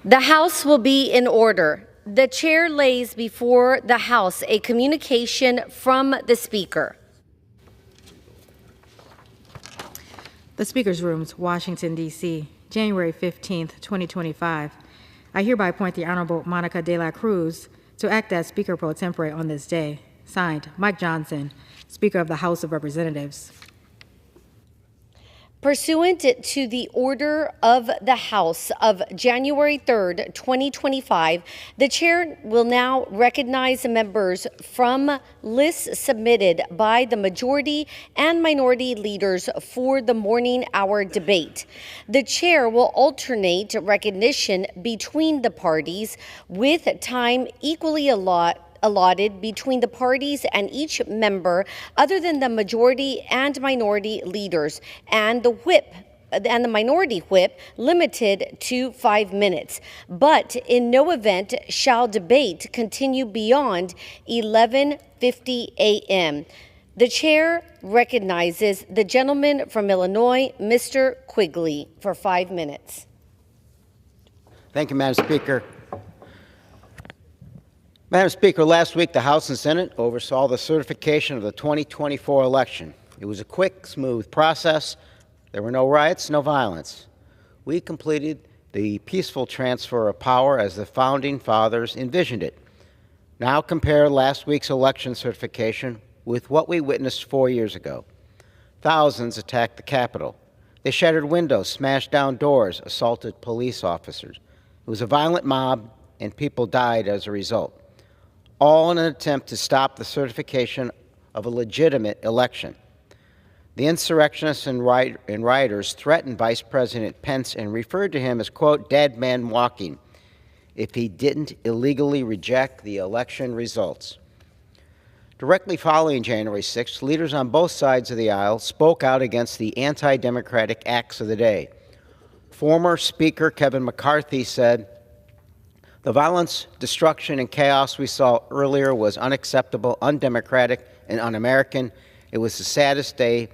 The House will be in order. The chair lays before the House a communication from the Speaker. The Speaker's Rooms, Washington, D.C., January 15th, 2025. I hereby appoint the Honorable Monica de la Cruz to act as Speaker pro tempore on this day. Signed, Mike Johnson, Speaker of the House of Representatives. Pursuant to the order of the House of January 3rd, 2025, the chair will now recognize members from lists submitted by the majority and minority leaders for the morning hour debate. The chair will alternate recognition between the parties with time equally allotted between the parties and each member other than the majority and minority leaders, and the minority whip limited to 5 minutes. But in no event shall debate continue beyond 11:50 a.m. The chair recognizes the gentleman from Illinois, Mr. Quigley, for 5 minutes. Thank you, Madam Speaker. Madam Speaker, last week the House and Senate oversaw the certification of the 2024 election. It was a quick, smooth process. There were no riots, no violence. We completed the peaceful transfer of power as the Founding Fathers envisioned it. Now compare last week's election certification with what we witnessed 4 years ago. Thousands attacked the Capitol. They shattered windows, smashed down doors, assaulted police officers. It was a violent mob, and people died as a result, all in an attempt to stop the certification of a legitimate election. The insurrectionists and rioters threatened Vice President Pence and referred to him as, quote, dead man walking, if he didn't illegally reject the election results. Directly following January 6th, leaders on both sides of the aisle spoke out against the anti-democratic acts of the day. Former Speaker Kevin McCarthy said, the violence, destruction, and chaos we saw earlier was unacceptable, undemocratic, and un-American. It was the saddest day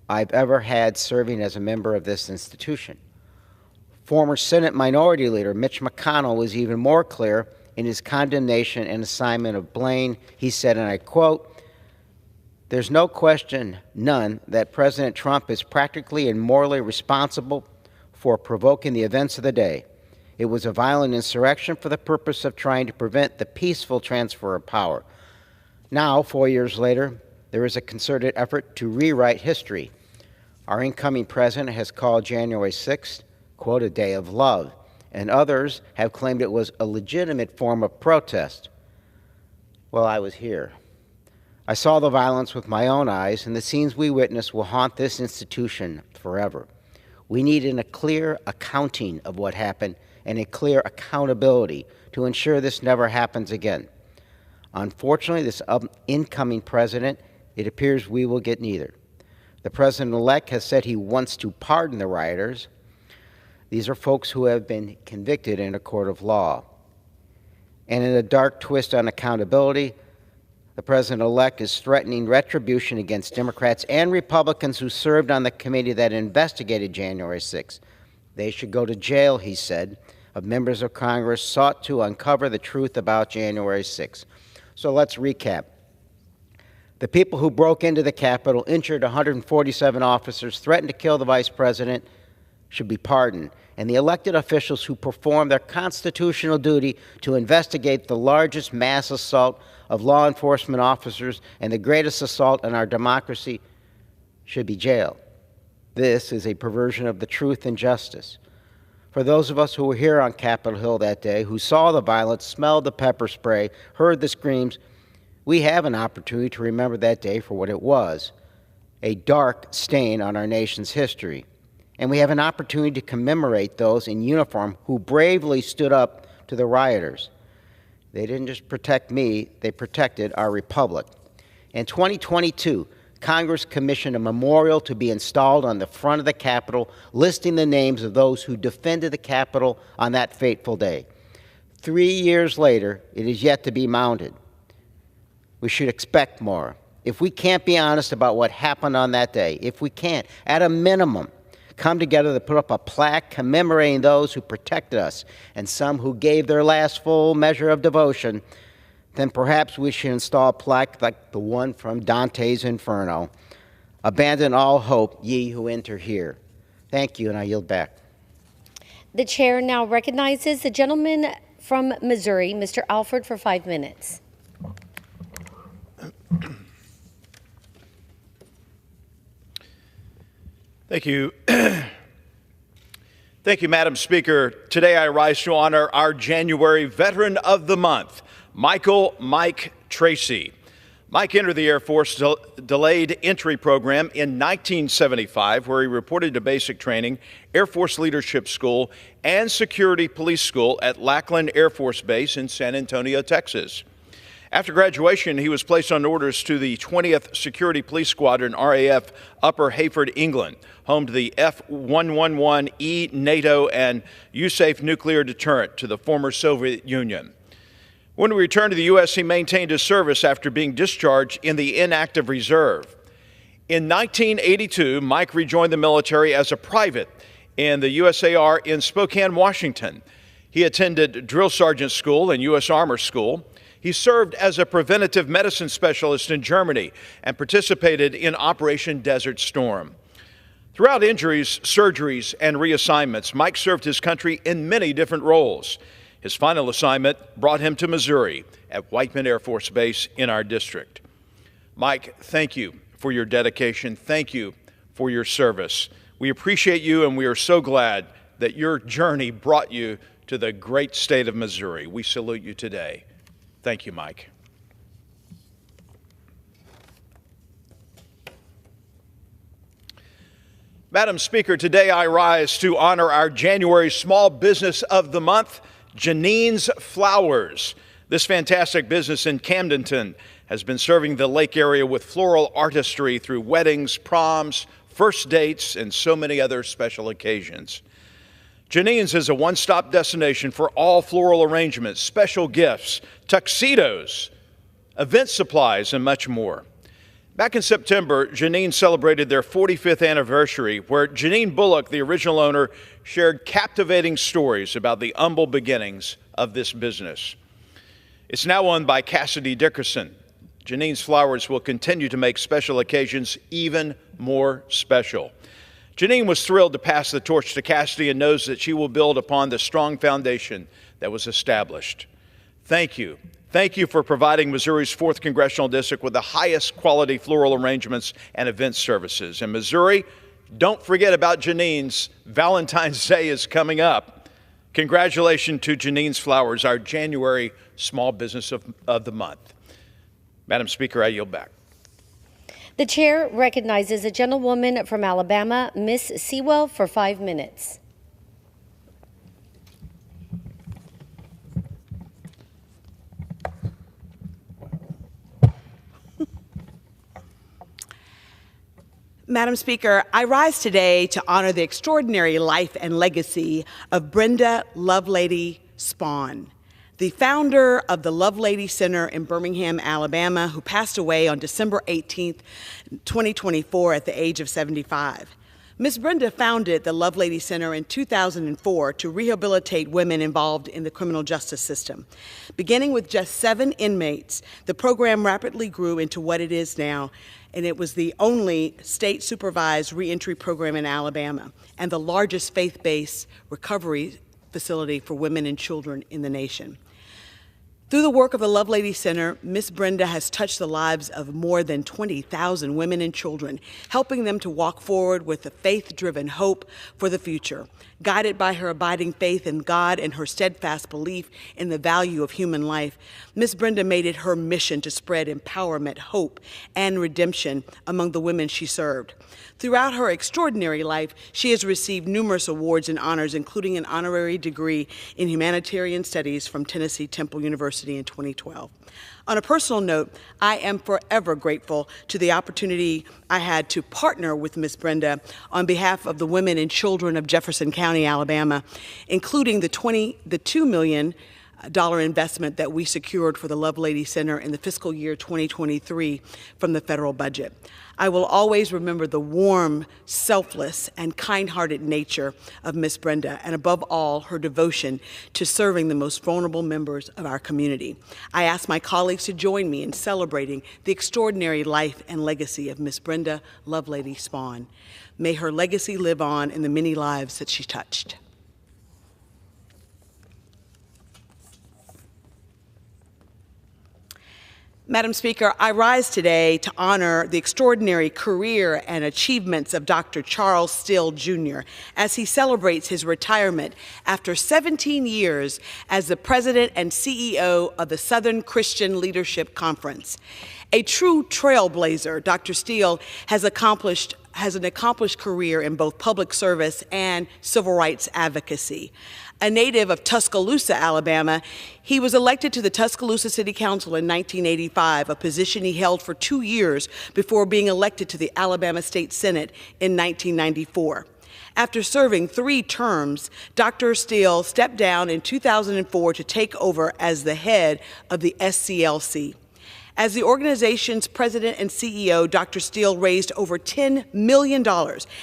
I've ever had serving as a member of this institution. Former Senate Minority Leader Mitch McConnell was even more clear in his condemnation and assignment of blame. He said, and I quote, there's no question, none, that President Trump is practically and morally responsible for provoking the events of the day. It was a violent insurrection for the purpose of trying to prevent the peaceful transfer of power. Now, 4 years later, there is a concerted effort to rewrite history. Our incoming president has called January 6th, quote, a day of love, and others have claimed it was a legitimate form of protest. Well, I was here. I saw the violence with my own eyes, and the scenes we witnessed will haunt this institution forever. We need a clear accounting of what happened and a clear accountability to ensure this never happens again. Unfortunately, this incoming president, it appears we will get neither. The president-elect has said he wants to pardon the rioters. These are folks who have been convicted in a court of law. And in a dark twist on accountability, the president-elect is threatening retribution against Democrats and Republicans who served on the committee that investigated January 6th. They should go to jail, he said, of members of Congress sought to uncover the truth about January 6th. So let's recap. The people who broke into the Capitol, injured 147 officers, threatened to kill the vice president should be pardoned. And the elected officials who performed their constitutional duty to investigate the largest mass assault of law enforcement officers and the greatest assault on our democracy should be jailed. This is a perversion of the truth and justice. For those of us who were here on Capitol Hill that day, who saw the violence, smelled the pepper spray, heard the screams, we have an opportunity to remember that day for what it was, a dark stain on our nation's history. And we have an opportunity to commemorate those in uniform who bravely stood up to the rioters. They didn't just protect me, they protected our republic. In 2022, Congress commissioned a memorial to be installed on the front of the Capitol, listing the names of those who defended the Capitol on that fateful day. 3 years later, it is yet to be mounted. We should expect more. If we can't be honest about what happened on that day, if we can't, at a minimum, come together to put up a plaque commemorating those who protected us and some who gave their last full measure of devotion, then perhaps we should install a plaque like the one from Dante's Inferno. Abandon all hope, ye who enter here. Thank you, and I yield back. The chair now recognizes the gentleman from Missouri, Mr. Alford, for 5 minutes. Thank you. Thank you, Madam Speaker. Today I rise to honor our January Veteran of the Month, Mike Tracy. Mike entered the Air Force Delayed Entry Program in 1975, where he reported to basic training, Air Force Leadership School, and Security Police School at Lackland Air Force Base in San Antonio, Texas. After graduation, he was placed on orders to the 20th Security Police Squadron, RAF, Upper Heyford, England, home to the F-111E NATO and USAF nuclear deterrent to the former Soviet Union. When he returned to the U.S., he maintained his service after being discharged in the inactive reserve. In 1982, Mike rejoined the military as a private in the USAR in Spokane, Washington. He attended drill sergeant school and U.S. Armor School. He served as a preventative medicine specialist in Germany and participated in Operation Desert Storm. Throughout injuries, surgeries, and reassignments, Mike served his country in many different roles. His final assignment brought him to Missouri at Whiteman Air Force Base in our district. Mike, thank you for your dedication. Thank you for your service. We appreciate you, and we are so glad that your journey brought you to the great state of Missouri. We salute you today. Thank you, Mike. Madam Speaker, today I rise to honor our January Small Business of the Month, Janine's Flowers. This fantastic business in Camdenton has been serving the lake area with floral artistry through weddings, proms, first dates, and so many other special occasions. Janine's is a one-stop destination for all floral arrangements, special gifts, tuxedos, event supplies, and much more. Back in September, Janine celebrated their 45th anniversary, where Janine Bullock, the original owner, shared captivating stories about the humble beginnings of this business. It's now owned by Cassidy Dickerson. Janine's Flowers will continue to make special occasions even more special. Janine was thrilled to pass the torch to Cassidy and knows that she will build upon the strong foundation that was established. Thank you. Thank you for providing Missouri's 4th Congressional District with the highest quality floral arrangements and event services. In Missouri, don't forget about Janine's. Valentine's Day is coming up. Congratulations to Janine's Flowers, our January Small Business of the Month. Madam Speaker, I yield back. The chair recognizes a gentlewoman from Alabama, Miss Sewell, for 5 minutes. Madam Speaker, I rise today to honor the extraordinary life and legacy of Brenda Lovelady Spahn, the founder of the Lovelady Center in Birmingham, Alabama, who passed away on December 18, 2024 at the age of 75. Ms. Brenda founded the Lovelady Center in 2004 to rehabilitate women involved in the criminal justice system. Beginning with just 7 inmates, the program rapidly grew into what it is now, and it was the only state-supervised reentry program in Alabama and the largest faith-based recovery facility for women and children in the nation. Through the work of the Lovelady Center, Ms. Brenda has touched the lives of more than 20,000 women and children, helping them to walk forward with a faith-driven hope for the future. Guided by her abiding faith in God and her steadfast belief in the value of human life, Ms. Brenda made it her mission to spread empowerment, hope, and redemption among the women she served. Throughout her extraordinary life, she has received numerous awards and honors, including an honorary degree in humanitarian studies from Tennessee Temple University in 2012. On a personal note, I am forever grateful to the opportunity I had to partner with Ms. Brenda on behalf of the women and children of Jefferson County, Alabama, including the $2 million investment that we secured for the Lovelady Center in the fiscal year 2023 from the federal budget. I will always remember the warm, selfless, and kind-hearted nature of Miss Brenda, and above all, her devotion to serving the most vulnerable members of our community. I ask my colleagues to join me in celebrating the extraordinary life and legacy of Miss Brenda Lovelady Spahn. May her legacy live on in the many lives that she touched. Madam Speaker, I rise today to honor the extraordinary career and achievements of Dr. Charles Steele, Jr. as he celebrates his retirement after 17 years as the President and CEO of the Southern Christian Leadership Conference. A true trailblazer, Dr. Steele has an accomplished career in both public service and civil rights advocacy. A native of Tuscaloosa, Alabama, he was elected to the Tuscaloosa City Council in 1985, a position he held for 2 years before being elected to the Alabama State Senate in 1994. After serving 3 terms, Dr. Steele stepped down in 2004 to take over as the head of the SCLC. As the organization's president and CEO, Dr. Steele raised over $10 million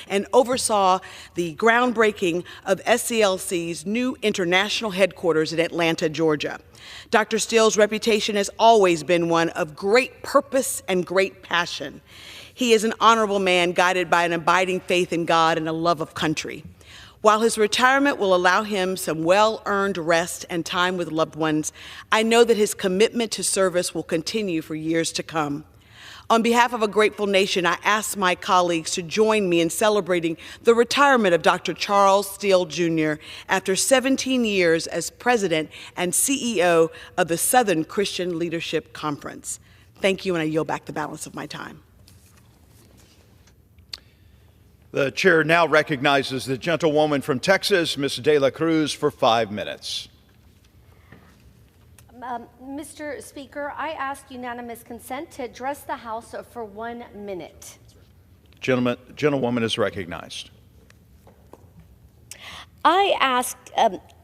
and oversaw the groundbreaking of SCLC's new international headquarters in Atlanta, Georgia. Dr. Steele's reputation has always been one of great purpose and great passion. He is an honorable man guided by an abiding faith in God and a love of country. While his retirement will allow him some well-earned rest and time with loved ones, I know that his commitment to service will continue for years to come. On behalf of a grateful nation, I ask my colleagues to join me in celebrating the retirement of Dr. Charles Steele, Jr. after 17 years as President and CEO of the Southern Christian Leadership Conference. Thank you, and I yield back the balance of my time. The chair now recognizes the gentlewoman from Texas, Ms. De La Cruz, for 5 minutes. Mr. Speaker, I ask unanimous consent to address the House for 1 minute. Gentlewoman is recognized.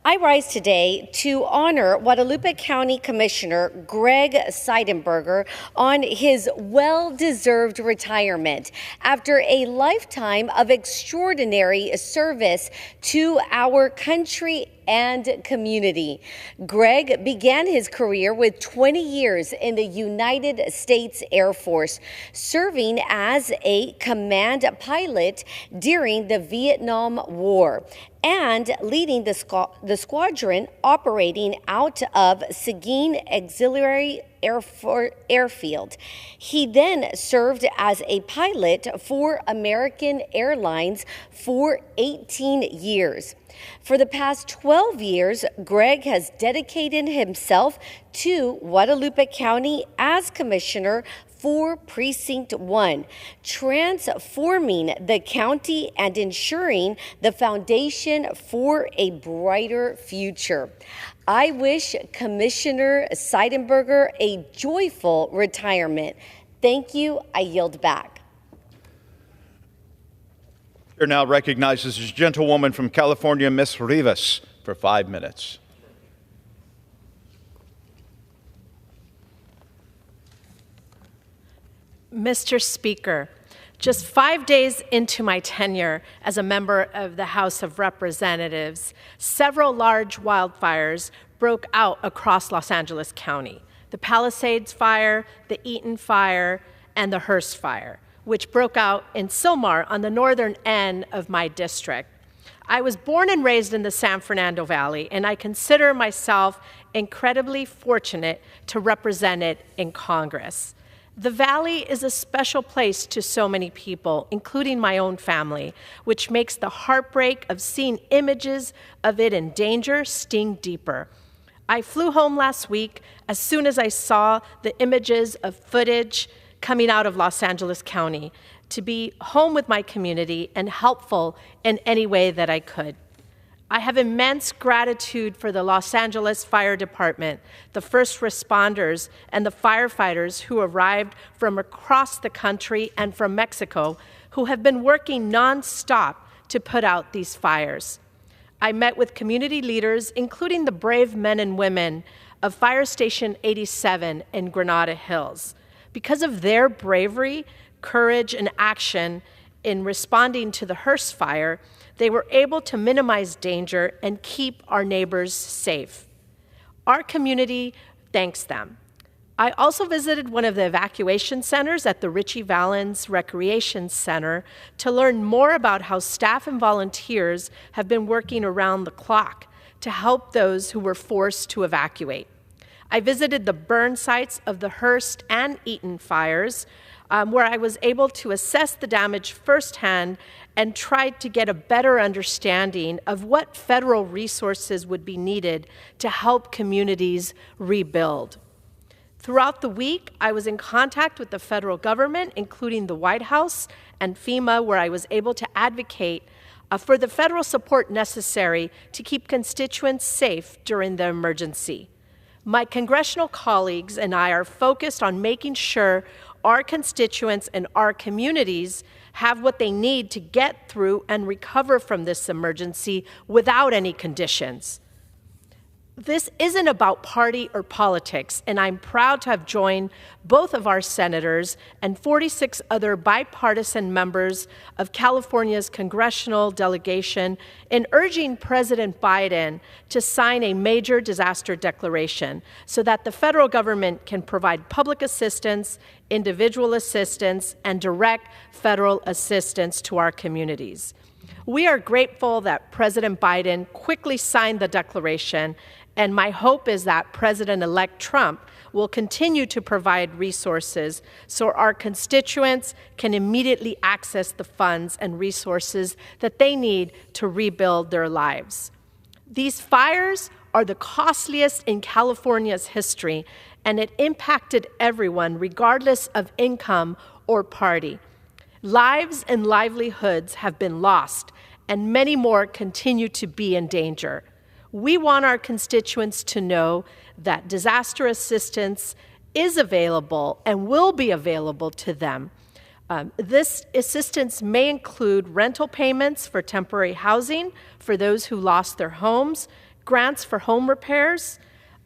I rise today to honor Guadalupe County Commissioner Greg Seidenberger on his well-deserved retirement after a lifetime of extraordinary service to our country and community. Greg began his career with 20 years in the United States Air Force, serving as a command pilot during the Vietnam War and leading the squadron operating out of Seguin Auxiliary Airfield. He then served as a pilot for American Airlines for 18 years. For the past 12 years, Greg has dedicated himself to Guadalupe County as commissioner for Precinct 1, transforming the county and ensuring the foundation for a brighter future. I wish Commissioner Seidenberger a joyful retirement. Thank you. I yield back. Chair now recognizes the gentlewoman from California, Ms. Rivas, for 5 minutes. Mr. Speaker, just 5 days into my tenure as a member of the House of Representatives, several large wildfires broke out across Los Angeles County. The Palisades Fire, the Eaton Fire, and the Hearst Fire, which broke out in Sylmar on the northern end of my district. I was born and raised in the San Fernando Valley, and I consider myself incredibly fortunate to represent it in Congress. The Valley is a special place to so many people, including my own family, which makes the heartbreak of seeing images of it in danger sting deeper. I flew home last week as soon as I saw the images of footage coming out of Los Angeles County to be home with my community and helpful in any way that I could. I have immense gratitude for the Los Angeles Fire Department, the first responders, and the firefighters who arrived from across the country and from Mexico, who have been working nonstop to put out these fires. I met with community leaders, including the brave men and women of Fire Station 87 in Granada Hills. Because of their bravery, courage, and action in responding to the Hearst fire, they were able to minimize danger and keep our neighbors safe. Our community thanks them. I also visited one of the evacuation centers at the Ritchie Valens Recreation Center to learn more about how staff and volunteers have been working around the clock to help those who were forced to evacuate. I visited the burn sites of the Hearst and Eaton fires, where I was able to assess the damage firsthand and tried to get a better understanding of what federal resources would be needed to help communities rebuild. Throughout the week, I was in contact with the federal government, including the White House and FEMA, where I was able to advocate for the federal support necessary to keep constituents safe during the emergency. My congressional colleagues and I are focused on making sure our constituents and our communities have what they need to get through and recover from this emergency without any conditions. This isn't about party or politics, and I'm proud to have joined both of our senators and 46 other bipartisan members of California's congressional delegation in urging President Biden to sign a major disaster declaration so that the federal government can provide public assistance, individual assistance, and direct federal assistance to our communities. We are grateful that President Biden quickly signed the declaration, and my hope is that President-elect Trump will continue to provide resources so our constituents can immediately access the funds and resources that they need to rebuild their lives. These fires are the costliest in California's history, and it impacted everyone regardless of income or party. Lives and livelihoods have been lost, and many more continue to be in danger. We want our constituents to know that disaster assistance is available and will be available to them. This assistance may include rental payments for temporary housing for those who lost their homes, grants for home repairs,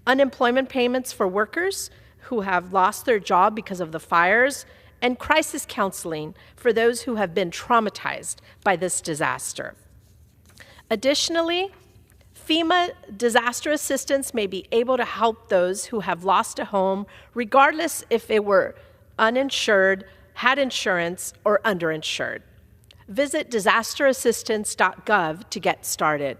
unemployment payments for workers who have lost their job because of the fires, and crisis counseling for those who have been traumatized by this disaster. Additionally, FEMA disaster assistance may be able to help those who have lost a home, regardless if they were uninsured, had insurance, or underinsured. Visit disasterassistance.gov to get started.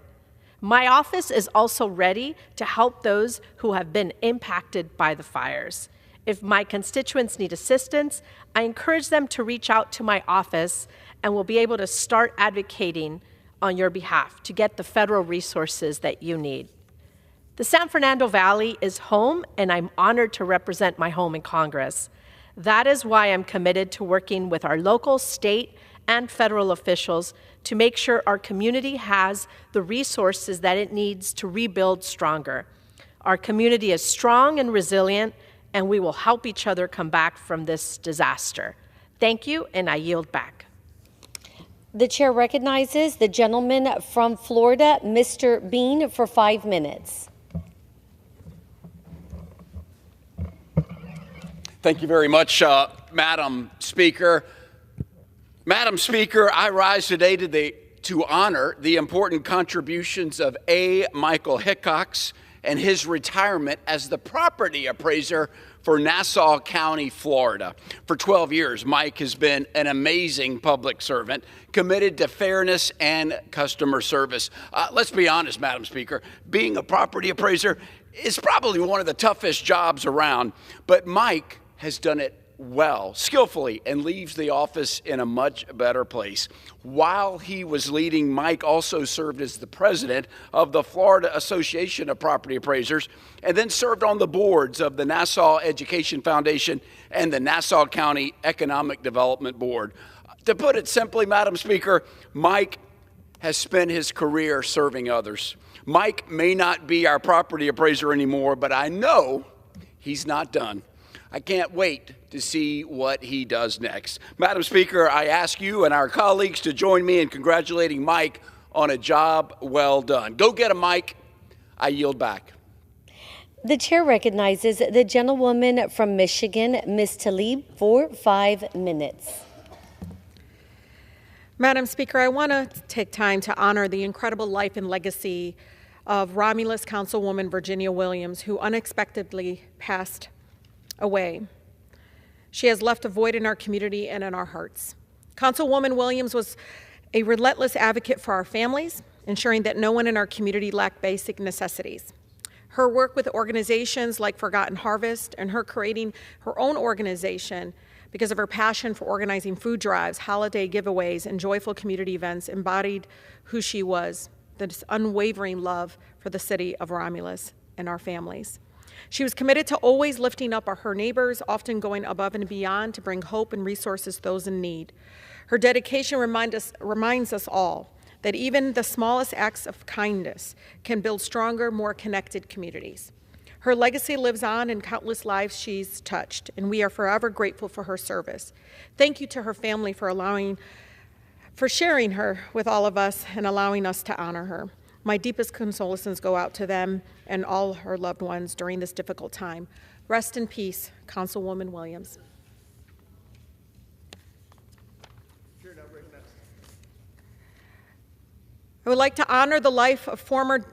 My office is also ready to help those who have been impacted by the fires. If my constituents need assistance, I encourage them to reach out to my office, and we'll be able to start advocating on your behalf to get the federal resources that you need. The San Fernando Valley is home, and I'm honored to represent my home in Congress. That is why I'm committed to working with our local, state, and federal officials to make sure our community has the resources that it needs to rebuild stronger. Our community is strong and resilient, and we will help each other come back from this disaster. Thank you, and I yield back. The chair recognizes the gentleman from Florida, Mr. Bean, for 5 minutes. Thank you very much, Madam Speaker. Madam Speaker, I rise today to honor the important contributions of A. Michael Hickock and his retirement as the property appraiser for Nassau County, Florida. For 12 years, Mike has been an amazing public servant, committed to fairness and customer service. Let's be honest, Madam Speaker, being a property appraiser is probably one of the toughest jobs around, but Mike has done it well, skillfully, and leaves the office in a much better place. While he was leading, Mike also served as the president of the Florida Association of Property Appraisers, and then served on the boards of the Nassau Education Foundation and the Nassau County Economic Development Board. To put it simply, Madam Speaker, Mike has spent his career serving others. Mike may not be our property appraiser anymore, but I know he's not done. I can't wait to see what he does next. Madam Speaker, I ask you and our colleagues to join me in congratulating Mike on a job well done. Go get a mic. I yield back. The chair recognizes the gentlewoman from Michigan, Ms. Tlaib, for 5 minutes. Madam Speaker, I want to take time to honor the incredible life and legacy of Romulus Councilwoman Virginia Williams, who unexpectedly passed away. She has left a void in our community and in our hearts. Councilwoman Williams was a relentless advocate for our families, ensuring that no one in our community lacked basic necessities. Her work with organizations like Forgotten Harvest and her creating her own organization because of her passion for organizing food drives, holiday giveaways, and joyful community events embodied who she was, this unwavering love for the city of Romulus and our families. She was committed to always lifting up her neighbors, often going above and beyond to bring hope and resources to those in need. Her dedication reminds us all that even the smallest acts of kindness can build stronger, more connected communities. Her legacy lives on in countless lives she's touched, and we are forever grateful for her service. Thank you to her family for sharing her with all of us and allowing us to honor her. My deepest condolences go out to them and all her loved ones during this difficult time. Rest in peace, Councilwoman Williams. I would like to honor the life of former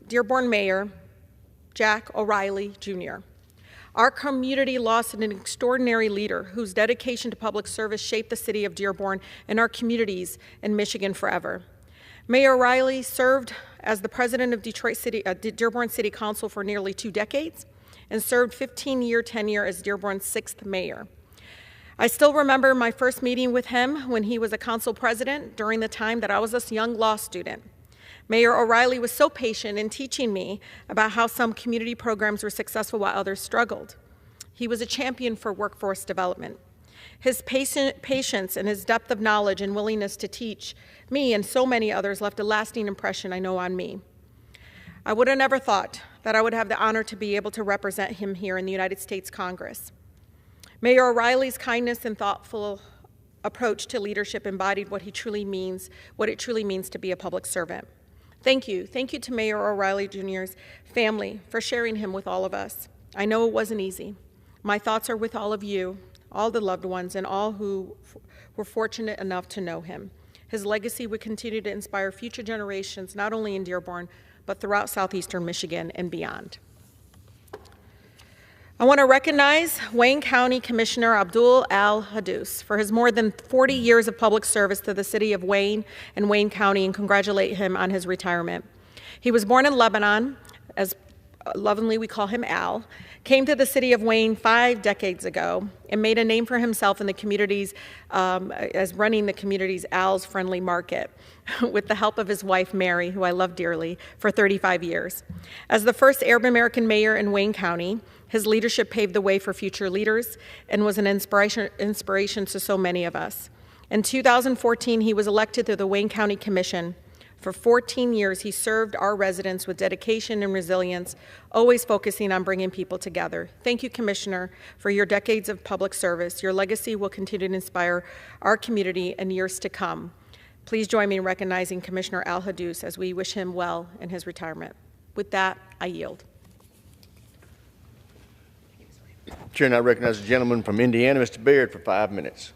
Dearborn Mayor Jack O'Reilly, Jr. Our community lost an extraordinary leader whose dedication to public service shaped the city of Dearborn and our communities in Michigan forever. Mayor O'Reilly served as the president of Dearborn City Council for nearly 2 decades and served 15-year tenure as Dearborn's 6th mayor. I still remember my first meeting with him when he was a council president during the time that I was a young law student. Mayor O'Reilly was so patient in teaching me about how some community programs were successful while others struggled. He was a champion for workforce development. His patience and his depth of knowledge and willingness to teach me and so many others left a lasting impression, I know, on me. I would have never thought that I would have the honor to be able to represent him here in the United States Congress. Mayor O'Reilly's kindness and thoughtful approach to leadership embodied what it truly means to be a public servant. Thank you to Mayor O'Reilly Jr.'s family for sharing him with all of us. I know it wasn't easy. My thoughts are with all of you, all the loved ones, and all who were fortunate enough to know him. His legacy would continue to inspire future generations, not only in Dearborn, but throughout southeastern Michigan and beyond. I want to recognize Wayne County Commissioner Abdul Al-Hadous for his more than 40 years of public service to the city of Wayne and Wayne County and congratulate him on his retirement. He was born in Lebanon, as lovingly we call him Al, came to the city of Wayne 5 decades ago and made a name for himself in the communities as running the community's Al's Friendly Market with the help of his wife, Mary, who I love dearly, for 35 years. As the first Arab American mayor in Wayne County, his leadership paved the way for future leaders and was an inspiration to so many of us. In 2014, he was elected to the Wayne County Commission. For 14 years, he served our residents with dedication and resilience, always focusing on bringing people together. Thank you, Commissioner, for your decades of public service. Your legacy will continue to inspire our community in years to come. Please join me in recognizing Commissioner Al-Hadous as we wish him well in his retirement. With that, I yield. Chair now recognizes the gentleman from Indiana, Mr. Baird, for 5 minutes.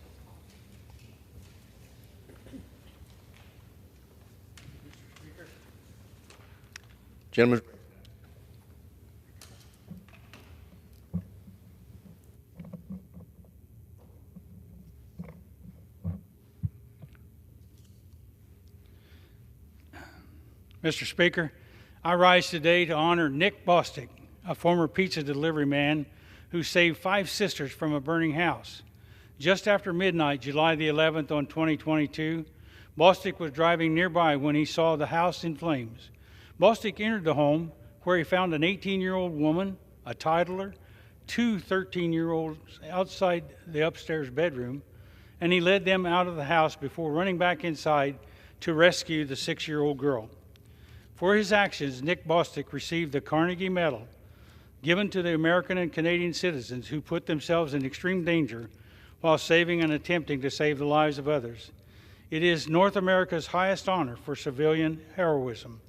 Gentlemen. Mr. Speaker, I rise today to honor Nick Bostic, a former pizza delivery man who saved 5 sisters from a burning house. Just after midnight, July the 11th on 2022, Bostic was driving nearby when he saw the house in flames. Bostic entered the home where he found an 18-year-old woman, a toddler, 2 13-year-olds outside the upstairs bedroom, and he led them out of the house before running back inside to rescue the 6-year-old girl. For his actions, Nick Bostic received the Carnegie Medal, given to the American and Canadian citizens who put themselves in extreme danger while saving and attempting to save the lives of others. It is North America's highest honor for civilian heroism.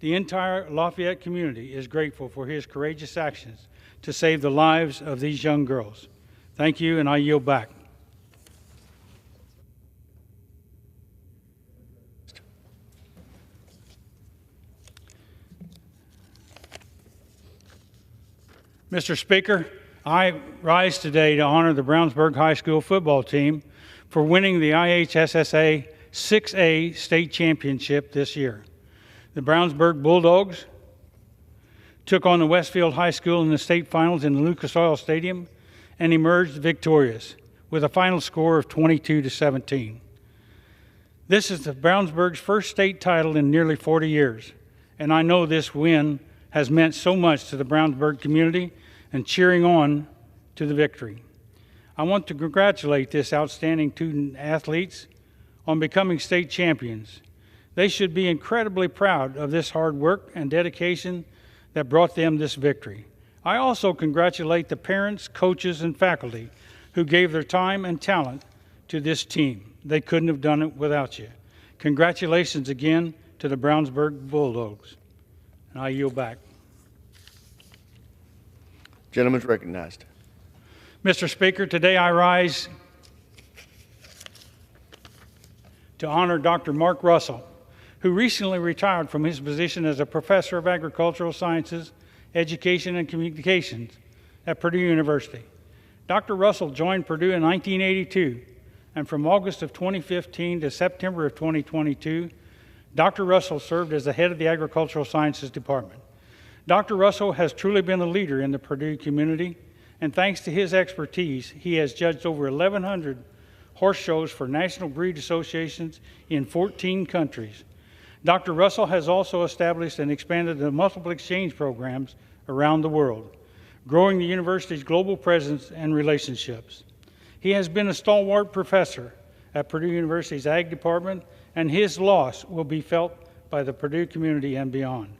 The entire Lafayette community is grateful for his courageous actions to save the lives of these young girls. Thank you, and I yield back. Mr. Speaker, I rise today to honor the Brownsburg High School football team for winning the IHSSA 6A state championship this year. The Brownsburg Bulldogs took on the Westfield High School in the state finals in the Lucas Oil Stadium and emerged victorious with a final score of 22-17. This is the Brownsburg's first state title in nearly 40 years, and I know this win has meant so much to the Brownsburg community and cheering on to the victory. I want to congratulate this outstanding student athletes on becoming state champions. They should be incredibly proud of this hard work and dedication that brought them this victory. I also congratulate the parents, coaches, and faculty who gave their time and talent to this team. They couldn't have done it without you. Congratulations again to the Brownsburg Bulldogs. And I yield back. Gentleman's recognized. Mr. Speaker, today I rise to honor Dr. Mark Russell, who recently retired from his position as a professor of agricultural sciences, education, and communications at Purdue University. Dr. Russell joined Purdue in 1982, and from August of 2015 to September of 2022, Dr. Russell served as the head of the Agricultural Sciences Department. Dr. Russell has truly been a leader in the Purdue community, and thanks to his expertise, he has judged over 1,100 horse shows for national breed associations in 14 countries. Dr. Russell has also established and expanded the multiple exchange programs around the world, growing the university's global presence and relationships. He has been a stalwart professor at Purdue University's Ag Department, and his loss will be felt by the Purdue community and beyond.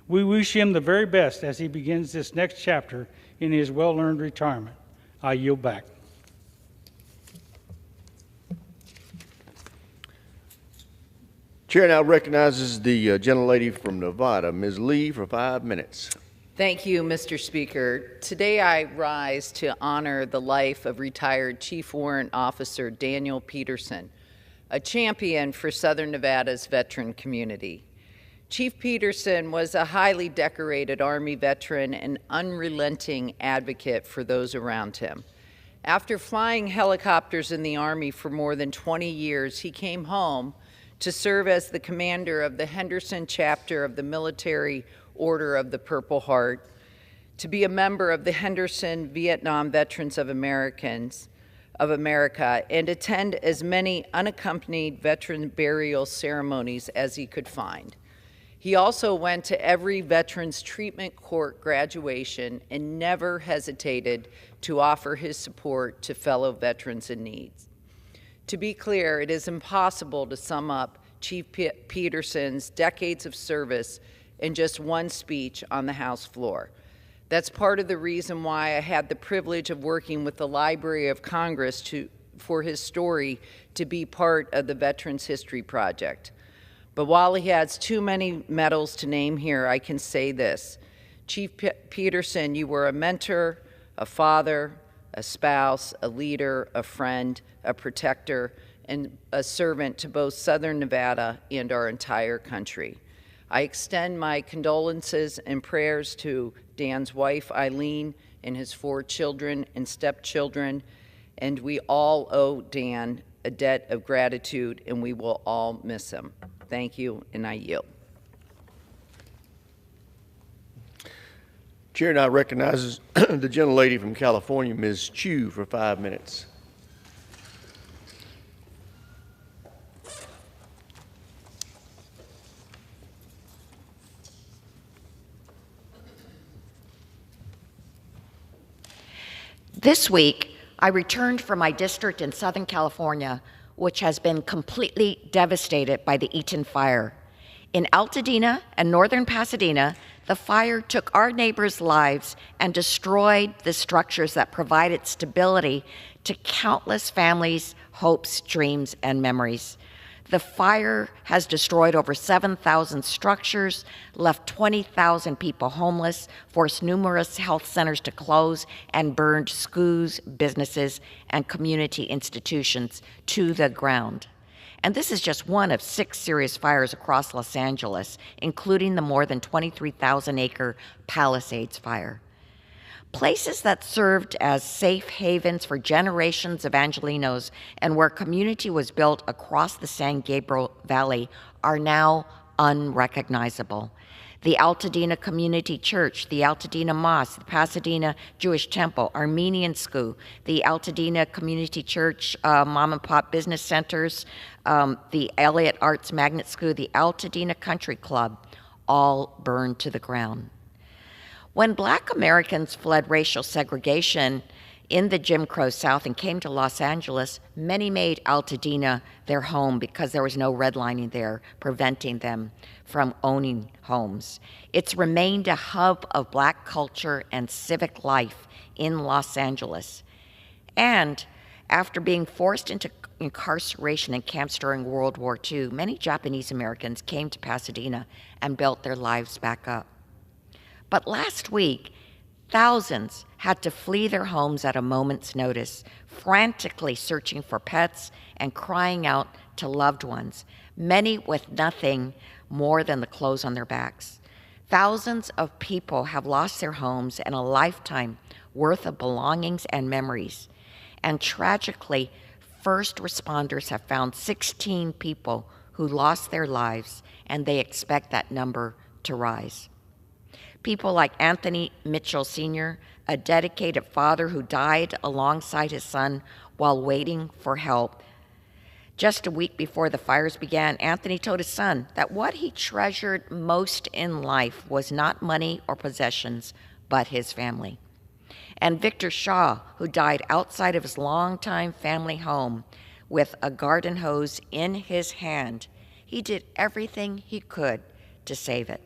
We wish him the very best as he begins this next chapter in his well-earned retirement. I yield back. Chair now recognizes the gentlelady from Nevada, Ms. Lee, for 5 minutes. Thank you, Mr. Speaker. Today I rise to honor the life of retired Chief Warrant Officer Daniel Peterson, a champion for Southern Nevada's veteran community. Chief Peterson was a highly decorated Army veteran and unrelenting advocate for those around him. After flying helicopters in the Army for more than 20 years, he came home to serve as the commander of the Henderson chapter of the Military Order of the Purple Heart, to be a member of the Henderson Vietnam Veterans of America, and attend as many unaccompanied veteran burial ceremonies as he could find. He also went to every Veterans Treatment Court graduation and never hesitated to offer his support to fellow veterans in need. To be clear, it is impossible to sum up Chief Peterson's decades of service in just one speech on the House floor. That's part of the reason why I had the privilege of working with the Library of Congress for his story to be part of the Veterans History Project. But while he has too many medals to name here, I can say this. Chief Peterson, you were a mentor, a father, a spouse, a leader, a friend, a protector, and a servant to both Southern Nevada and our entire country. I extend my condolences and prayers to Dan's wife, Eileen, and his 4 children and stepchildren, and we all owe Dan a debt of gratitude, and we will all miss him. Thank you, and I yield. Chair now recognizes the gentlelady from California, Ms. Chu, for 5 minutes. This week, I returned from my district in Southern California, which has been completely devastated by the Eaton fire. In Altadena and northern Pasadena, the fire took our neighbors' lives and destroyed the structures that provided stability to countless families' hopes, dreams, and memories. The fire has destroyed over 7,000 structures, left 20,000 people homeless, forced numerous health centers to close, and burned schools, businesses, and community institutions to the ground. And this is just one of 6 serious fires across Los Angeles, including the more than 23,000-acre Palisades fire. Places that served as safe havens for generations of Angelenos and where community was built across the San Gabriel Valley are now unrecognizable. The Altadena Community Church, the Altadena Mosque, the Pasadena Jewish Temple, Armenian School, the Altadena Community Church, mom and pop business centers, the Elliott Arts Magnet School, the Altadena Country Club, all burned to the ground. When Black Americans fled racial segregation in the Jim Crow South and came to Los Angeles, many made Altadena their home because there was no redlining there, preventing them from owning homes. It's remained a hub of Black culture and civic life in Los Angeles. And after being forced into incarceration in camps during World War II, many Japanese Americans came to Pasadena and built their lives back up. But last week, thousands had to flee their homes at a moment's notice, frantically searching for pets and crying out to loved ones, many with nothing more than the clothes on their backs. Thousands of people have lost their homes and a lifetime worth of belongings and memories. And tragically, first responders have found 16 people who lost their lives, and they expect that number to rise. People like Anthony Mitchell Sr., a dedicated father who died alongside his son while waiting for help. Just a week before the fires began, Anthony told his son that what he treasured most in life was not money or possessions, but his family. And Victor Shaw, who died outside of his longtime family home with a garden hose in his hand, he did everything he could to save it.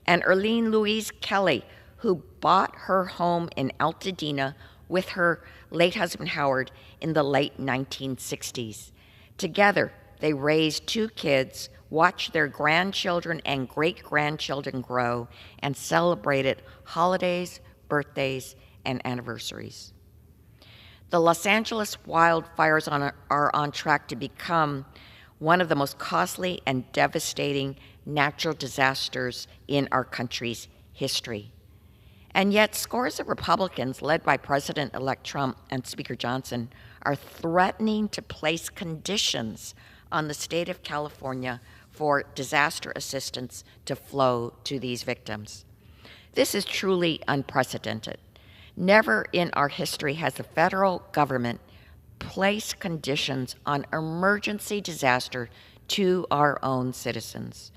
And Erlene Louise Kelly, who bought her home in Altadena with her late husband Howard in the late 1960s. Together, they raised 2 kids, watched their grandchildren and great-grandchildren grow, and celebrated holidays, birthdays, and anniversaries. The Los Angeles wildfires are on track to become one of the most costly and devastating natural disasters in our country's history. And yet, scores of Republicans, led by President-elect Trump and Speaker Johnson, are threatening to place conditions on the state of California for disaster assistance to flow to these victims. This is truly unprecedented. Never in our history has the federal government placed conditions on emergency disaster to our own citizens.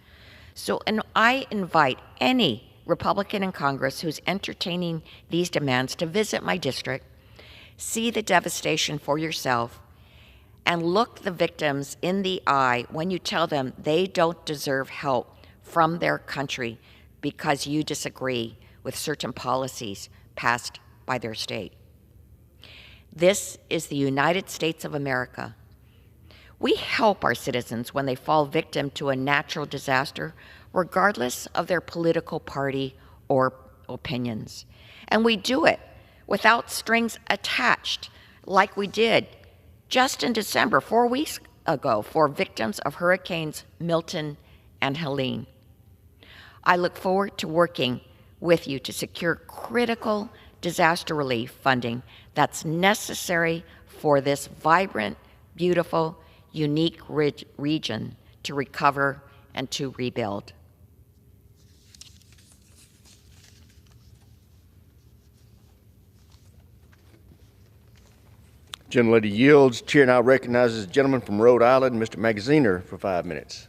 So, and I invite any Republican in Congress who's entertaining these demands to visit my district, see the devastation for yourself, and look the victims in the eye when you tell them they don't deserve help from their country because you disagree with certain policies passed by their state. This is the United States of America. We help our citizens when they fall victim to a natural disaster, regardless of their political party or opinions. And we do it without strings attached, like we did just in December, 4 weeks ago, for victims of Hurricanes Milton and Helene. I look forward to working with you to secure critical disaster relief funding that's necessary for this vibrant, beautiful, unique region to recover and to rebuild. Gentlelady yields. Chair now recognizes the gentleman from Rhode Island, Mr. Magaziner, for 5 minutes.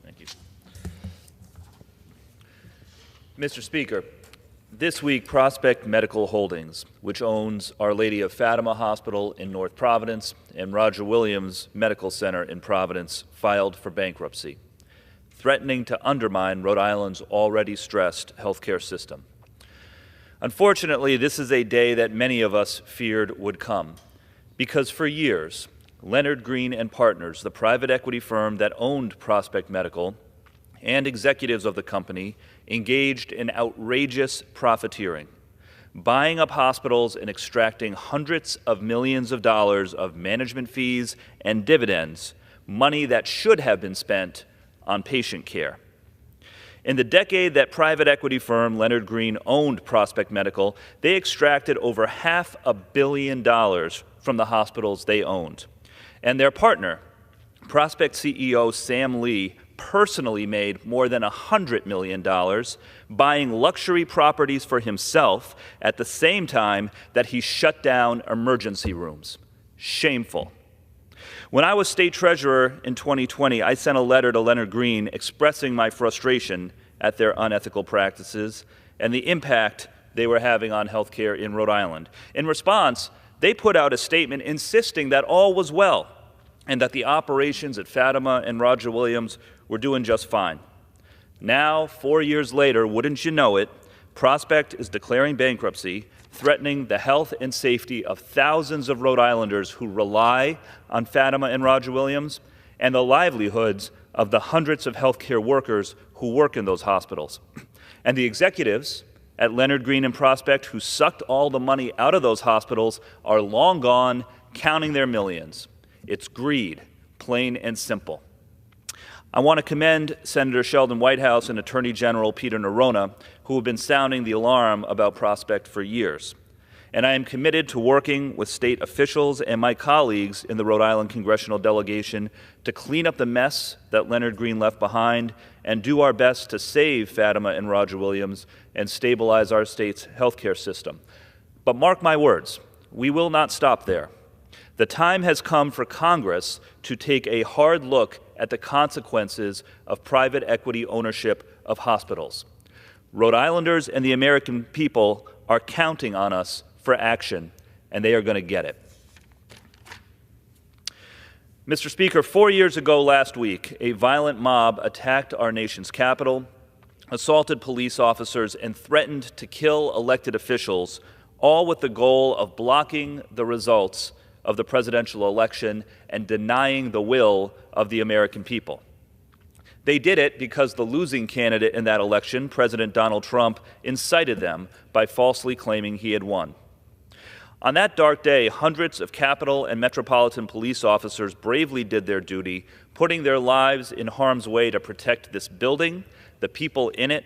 Thank you. Mr. Speaker, this week Prospect Medical Holdings, which owns Our Lady of Fatima Hospital in North Providence and Roger Williams Medical Center in Providence, filed for bankruptcy. threatening to undermine Rhode Island's already stressed healthcare system. Unfortunately, this is a day that many of us feared would come, because for years, Leonard Green and Partners, the private equity firm that owned Prospect Medical, and executives of the company engaged in outrageous profiteering, buying up hospitals and extracting hundreds of millions of dollars of management fees and dividends, money that should have been spent on patient care. In the decade that private equity firm Leonard Green owned Prospect Medical, they extracted over $500 million from the hospitals they owned. And their partner, Prospect CEO Sam Lee, personally made more than $100 million buying luxury properties for himself at the same time that he shut down emergency rooms. Shameful. When I was state treasurer in 2020, I sent a letter to Leonard Green expressing my frustration at their unethical practices and the impact they were having on healthcare in Rhode Island. In response, they put out a statement insisting that all was well and that the operations at Fatima and Roger Williams were doing just fine. Now, 4 years later, wouldn't you know it, Prospect is declaring bankruptcy, threatening the health and safety of thousands of Rhode Islanders who rely on Fatima and Roger Williams, and the livelihoods of the hundreds of healthcare workers who work in those hospitals. And the executives at Leonard Green and Prospect who sucked all the money out of those hospitals are long gone, counting their millions. It's greed, plain and simple. I want to commend Senator Sheldon Whitehouse and Attorney General Peter Nerona, who have been sounding the alarm about Prospect for years. And I am committed to working with state officials and my colleagues in the Rhode Island congressional delegation to clean up the mess that Leonard Green left behind and do our best to save Fatima and Roger Williams and stabilize our state's healthcare system. But mark my words, we will not stop there. The time has come for Congress to take a hard look at the consequences of private equity ownership of hospitals. Rhode Islanders and the American people are counting on us for action, and they are going to get it. Mr. Speaker, 4 years ago last week, a violent mob attacked our nation's capital, assaulted police officers, and threatened to kill elected officials, all with the goal of blocking the results of the presidential election and denying the will of the American people. They did it because the losing candidate in that election, President Donald Trump, incited them by falsely claiming he had won. On that dark day, hundreds of Capitol and Metropolitan police officers bravely did their duty, putting their lives in harm's way to protect this building, the people in it,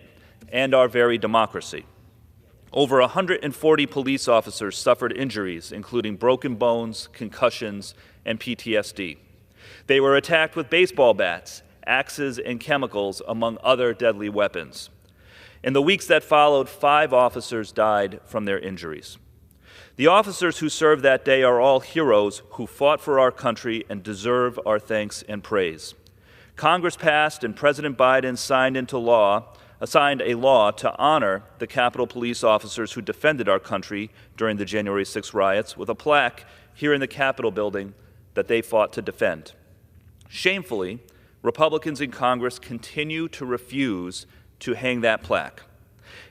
and our very democracy. Over 140 police officers suffered injuries, including broken bones, concussions, and PTSD. They were attacked with baseball bats, axes, and chemicals, among other deadly weapons. In the weeks that followed, 5 officers died from their injuries. The officers who served that day are all heroes who fought for our country and deserve our thanks and praise. Congress passed and President Biden signed a law to honor the Capitol police officers who defended our country during the January 6 riots with a plaque here in the Capitol building that they fought to defend. Shamefully, Republicans in Congress continue to refuse to hang that plaque.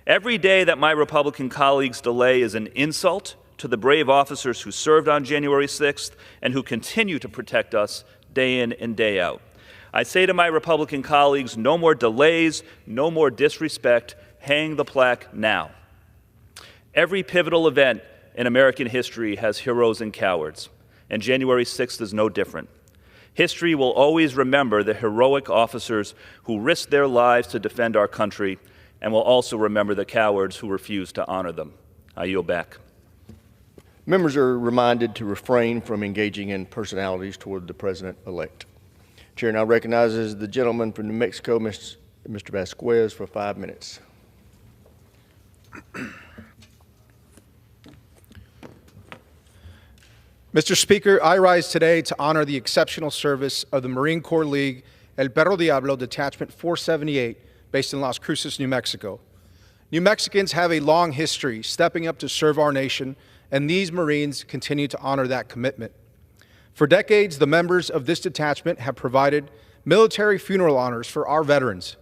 Every day that my Republican colleagues delay is an insult to the brave officers who served on January 6th and who continue to protect us day in and day out. I say to my Republican colleagues, no more delays, no more disrespect, hang the plaque now. Every pivotal event in American history has heroes and cowards, and January 6th is no different. History will always remember the heroic officers who risked their lives to defend our country, and will also remember the cowards who refused to honor them. I yield back. Members are reminded to refrain from engaging in personalities toward the president-elect. Chair now recognizes the gentleman from New Mexico, Mr. Vasquez, for 5 minutes. Mr. Speaker, I rise today to honor the exceptional service of the Marine Corps League El Perro Diablo Detachment 478, based in Las Cruces, New Mexico. New Mexicans have a long history stepping up to serve our nation, and these Marines continue to honor that commitment. For decades, the members of this detachment have provided military funeral honors for our veterans,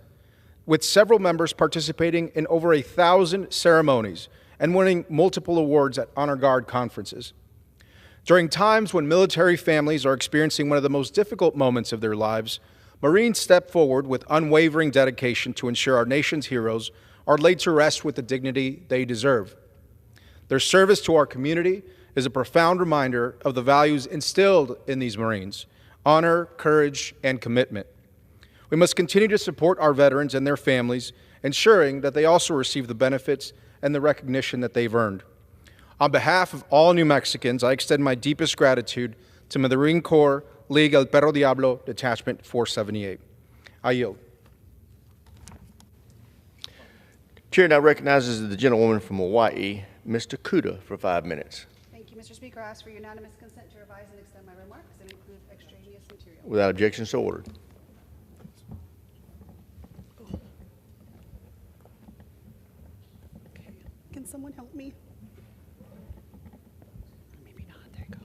with several members participating in over 1,000 ceremonies and winning multiple awards at Honor Guard conferences. During times when military families are experiencing one of the most difficult moments of their lives, Marines step forward with unwavering dedication to ensure our nation's heroes are laid to rest with the dignity they deserve. Their service to our community is a profound reminder of the values instilled in these Marines: honor, courage, and commitment. We must continue to support our veterans and their families, ensuring that they also receive the benefits and the recognition that they've earned. On behalf of all New Mexicans, I extend my deepest gratitude to Marine Corps League El Perro Diablo Detachment 478. I yield. Chair now recognizes the gentlewoman from Hawaii, Mr. Kuda, for 5 minutes. Thank you, Mr. Speaker. I ask for unanimous consent to revise and extend my remarks and include extraneous material. Without objection, so ordered. Can someone help me? Maybe not. There you go.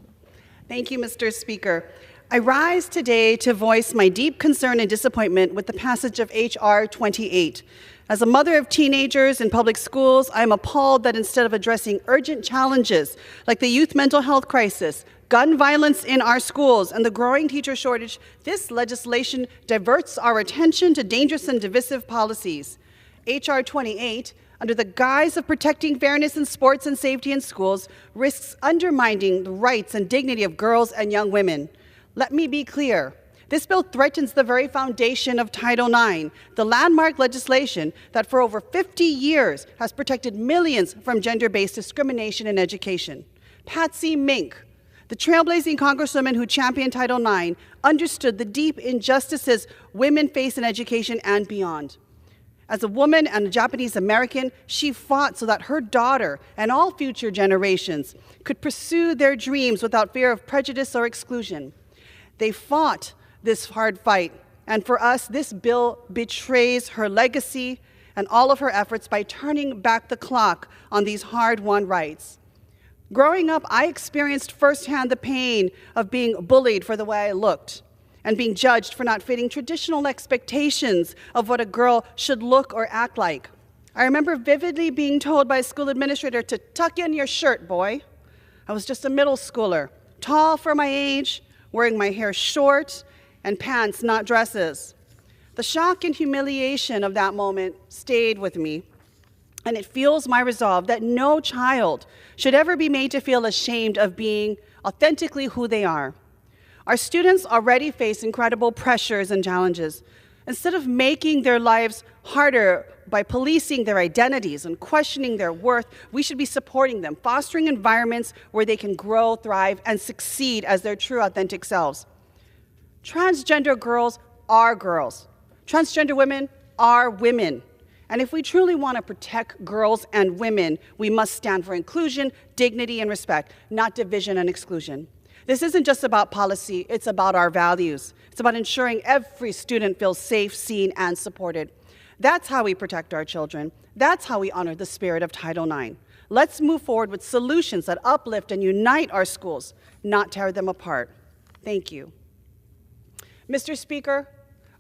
Thank you, Mr. Speaker. I rise today to voice my deep concern and disappointment with the passage of H.R. 28. As a mother of teenagers in public schools, I am appalled that instead of addressing urgent challenges like the youth mental health crisis, gun violence in our schools, and the growing teacher shortage, this legislation diverts our attention to dangerous and divisive policies. H.R. 28, under the guise of protecting fairness in sports and safety in schools, risks undermining the rights and dignity of girls and young women. Let me be clear. This bill threatens the very foundation of Title IX, the landmark legislation that for over 50 years has protected millions from gender-based discrimination in education. Patsy Mink, the trailblazing congresswoman who championed Title IX, understood the deep injustices women face in education and beyond. As a woman and a Japanese American, she fought so that her daughter and all future generations could pursue their dreams without fear of prejudice or exclusion. They fought this hard fight, and for us, this bill betrays her legacy and all of her efforts by turning back the clock on these hard-won rights. Growing up, I experienced firsthand the pain of being bullied for the way I looked and being judged for not fitting traditional expectations of what a girl should look or act like. I remember vividly being told by a school administrator to tuck in your shirt, boy. I was just a middle schooler, tall for my age, wearing my hair short, and pants, not dresses. The shock and humiliation of that moment stayed with me, and it fuels my resolve that no child should ever be made to feel ashamed of being authentically who they are. Our students already face incredible pressures and challenges. Instead of making their lives harder by policing their identities and questioning their worth, we should be supporting them, fostering environments where they can grow, thrive, and succeed as their true, authentic selves. Transgender girls are girls. Transgender women are women. And if we truly want to protect girls and women, we must stand for inclusion, dignity, and respect, not division and exclusion. This isn't just about policy, it's about our values. It's about ensuring every student feels safe, seen, and supported. That's how we protect our children. That's how we honor the spirit of Title IX. Let's move forward with solutions that uplift and unite our schools, not tear them apart. Thank you. Mr. Speaker,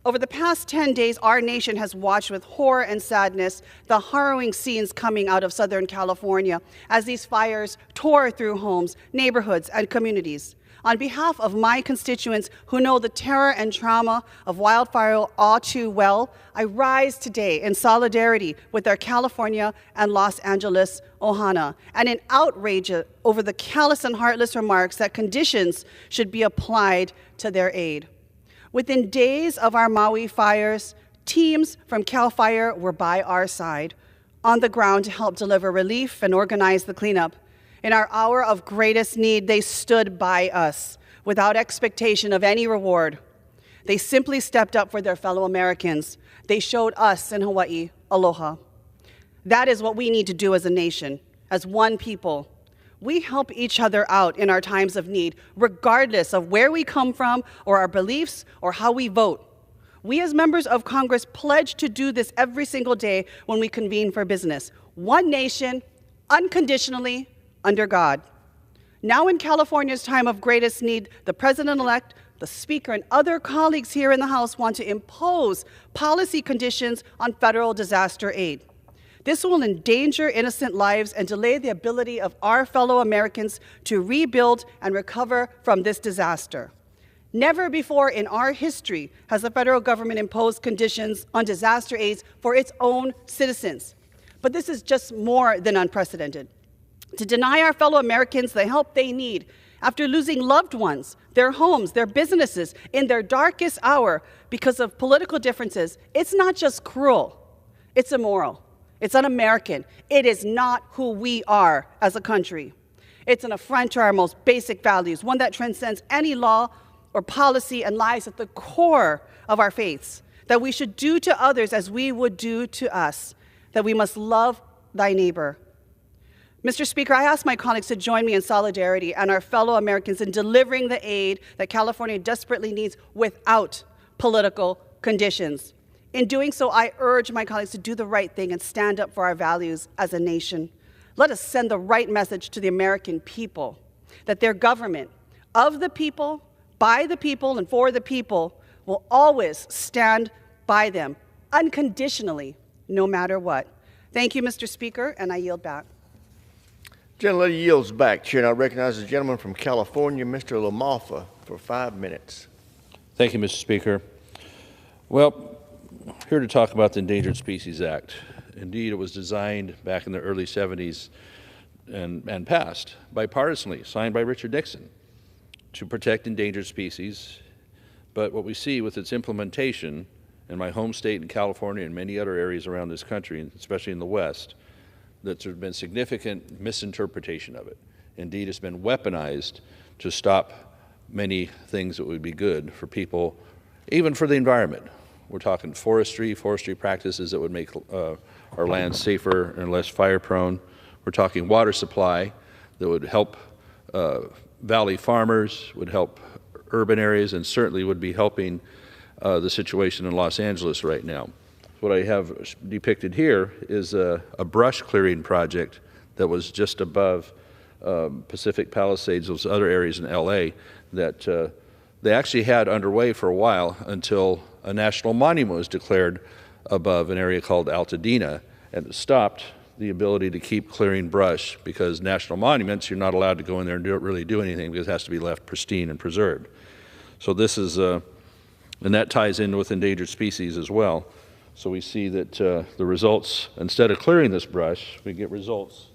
over the past 10 days, our nation has watched with horror and sadness the harrowing scenes coming out of Southern California as these fires tore through homes, neighborhoods, and communities. On behalf of my constituents who know the terror and trauma of wildfire all too well, I rise today in solidarity with our California and Los Angeles Ohana, and in outrage over the callous and heartless remarks that conditions should be applied to their aid. Within days of our Maui fires, teams from CAL FIRE were by our side, on the ground to help deliver relief and organize the cleanup. In our hour of greatest need, they stood by us without expectation of any reward. They simply stepped up for their fellow Americans. They showed us in Hawaii aloha. That is what we need to do as a nation, as one people. We help each other out in our times of need, regardless of where we come from or our beliefs or how we vote. We as members of Congress pledge to do this every single day when we convene for business. One nation, unconditionally, under God. Now in California's time of greatest need, the President-elect the Speaker and other colleagues here in the House want to impose policy conditions on federal disaster aid. This will endanger innocent lives and delay the ability of our fellow Americans to rebuild and recover from this disaster. Never before in our history has the federal government imposed conditions on disaster aid for its own citizens. But this is just more than unprecedented. To deny our fellow Americans the help they need after losing loved ones, their homes, their businesses in their darkest hour because of political differences, it's not just cruel, it's immoral. It's un-American. It is not who we are as a country. It's an affront to our most basic values, one that transcends any law or policy and lies at the core of our faiths, that we should do to others as we would do to us, that we must love thy neighbor. Mr. Speaker, I ask my colleagues to join me in solidarity and our fellow Americans in delivering the aid that California desperately needs without political conditions. In doing so, I urge my colleagues to do the right thing and stand up for our values as a nation. Let us send the right message to the American people that their government, of the people, by the people, and for the people, will always stand by them unconditionally, no matter what. Thank you, Mr. Speaker, and I yield back. Gentlelady yields back. Chair now recognizes the gentleman from California, Mr. LaMalfa, for 5 minutes. Thank you, Mr. Speaker. Well, here to talk about the Endangered Species Act. Indeed, it was designed back in the early 70s and passed bipartisanly, signed by Richard Nixon, to protect endangered species. But what we see with its implementation in my home state in California and many other areas around this country, especially in the West, that there's been significant misinterpretation of it. Indeed, it's been weaponized to stop many things that would be good for people, even for the environment. We're talking forestry practices that would make our land safer and less fire prone. We're talking water supply that would help valley farmers, would help urban areas, and certainly would be helping the situation in Los Angeles right now. What I have depicted here is a brush clearing project that was just above Pacific Palisades, those other areas in LA that they actually had underway for a while until a national monument was declared above an area called Altadena, and it stopped the ability to keep clearing brush because national monuments, you're not allowed to go in there and really do anything because it has to be left pristine and preserved. So this is, and that ties in with endangered species as well. So we see that the results, instead of clearing this brush, we get results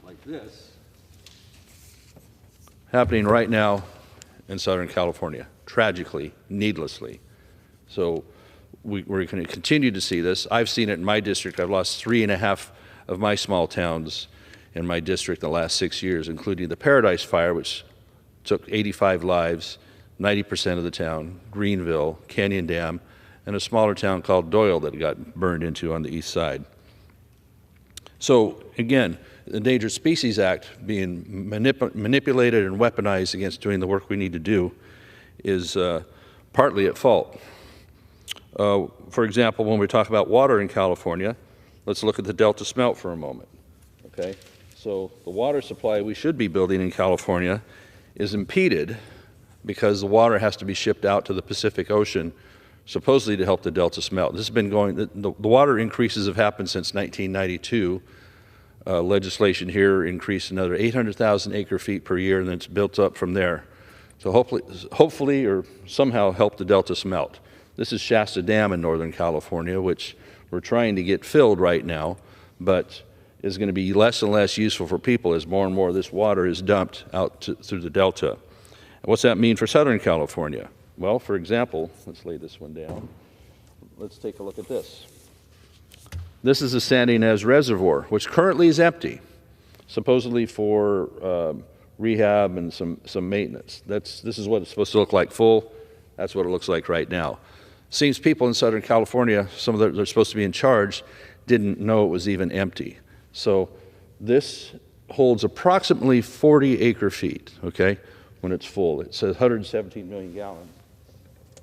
like this happening right now in Southern California, tragically, needlessly. So we're going to continue to see this. I've seen it in my district. I've lost 3.5 of my small towns in my district in the last 6 years, including the Paradise Fire, which took 85 lives, 90% of the town, Greenville, Canyon Dam, and a smaller town called Doyle that got burned into on the east side. So again, the Endangered Species Act being manipulated and weaponized against doing the work we need to do is partly at fault. For example, when we talk about water in California, let's look at the Delta Smelt for a moment. Okay, so the water supply we should be building in California is impeded because the water has to be shipped out to the Pacific Ocean, supposedly to help the Delta Smelt. This has been going, the water increases have happened since 1992. Legislation here increased another 800,000 acre feet per year, and then it's built up from there. So hopefully or somehow help the Delta Smelt. This is Shasta Dam in Northern California, which we're trying to get filled right now, but is going to be less and less useful for people as more and more of this water is dumped out through the Delta. And what's that mean for Southern California? Well, for example, let's lay this one down. Let's take a look at this. This is the Santa Ynez Reservoir, which currently is empty, supposedly for rehab and some maintenance. This is what it's supposed to look like full. That's what it looks like right now. Seems people in Southern California, some of they're supposed to be in charge, didn't know it was even empty. So this holds approximately 40 acre feet, okay, when it's full. It says 117 million gallons.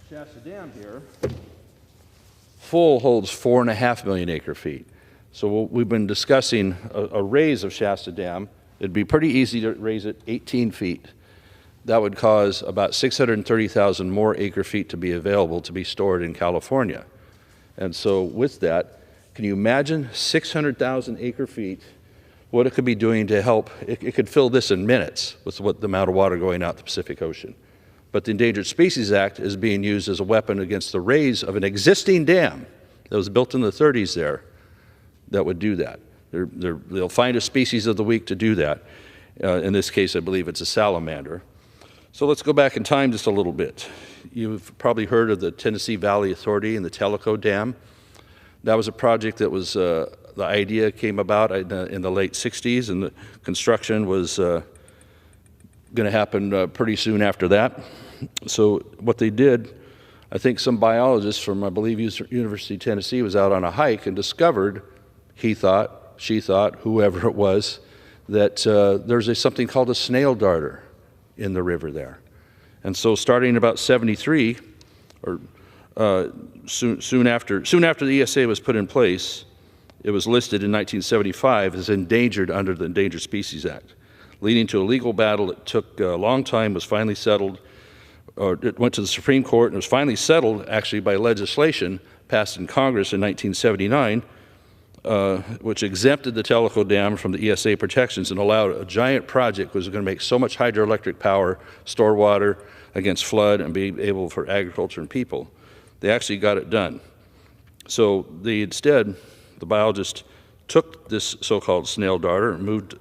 Shasta Dam here, full holds 4.5 million acre feet. So we've been discussing a raise of Shasta Dam. It'd be pretty easy to raise it 18 feet. that would cause about 630,000 more acre feet to be available to be stored in California. And so with that, can you imagine 600,000 acre feet, what it could be doing to help? It could fill this in minutes with what the amount of water going out the Pacific Ocean. But the Endangered Species Act is being used as a weapon against the raise of an existing dam that was built in the 30s there that would do that. They'll find a species of the week to do that. In this case, I believe it's a salamander. So let's go back in time just a little bit. You've probably heard of the Tennessee Valley Authority and the Tellico Dam. That was a project that was, the idea came about in the late 60s, and the construction was going to happen pretty soon after that. So what they did, I think some biologists from, I believe, University of Tennessee was out on a hike and discovered, he thought, she thought, whoever it was, that there's something called a snail darter in the river there. And so starting in about 73, or soon after the ESA was put in place, it was listed in 1975 as endangered under the Endangered Species Act, leading to a legal battle that took a long time, was finally settled, or it went to the Supreme Court and was finally settled actually by legislation passed in Congress in 1979, which exempted the Tellico Dam from the ESA protections and allowed a giant project that was going to make so much hydroelectric power, store water against flood, and be able for agriculture and people. They actually got it done. So instead, the biologists took this so-called snail darter and moved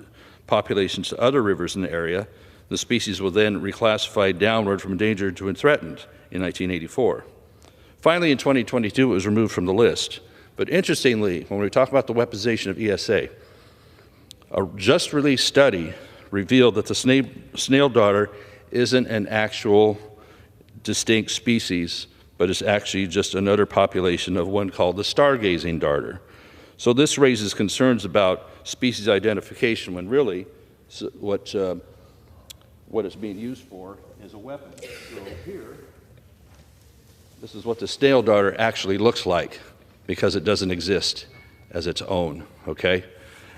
populations to other rivers in the area. The species was then reclassified downward from endangered to threatened in 1984. Finally, in 2022, it was removed from the list. But interestingly, when we talk about the weaponization of ESA, a just released study revealed that the snail darter isn't an actual distinct species, but is actually just another population of one called the stargazing darter. So this raises concerns about species identification when really what it's being used for is a weapon. So here, this is what the snail darter actually looks like, because it doesn't exist as its own, okay?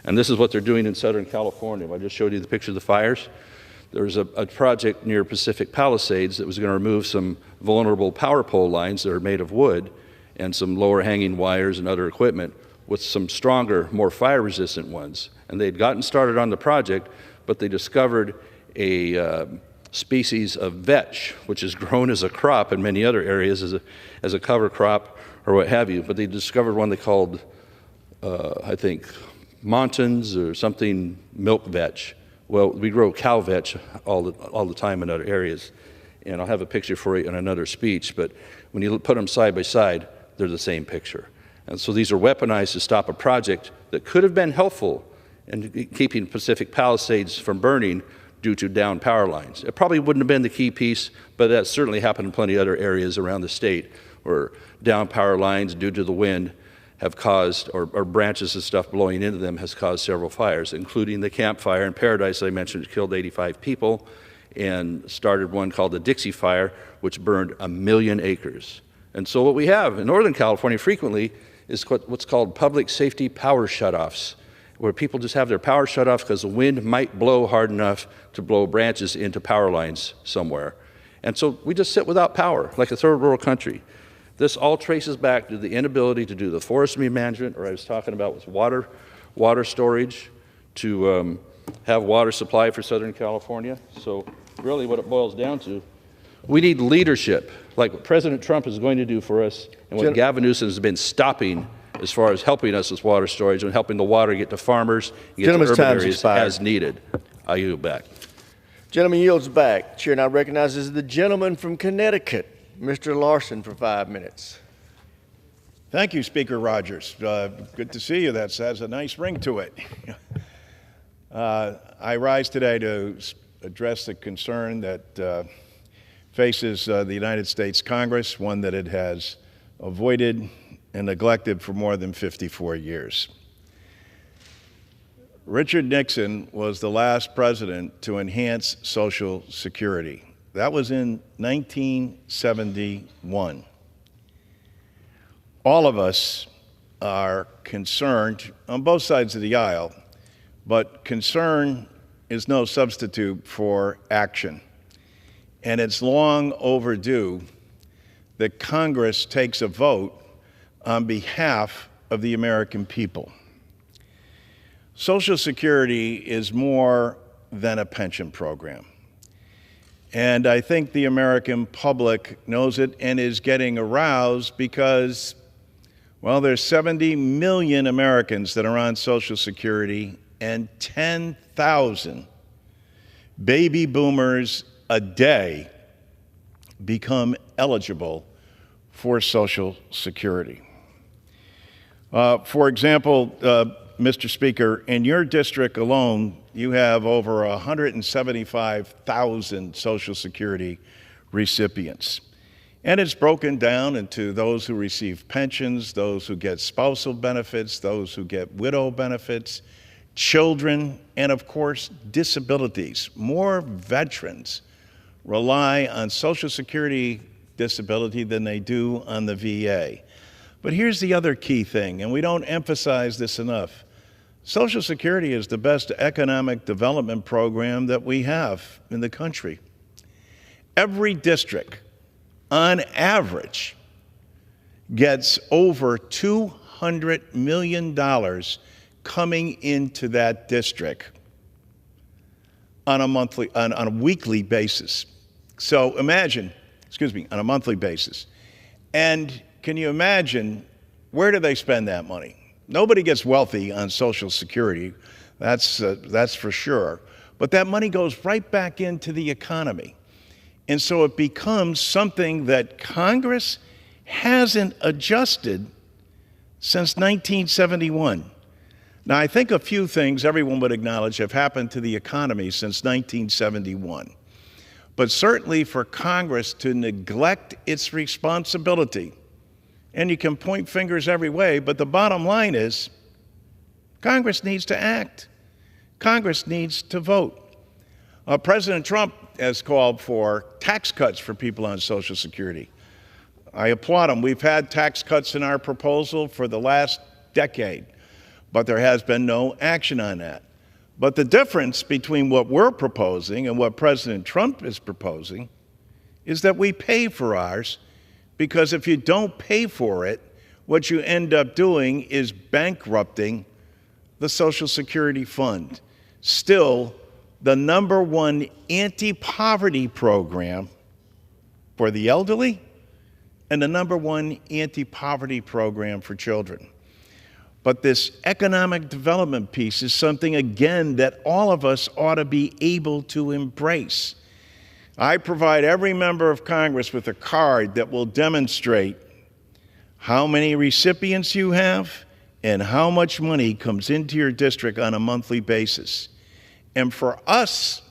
And this is what they're doing in Southern California. I just showed you the picture of the fires. There's a project near Pacific Palisades that was going to remove some vulnerable power pole lines that are made of wood and some lower hanging wires and other equipment with some stronger, more fire-resistant ones. And they'd gotten started on the project, but they discovered a species of vetch, which is grown as a crop in many other areas as a cover crop or what have you. But they discovered one they called, I think, Montans or something, milk vetch. Well, we grow cow vetch all the time in other areas. And I'll have a picture for you in another speech, but when you put them side by side, they're the same picture. And so these are weaponized to stop a project that could have been helpful in keeping Pacific Palisades from burning due to downed power lines. It probably wouldn't have been the key piece, but that certainly happened in plenty of other areas around the state where downed power lines due to the wind have caused, or branches and stuff blowing into them has caused several fires, including the Camp Fire in Paradise I mentioned, it killed 85 people, and started one called the Dixie Fire, which burned 1 million acres. And so what we have in Northern California frequently is what's called public safety power shutoffs, where people just have their power shut off because the wind might blow hard enough to blow branches into power lines somewhere. And so we just sit without power, like a third world country. This all traces back to the inability to do the forestry management, or I was talking about with water storage, to have water supply for Southern California. So really what it boils down to, we need leadership, like what President Trump is going to do for us, and what Gavin Newsom has been stopping as far as helping us with water storage and helping the water get to farmers and get to urban areas as needed. I yield back. Gentleman yields back. Chair now recognizes the gentleman from Connecticut, Mr. Larson, for 5 minutes. Thank you, Speaker Rogers. Good to see you. That has a nice ring to it. I rise today to address the concern that faces the United States Congress, one that it has avoided and neglected for more than 54 years. Richard Nixon was the last president to enhance Social Security. That was in 1971. All of us are concerned on both sides of the aisle, but concern is no substitute for action. and it's long overdue that Congress takes a vote on behalf of the American people. Social Security is more than a pension program. And I think the American public knows it and is getting aroused because, well, there's 70 million Americans that are on Social Security and 10,000 baby boomers a day become eligible for Social Security. For example, Mr. Speaker, in your district alone, you have over 175,000 Social Security recipients. And it's broken down into those who receive pensions, those who get spousal benefits, those who get widow benefits, children, and of course, disabilities. More veterans rely on Social Security disability than they do on the VA. But here's the other key thing, and we don't emphasize this enough. Social Security is the best economic development program that we have in the country. Every district, on average, gets over $200 million coming into that district on a weekly basis. So imagine, on a monthly basis. And can you imagine, where do they spend that money? Nobody gets wealthy on Social Security, that's for sure. But that money goes right back into the economy. And so it becomes something that Congress hasn't adjusted since 1971. Now, I think a few things everyone would acknowledge have happened to the economy since 1971. But certainly for Congress to neglect its responsibility, and you can point fingers every way, but the bottom line is Congress needs to act. Congress needs to vote. President Trump has called for tax cuts for people on Social Security. I applaud him. We've had tax cuts in our proposal for the last decade, but there has been no action on that. But the difference between what we're proposing and what President Trump is proposing is that we pay for ours, because if you don't pay for it, what you end up doing is bankrupting the Social Security Fund. Still, the #1 anti-poverty program for the elderly and the #1 anti-poverty program for children. But this economic development piece is something, again, that all of us ought to be able to embrace. I provide every member of Congress with a card that will demonstrate how many recipients you have and how much money comes into your district on a monthly basis. And for us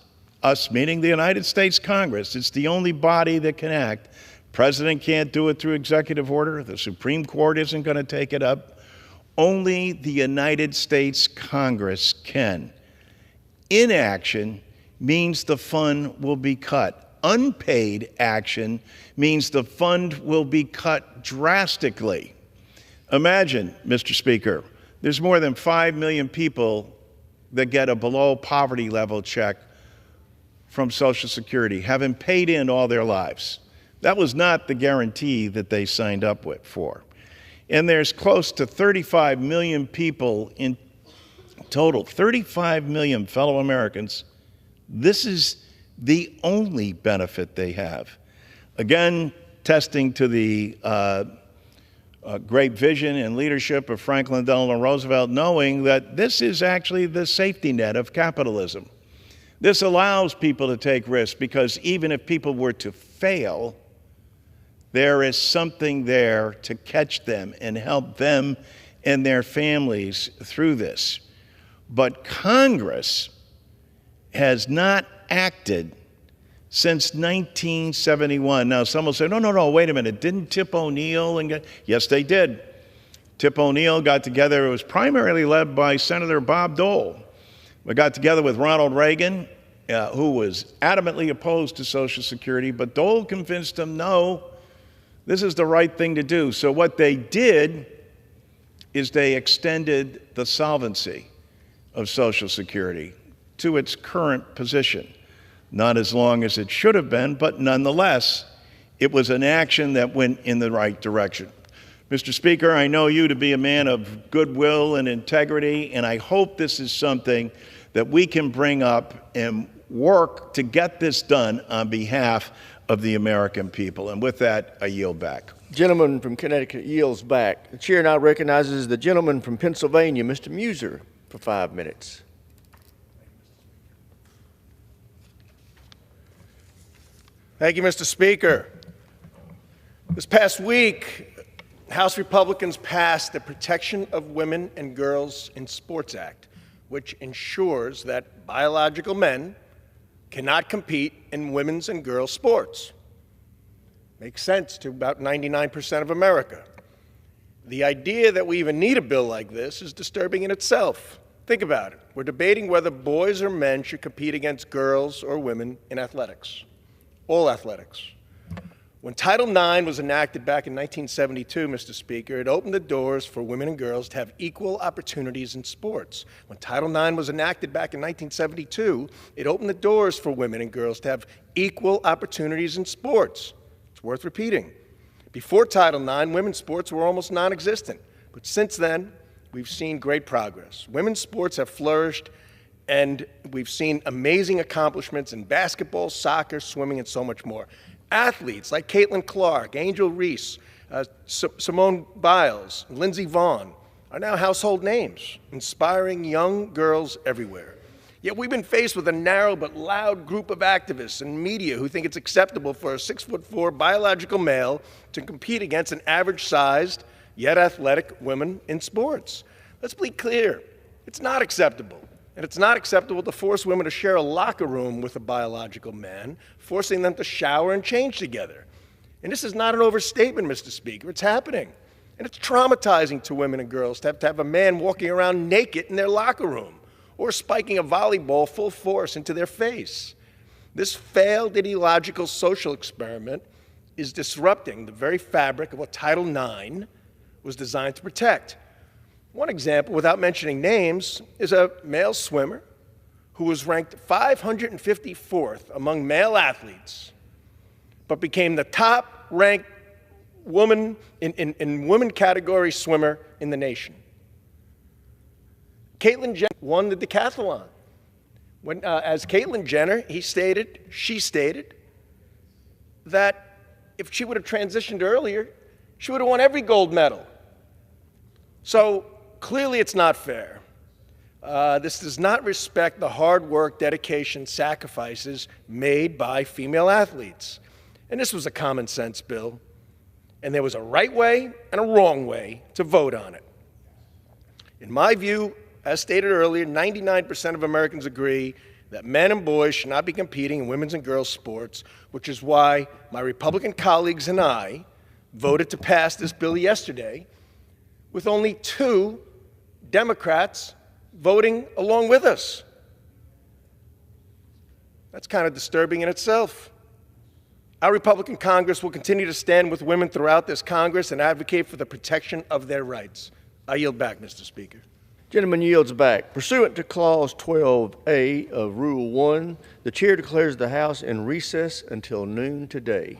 meaning the United States Congress, it's the only body that can act. President can't do it through executive order. The Supreme Court isn't going to take it up. Only the United States Congress can. Inaction means the fund will be cut. Unpaid action means the fund will be cut drastically. Imagine, Mr. Speaker, there's more than 5 million people that get a below poverty level check from Social Security, having paid in all their lives. That was not the guarantee that they signed up for. And there's close to 35 million people in total, 35 million fellow Americans. This is the only benefit they have. Again, testing to the great vision and leadership of Franklin Delano Roosevelt, knowing that this is actually the safety net of capitalism. This allows people to take risks because even if people were to fail, there is something there to catch them and help them and their families through this. But Congress has not acted since 1971. Now, some will say, no, wait a minute. Didn't Tip O'Neill yes, they did. Tip O'Neill got together. It was primarily led by Senator Bob Dole. We got together with Ronald Reagan, who was adamantly opposed to Social Security, but Dole convinced him, no, this is the right thing to do. So what they did is they extended the solvency of Social Security to its current position. Not as long as it should have been, but nonetheless, it was an action that went in the right direction. Mr. Speaker, I know you to be a man of goodwill and integrity, and I hope this is something that we can bring up and work to get this done on behalf of the American people. And with that, I yield back. Gentleman from Connecticut yields back. The chair now recognizes the gentleman from Pennsylvania, Mr. Muser, for 5 minutes. Thank you, Mr. Speaker. This past week, House Republicans passed the Protection of Women and Girls in Sports Act, which ensures that biological men cannot compete in women's and girls' sports. Makes sense to about 99% of America. The idea that we even need a bill like this is disturbing in itself. Think about it. We're debating whether boys or men should compete against girls or women in athletics, all athletics. When Title IX was enacted back in 1972, Mr. Speaker, it opened the doors for women and girls to have equal opportunities in sports. When Title IX was enacted back in 1972, it opened the doors for women and girls to have equal opportunities in sports. It's worth repeating. Before Title IX, women's sports were almost non-existent. But since then, we've seen great progress. Women's sports have flourished, and we've seen amazing accomplishments in basketball, soccer, swimming, and so much more. Athletes like Caitlin Clark, Angel Reese, Simone Biles, Lindsey Vonn are now household names, inspiring young girls everywhere. Yet we've been faced with a narrow but loud group of activists and media who think it's acceptable for a 6'4" biological male to compete against an average-sized, yet athletic woman in sports. Let's be clear, it's not acceptable. And it's not acceptable to force women to share a locker room with a biological man, forcing them to shower and change together. And this is not an overstatement, Mr. Speaker. It's happening. And it's traumatizing to women and girls to have a man walking around naked in their locker room or spiking a volleyball full force into their face. This failed ideological social experiment is disrupting the very fabric of what Title IX was designed to protect. One example, without mentioning names, is a male swimmer who was ranked 554th among male athletes, but became the top-ranked woman in women category swimmer in the nation. Caitlyn Jenner won the decathlon. As Caitlyn Jenner, she stated that if she would have transitioned earlier, she would have won every gold medal. So clearly it's not fair. This does not respect the hard work, dedication, sacrifices made by female athletes. And this was a common sense bill. And there was a right way and a wrong way to vote on it. In my view, as stated earlier, 99% of Americans agree that men and boys should not be competing in women's and girls' sports, which is why my Republican colleagues and I voted to pass this bill yesterday, with only 2 Democrats voting along with us. That's kind of disturbing in itself. Our Republican Congress will continue to stand with women throughout this Congress and advocate for the protection of their rights. I yield back, Mr. Speaker. Gentleman yields back. Pursuant to Clause 12A of Rule 1, the chair declares the House in recess until noon today.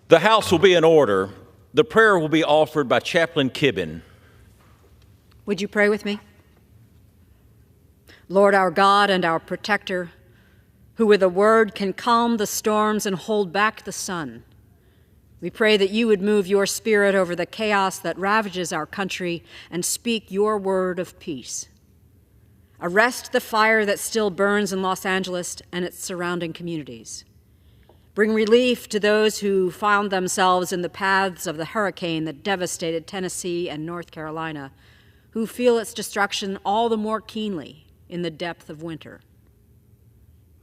The House will be in order. The prayer will be offered by Chaplain Kibben. Would you pray with me? Lord, our God and our protector, who with a word can calm the storms and hold back the sun, we pray that you would move your spirit over the chaos that ravages our country and speak your word of peace. Arrest the fire that still burns in Los Angeles and its surrounding communities. Bring relief to those who found themselves in the paths of the hurricane that devastated Tennessee and North Carolina, who feel its destruction all the more keenly in the depth of winter.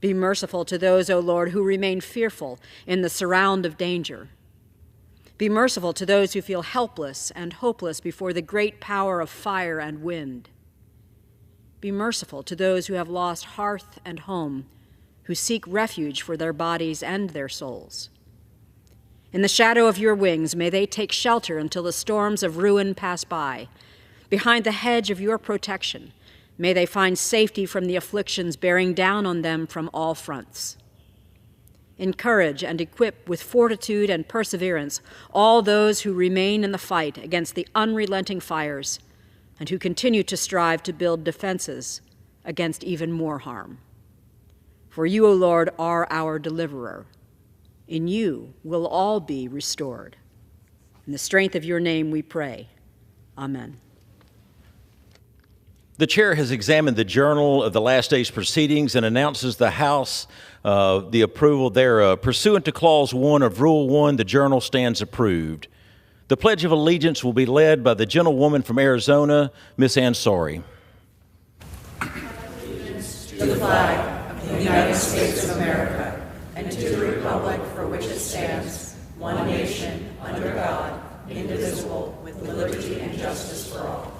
Be merciful to those, O Lord, who remain fearful in the surround of danger. Be merciful to those who feel helpless and hopeless before the great power of fire and wind. Be merciful to those who have lost hearth and home, who seek refuge for their bodies and their souls. In the shadow of your wings, may they take shelter until the storms of ruin pass by. Behind the hedge of your protection, may they find safety from the afflictions bearing down on them from all fronts. Encourage and equip with fortitude and perseverance all those who remain in the fight against the unrelenting fires and who continue to strive to build defenses against even more harm. For you, O Lord, are our deliverer. In you will all be restored. In the strength of your name we pray. Amen. The chair has examined the journal of the last day's proceedings and announces the House the approval thereof. Pursuant to Clause 1 of Rule 1, the journal stands approved. The Pledge of Allegiance will be led by the gentlewoman from Arizona, Ms. Ansari. Allegiance to the flag of the United States of America and to the republic for which it stands, one nation, under God, indivisible, with liberty and justice for all.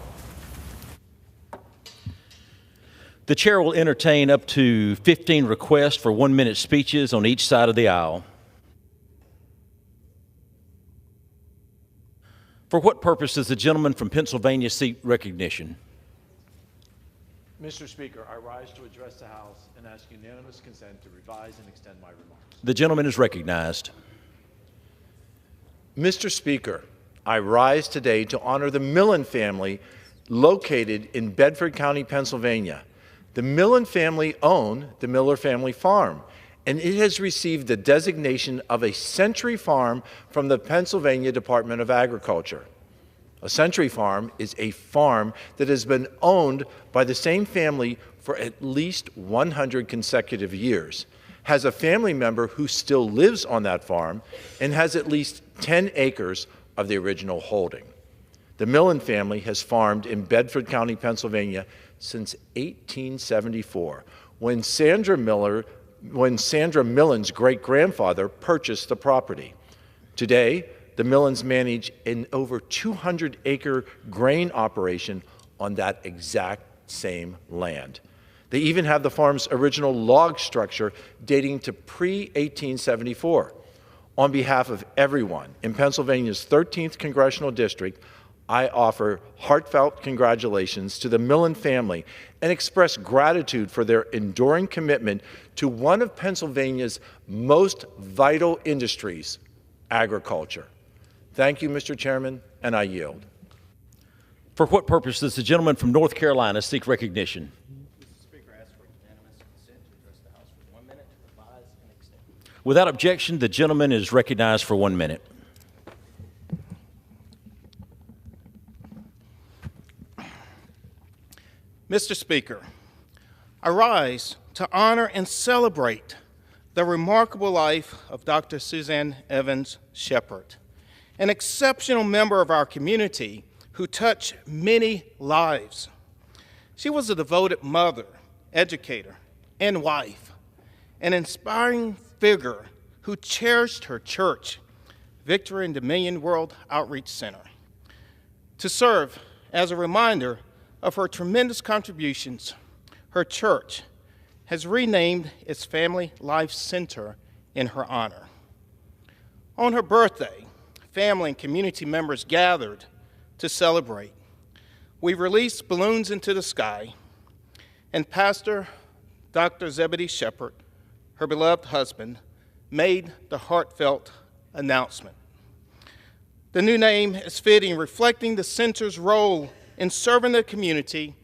The chair will entertain up to 15 requests for 1-minute speeches on each side of the aisle. For what purpose does the gentleman from Pennsylvania seek recognition? Mr. Speaker, I rise to address the House and ask unanimous consent to revise and extend my remarks. The gentleman is recognized. Mr. Speaker, I rise today to honor the Millen family located in Bedford County, Pennsylvania. The Millen family own the Miller Family Farm, and it has received the designation of a century farm from the Pennsylvania Department of Agriculture. A century farm is a farm that has been owned by the same family for at least 100 consecutive years, has a family member who still lives on that farm, and has at least 10 acres of the original holding. The Millen family has farmed in Bedford County, Pennsylvania since 1874, when Sandra Millen's great-grandfather purchased the property. Today, the Millens manage an over 200-acre grain operation on that exact same land. They even have the farm's original log structure dating to pre-1874. On behalf of everyone in Pennsylvania's 13th Congressional District, I offer heartfelt congratulations to the Millen family and express gratitude for their enduring commitment to one of Pennsylvania's most vital industries, agriculture. Thank you, Mr. Chairman, and I yield. For what purpose does the gentleman from North Carolina seek recognition? Mr. Speaker, I ask for unanimous consent to address the House for 1 minute to revise and extend. Without objection, the gentleman is recognized for 1 minute. Mr. Speaker, I rise to honor and celebrate the remarkable life of Dr. Suzanne Evans Shepherd, an exceptional member of our community who touched many lives. She was a devoted mother, educator, and wife, an inspiring figure who cherished her church, Victory and Dominion World Outreach Center, to serve as a reminder of her tremendous contributions. Her church has renamed its Family Life Center in her honor. On her birthday, family and community members gathered to celebrate. We released balloons into the sky, and Pastor Dr. Zebedee Shepherd, her beloved husband, made the heartfelt announcement. The new name is fitting, reflecting the center's role in serving the community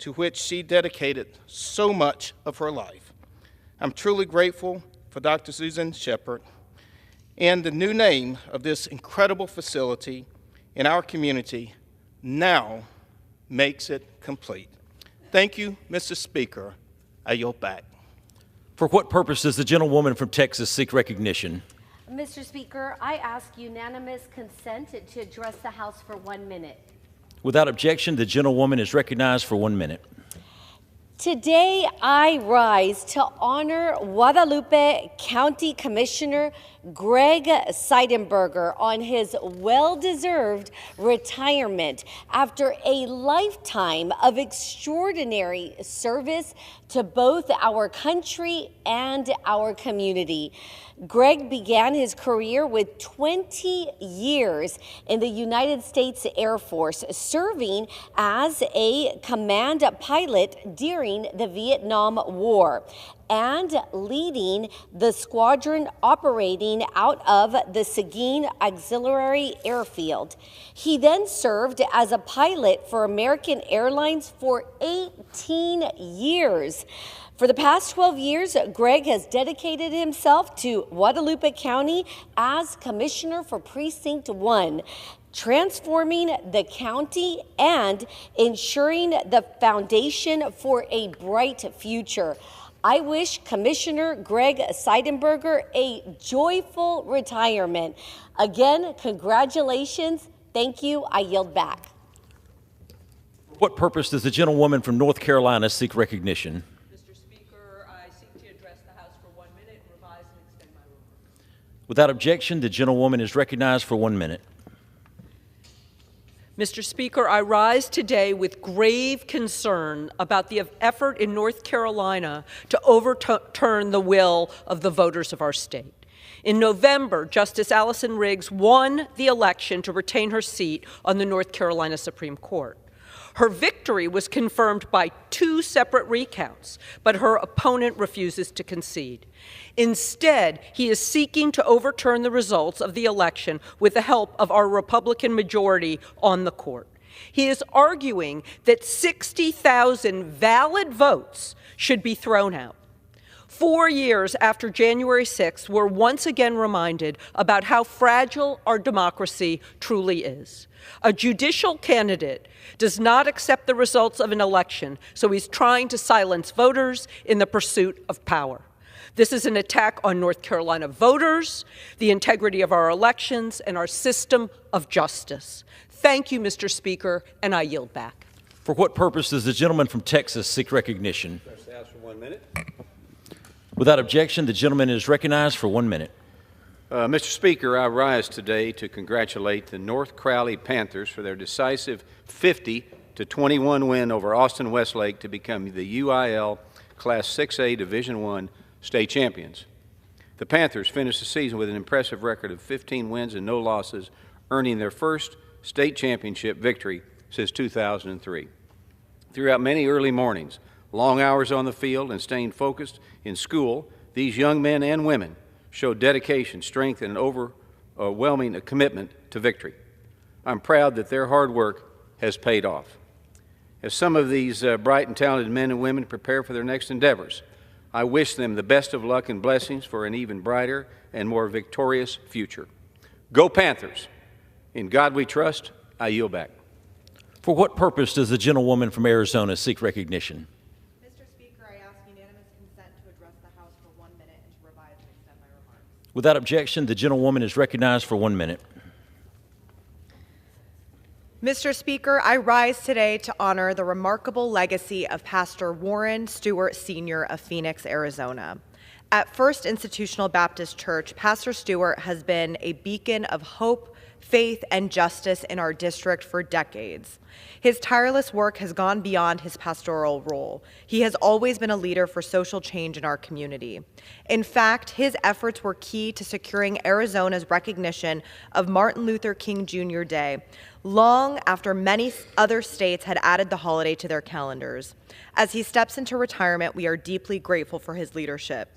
to which she dedicated so much of her life. I'm truly grateful for Dr. Susan Shepard, and the new name of this incredible facility in our community now makes it complete. Thank you, Mr. Speaker. I yield back. For what purpose does the gentlewoman from Texas seek recognition? Mr. Speaker, I ask unanimous consent to address the House for 1 minute. Without objection, the gentlewoman is recognized for 1 minute. Today, I rise to honor Guadalupe County Commissioner Greg Seidenberger on his well-deserved retirement after a lifetime of extraordinary service to both our country and our community. Greg began his career with 20 years in the United States Air Force, serving as a command pilot during the Vietnam War and leading the squadron operating out of the Seguin Auxiliary Airfield. He then served as a pilot for American Airlines for 18 years. For the past 12 years, Greg has dedicated himself to Guadalupe County as Commissioner for Precinct 1, transforming the county and ensuring the foundation for a bright future. I wish Commissioner Greg Seidenberger a joyful retirement. Again, congratulations. Thank you. I yield back. For what purpose does the gentlewoman from North Carolina seek recognition? Mr. Speaker, I seek to address the House for 1 minute, revise and extend my remarks. Without objection, the gentlewoman is recognized for 1 minute. Mr. Speaker, I rise today with grave concern about the effort in North Carolina to overturn the will of the voters of our state. In November, Justice Allison Riggs won the election to retain her seat on the North Carolina Supreme Court. Her victory was confirmed by 2 separate recounts, but her opponent refuses to concede. Instead, he is seeking to overturn the results of the election with the help of our Republican majority on the court. He is arguing that 60,000 valid votes should be thrown out. 4 years after January 6th, we're once again reminded about how fragile our democracy truly is. A judicial candidate does not accept the results of an election, so he's trying to silence voters in the pursuit of power. This is an attack on North Carolina voters, the integrity of our elections, and our system of justice. Thank you, Mr. Speaker, and I yield back. For what purpose does the gentleman from Texas seek recognition? House for 1 minute. Without objection, the gentleman is recognized for 1 minute. Mr. Speaker, I rise today to congratulate the North Crowley Panthers for their decisive 50-21 win over Austin Westlake to become the UIL Class 6A Division I state champions. The Panthers finished the season with an impressive record of 15 wins and no losses, earning their first state championship victory since 2003. Throughout many early mornings, long hours on the field, and staying focused in school, these young men and women showed dedication, strength, and an overwhelming commitment to victory. I'm proud that their hard work has paid off. As some of these bright and talented men and women prepare for their next endeavors, I wish them the best of luck and blessings for an even brighter and more victorious future. Go Panthers! In God we trust. I yield back. For what purpose does the gentlewoman from Arizona seek recognition? Mr. Speaker, I ask unanimous consent to address the House for 1 minute and to revise and extend my remarks. Without objection, the gentlewoman is recognized for 1 minute. Mr. Speaker, I rise today to honor the remarkable legacy of Pastor Warren Stewart Sr. of Phoenix, Arizona. At First Institutional Baptist Church, Pastor Stewart has been a beacon of hope, faith, and justice in our district for decades. His tireless work has gone beyond his pastoral role. He has always been a leader for social change in our community. In fact, his efforts were key to securing Arizona's recognition of Martin Luther King Jr. Day, long after many other states had added the holiday to their calendars. As he steps into retirement, we are deeply grateful for his leadership.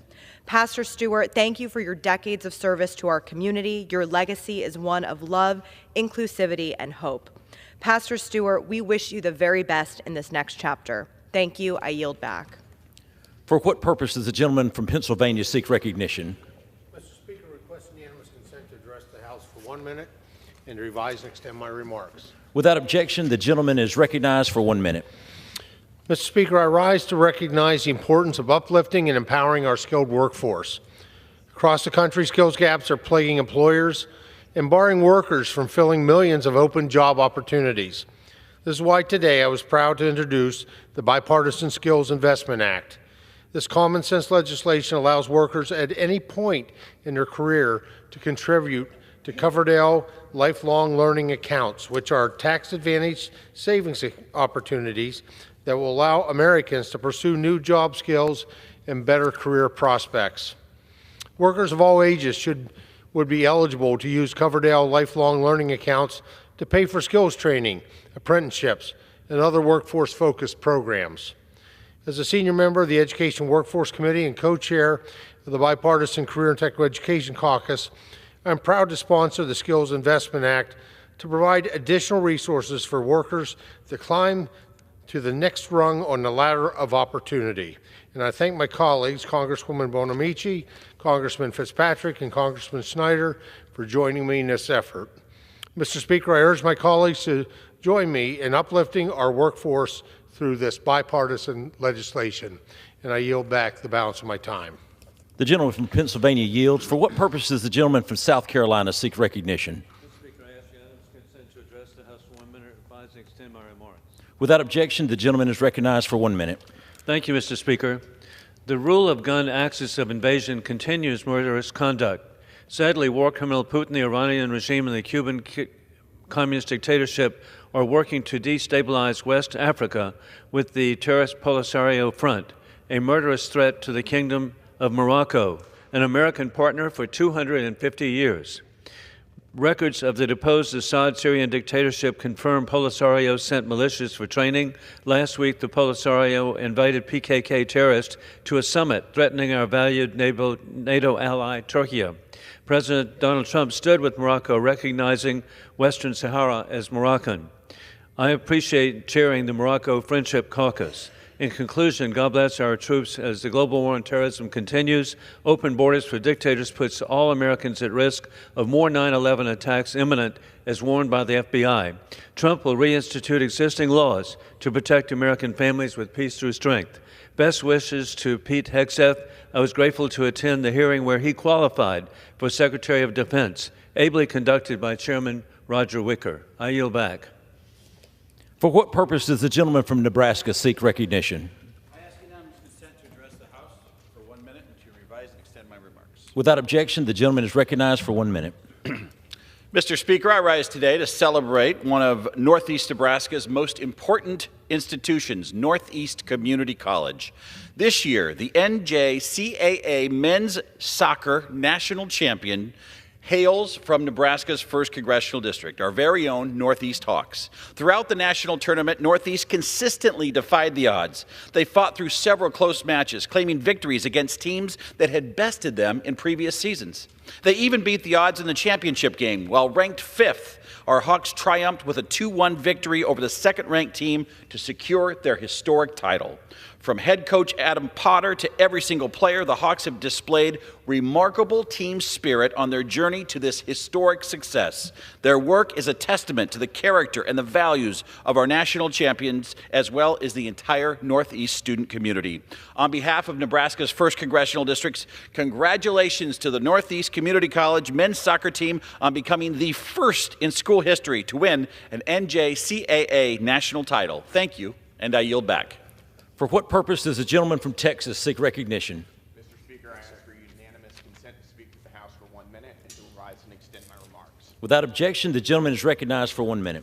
Pastor Stewart, thank you for your decades of service to our community. Your legacy is one of love, inclusivity, and hope. Pastor Stewart, we wish you the very best in this next chapter. Thank you. I yield back. For what purpose does the gentleman from Pennsylvania seek recognition? Mr. Speaker, request unanimous consent to address the House for 1 minute and to revise and extend my remarks. Without objection, the gentleman is recognized for 1 minute. Mr. Speaker, I rise to recognize the importance of uplifting and empowering our skilled workforce. Across the country, skills gaps are plaguing employers and barring workers from filling millions of open job opportunities. This is why today I was proud to introduce the Bipartisan Skills Investment Act. This common sense legislation allows workers at any point in their career to contribute to Coverdell lifelong learning accounts, which are tax-advantaged savings opportunities that will allow Americans to pursue new job skills and better career prospects. Workers of all ages would be eligible to use Coverdell lifelong learning accounts to pay for skills training, apprenticeships, and other workforce-focused programs. As a senior member of the Education Workforce Committee and co-chair of the Bipartisan Career and Technical Education Caucus, I'm proud to sponsor the Skills Investment Act to provide additional resources for workers to climb to the next rung on the ladder of opportunity. And I thank my colleagues, Congresswoman Bonamici, Congressman Fitzpatrick, and Congressman Snyder for joining me in this effort. Mr. Speaker, I urge my colleagues to join me in uplifting our workforce through this bipartisan legislation, and I yield back the balance of my time. The gentleman from Pennsylvania yields. For what purpose does the gentleman from South Carolina seek recognition? Mr. Speaker, I ask unanimous consent to address the House for 1 minute, revise and extend my remarks. Without objection, the gentleman is recognized for 1 minute. Thank you, Mr. Speaker. The rule of gun axis of invasion continues murderous conduct. Sadly, war criminal Putin, the Iranian regime, and the Cuban communist dictatorship are working to destabilize West Africa with the terrorist Polisario Front, a murderous threat to the Kingdom of Morocco, an American partner for 250 years. Records of the deposed Assad Syrian dictatorship confirm Polisario sent militias for training. Last week, the Polisario invited PKK terrorists to a summit threatening our valued NATO ally, Turkey. President Donald Trump stood with Morocco, recognizing Western Sahara as Moroccan. I appreciate chairing the Morocco Friendship Caucus. In conclusion, God bless our troops as the global war on terrorism continues. Open borders for dictators puts all Americans at risk of more 9/11 attacks imminent, as warned by the FBI. Trump will reinstitute existing laws to protect American families with peace through strength. Best wishes to Pete Hegseth. I was grateful to attend the hearing where he qualified for Secretary of Defense, ably conducted by Chairman Roger Wicker. I yield back. For what purpose does the gentleman from Nebraska seek recognition? I ask unanimous consent to address the House for 1 minute and to revise and extend my remarks. Without objection, the gentleman is recognized for 1 minute. Mr. Speaker, I rise today to celebrate one of Northeast Nebraska's most important institutions, Northeast Community College. This year, the NJCAA Men's Soccer National Champion hails from Nebraska's 1st Congressional District, our very own Northeast Hawks. Throughout the national tournament, Northeast consistently defied the odds. They fought through several close matches, claiming victories against teams that had bested them in previous seasons. They even beat the odds in the championship game. While ranked 5th, our Hawks triumphed with a 2-1 victory over the second-ranked team to secure their historic title. From head coach Adam Potter to every single player, the Hawks have displayed remarkable team spirit on their journey to this historic success. Their work is a testament to the character and the values of our national champions, as well as the entire Northeast student community. On behalf of Nebraska's 1st Congressional Districts, congratulations to the Northeast Community College men's soccer team on becoming the first in school history to win an NJCAA national title. Thank you, and I yield back. For what purpose does the gentleman from Texas seek recognition? Mr. Speaker, I ask for unanimous consent to speak with the House for 1 minute and to revise and extend my remarks. Without objection, the gentleman is recognized for 1 minute.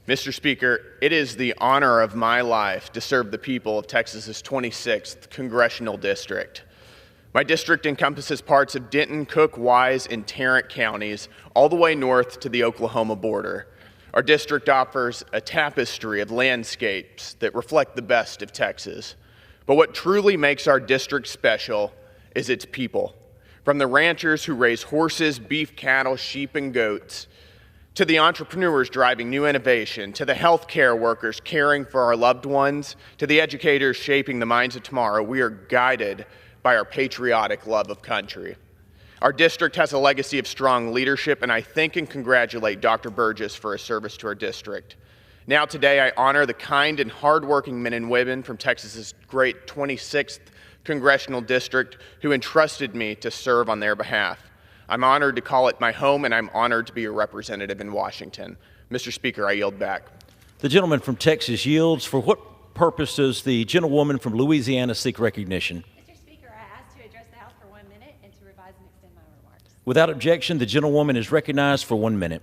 Mr. Speaker, it is the honor of my life to serve the people of Texas's 26th Congressional District. My district encompasses parts of Denton, Cook, Wise, and Tarrant counties, all the way north to the Oklahoma border. Our district offers a tapestry of landscapes that reflect the best of Texas. But what truly makes our district special is its people. From the ranchers who raise horses, beef cattle, sheep, and goats, to the entrepreneurs driving new innovation, to the healthcare workers caring for our loved ones, to the educators shaping the minds of tomorrow, we are guided by our patriotic love of country. Our district has a legacy of strong leadership, and I thank and congratulate Dr. Burgess for his service to our district. Now today, I honor the kind and hardworking men and women from Texas's great 26th Congressional District who entrusted me to serve on their behalf. I'm honored to call it my home, and I'm honored to be a representative in Washington. Mr. Speaker, I yield back. The gentleman from Texas yields. For what purpose does the gentlewoman from Louisiana seek recognition? Mr. Speaker, I ask to address the House for 1 minute and to revise and extend my remarks. Without objection, the gentlewoman is recognized for 1 minute.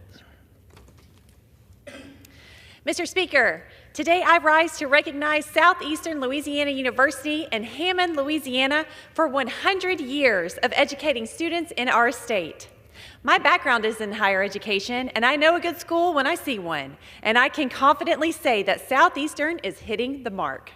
Mr. Speaker, today I rise to recognize Southeastern Louisiana University in Hammond, Louisiana for 100 years of educating students in our state. My background is in higher education, and I know a good school when I see one, and I can confidently say that Southeastern is hitting the mark.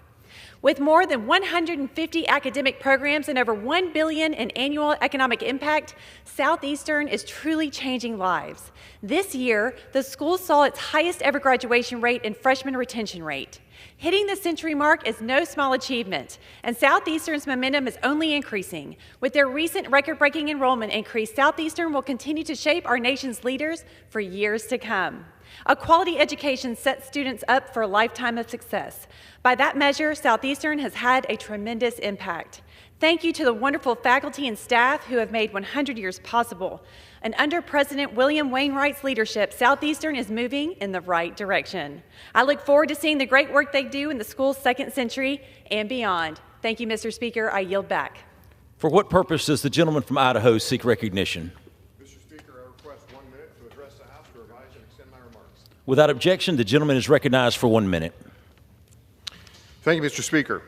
With more than 150 academic programs and over $1 billion in annual economic impact, Southeastern is truly changing lives. This year, the school saw its highest ever graduation rate and freshman retention rate. Hitting the century mark is no small achievement, and Southeastern's momentum is only increasing. With their recent record-breaking enrollment increase, Southeastern will continue to shape our nation's leaders for years to come. A quality education sets students up for a lifetime of success. By that measure, Southeastern has had a tremendous impact. Thank you to the wonderful faculty and staff who have made 100 years possible. And under President William Wainwright's leadership, Southeastern is moving in the right direction. I look forward to seeing the great work they do in the school's second century and beyond. Thank you, Mr. Speaker. I yield back. For what purpose does the gentleman from Idaho seek recognition? Mr. Speaker, I request 1 minute to address the House to revise and extend my remarks. Without objection, the gentleman is recognized for 1 minute. Thank you, Mr. Speaker.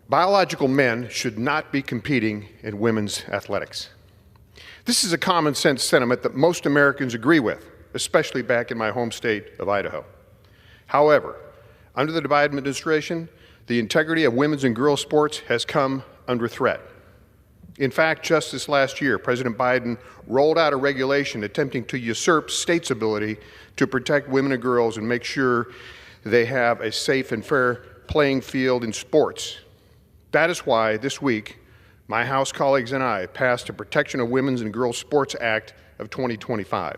Biological men should not be competing in women's athletics. This is a common sense sentiment that most Americans agree with, especially back in my home state of Idaho. However, under the Biden administration, the integrity of women's and girls' sports has come under threat. In fact, just this last year, President Biden rolled out a regulation attempting to usurp states' ability to protect women and girls and make sure they have a safe and fair playing field in sports. That is why this week, my House colleagues and I passed the Protection of Women's and Girls Sports Act of 2025.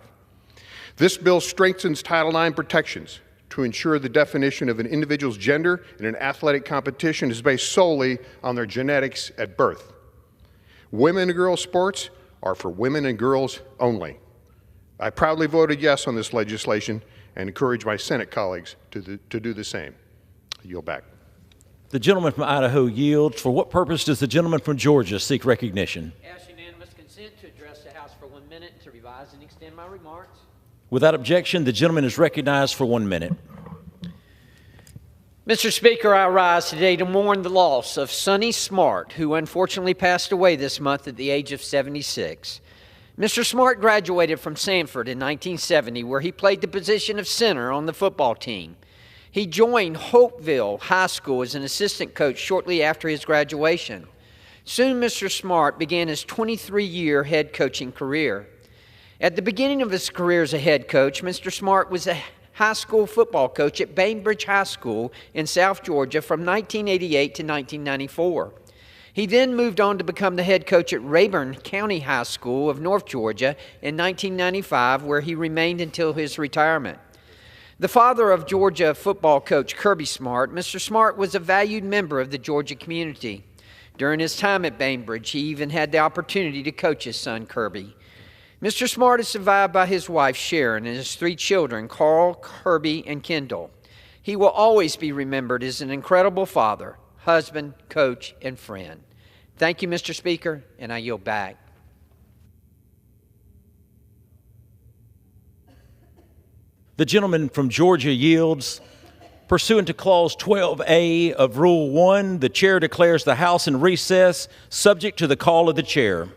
This bill strengthens Title IX protections to ensure the definition of an individual's gender in an athletic competition is based solely on their genetics at birth. Women and girls sports are for women and girls only. I proudly voted yes on this legislation and encourage my Senate colleagues to do the same. I yield back. The gentleman from Idaho yields. For what purpose does the gentleman from Georgia seek recognition? Ask unanimous consent to address the House for 1 minute to revise and extend my remarks. Without objection, the gentleman is recognized for 1 minute. Mr. Speaker, I rise today to mourn the loss of Sonny Smart, who unfortunately passed away this month at the age of 76. Mr. Smart graduated from Sanford in 1970, where he played the position of center on the football team. He joined Hopeville High School as an assistant coach shortly after his graduation. Soon, Mr. Smart began his 23-year head coaching career. At the beginning of his career as a head coach, Mr. Smart was a high school football coach at Bainbridge High School in South Georgia from 1988 to 1994. He then moved on to become the head coach at Rayburn County High School of North Georgia in 1995, where he remained until his retirement. The father of Georgia football coach Kirby Smart, Mr. Smart was a valued member of the Georgia community. During his time at Bainbridge, he even had the opportunity to coach his son Kirby. Mr. Smart is survived by his wife Sharon and his 3 children, Carl, Kirby, and Kendall. He will always be remembered as an incredible father, husband, coach, and friend. Thank you, Mr. Speaker, and I yield back. The gentleman from Georgia yields. Pursuant to Clause 12A of Rule 1, the chair declares the House in recess, subject to the call of the chair.